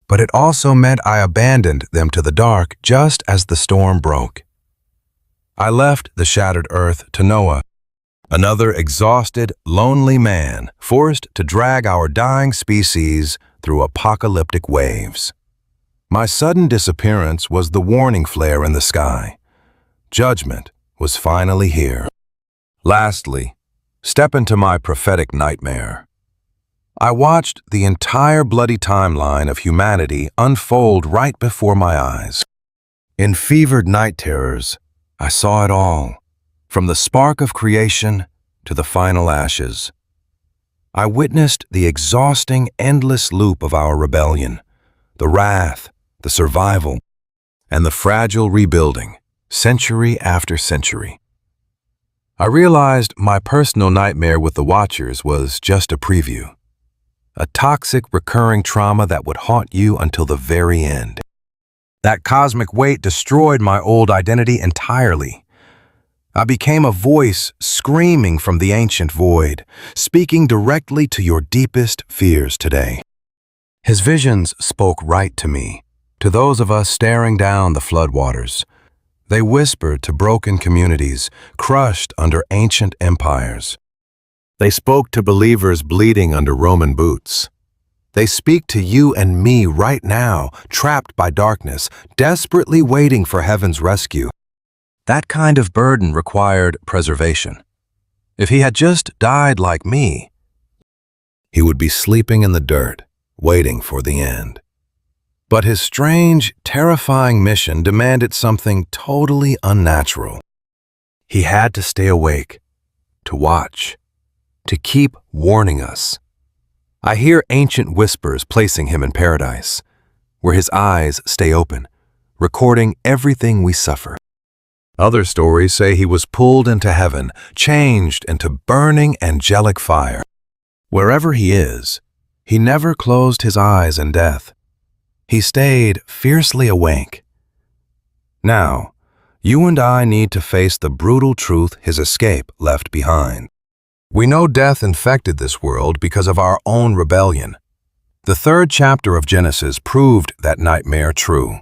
But it also meant I abandoned them to the dark just as the storm broke. I left the shattered earth to Noah, another exhausted, lonely man forced to drag our dying species through apocalyptic waves. My sudden disappearance was the warning flare in the sky. Judgment was finally here. Lastly, step into my prophetic nightmare. I watched the entire bloody timeline of humanity unfold right before my eyes. In fevered night terrors, I saw it all, from the spark of creation to the final ashes. I witnessed the exhausting, endless loop of our rebellion, the wrath, the survival, and the fragile rebuilding, century after century. I realized my personal nightmare with the Watchers was just a preview, a toxic, recurring trauma that would haunt you until the very end. That cosmic weight destroyed my old identity entirely. I became a voice screaming from the ancient void, speaking directly to your deepest fears today. His visions spoke right to me, to those of us staring down the floodwaters. They whispered to broken communities, crushed under ancient empires. They spoke to believers bleeding under Roman boots. They speak to you and me right now, trapped by darkness, desperately waiting for heaven's rescue. That kind of burden required preservation. If he had just died like me, he would be sleeping in the dirt, waiting for the end. But his strange, terrifying mission demanded something totally unnatural. He had to stay awake, to watch, to keep warning us. I hear ancient whispers placing him in paradise, where his eyes stay open, recording everything we suffer. Other stories say he was pulled into heaven, changed into burning angelic fire. Wherever he is, he never closed his eyes in death. He stayed fiercely awake. Now, you and I need to face the brutal truth his escape left behind. We know death infected this world because of our own rebellion. The 3rd chapter of Genesis proved that nightmare true.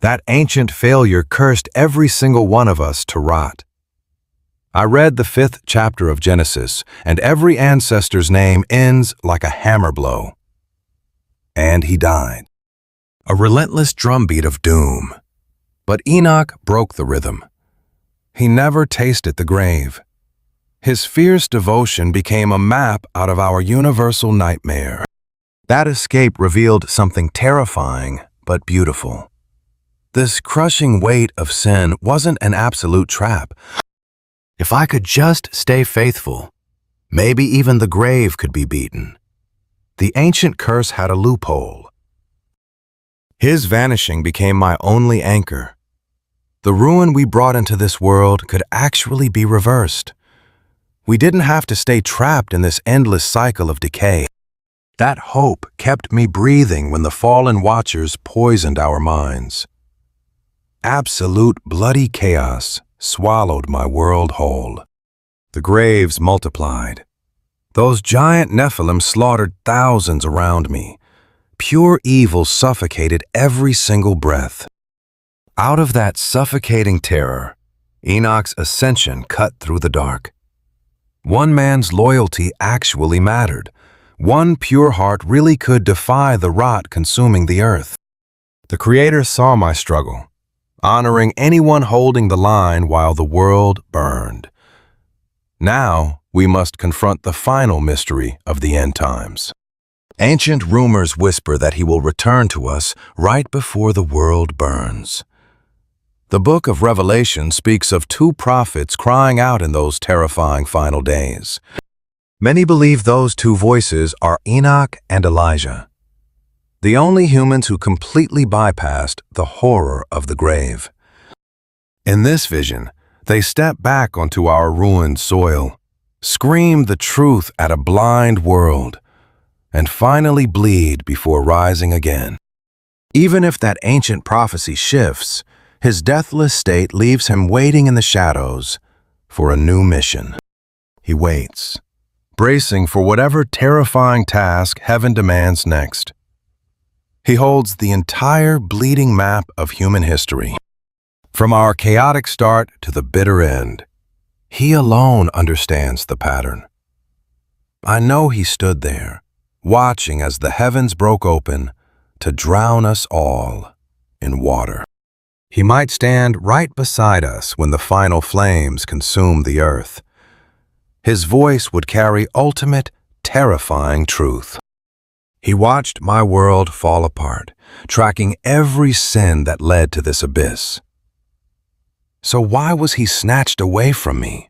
That ancient failure cursed every single one of us to rot. I read the 5th chapter of Genesis, and every ancestor's name ends like a hammer blow. And he died. A relentless drumbeat of doom. But Enoch broke the rhythm. He never tasted the grave. His fierce devotion became a map out of our universal nightmare. That escape revealed something terrifying but beautiful. This crushing weight of sin wasn't an absolute trap. If I could just stay faithful, maybe even the grave could be beaten. The ancient curse had a loophole. His vanishing became my only anchor. The ruin we brought into this world could actually be reversed. We didn't have to stay trapped in this endless cycle of decay. That hope kept me breathing when the fallen Watchers poisoned our minds. Absolute bloody chaos swallowed my world whole. The graves multiplied. Those giant Nephilim slaughtered thousands around me. Pure evil suffocated every single breath. Out of that suffocating terror, Enoch's ascension cut through the dark. One man's loyalty actually mattered. One pure heart really could defy the rot consuming the earth. The Creator saw my struggle, honoring anyone holding the line while the world burned. Now we must confront the final mystery of the end times. Ancient rumors whisper that he will return to us right before the world burns. The Book of Revelation speaks of two prophets crying out in those terrifying final days. Many believe those two voices are Enoch and Elijah, the only humans who completely bypassed the horror of the grave. In this vision, they step back onto our ruined soil, scream the truth at a blind world, and finally bleed before rising again. Even if that ancient prophecy shifts, his deathless state leaves him waiting in the shadows for a new mission. He waits, bracing for whatever terrifying task heaven demands next. He holds the entire bleeding map of human history. From our chaotic start to the bitter end, he alone understands the pattern. I know he stood there, watching as the heavens broke open to drown us all in water. He might stand right beside us when the final flames consume the earth. His voice would carry ultimate, terrifying truth. He watched my world fall apart, tracking every sin that led to this abyss. So why was he snatched away from me?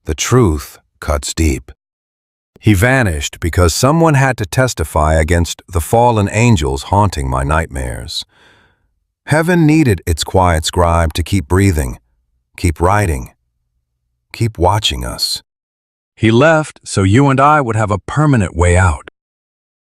The truth cuts deep. He vanished because someone had to testify against the fallen angels haunting my nightmares. Heaven needed its quiet scribe to keep breathing, keep writing, keep watching us. He left so you and I would have a permanent way out.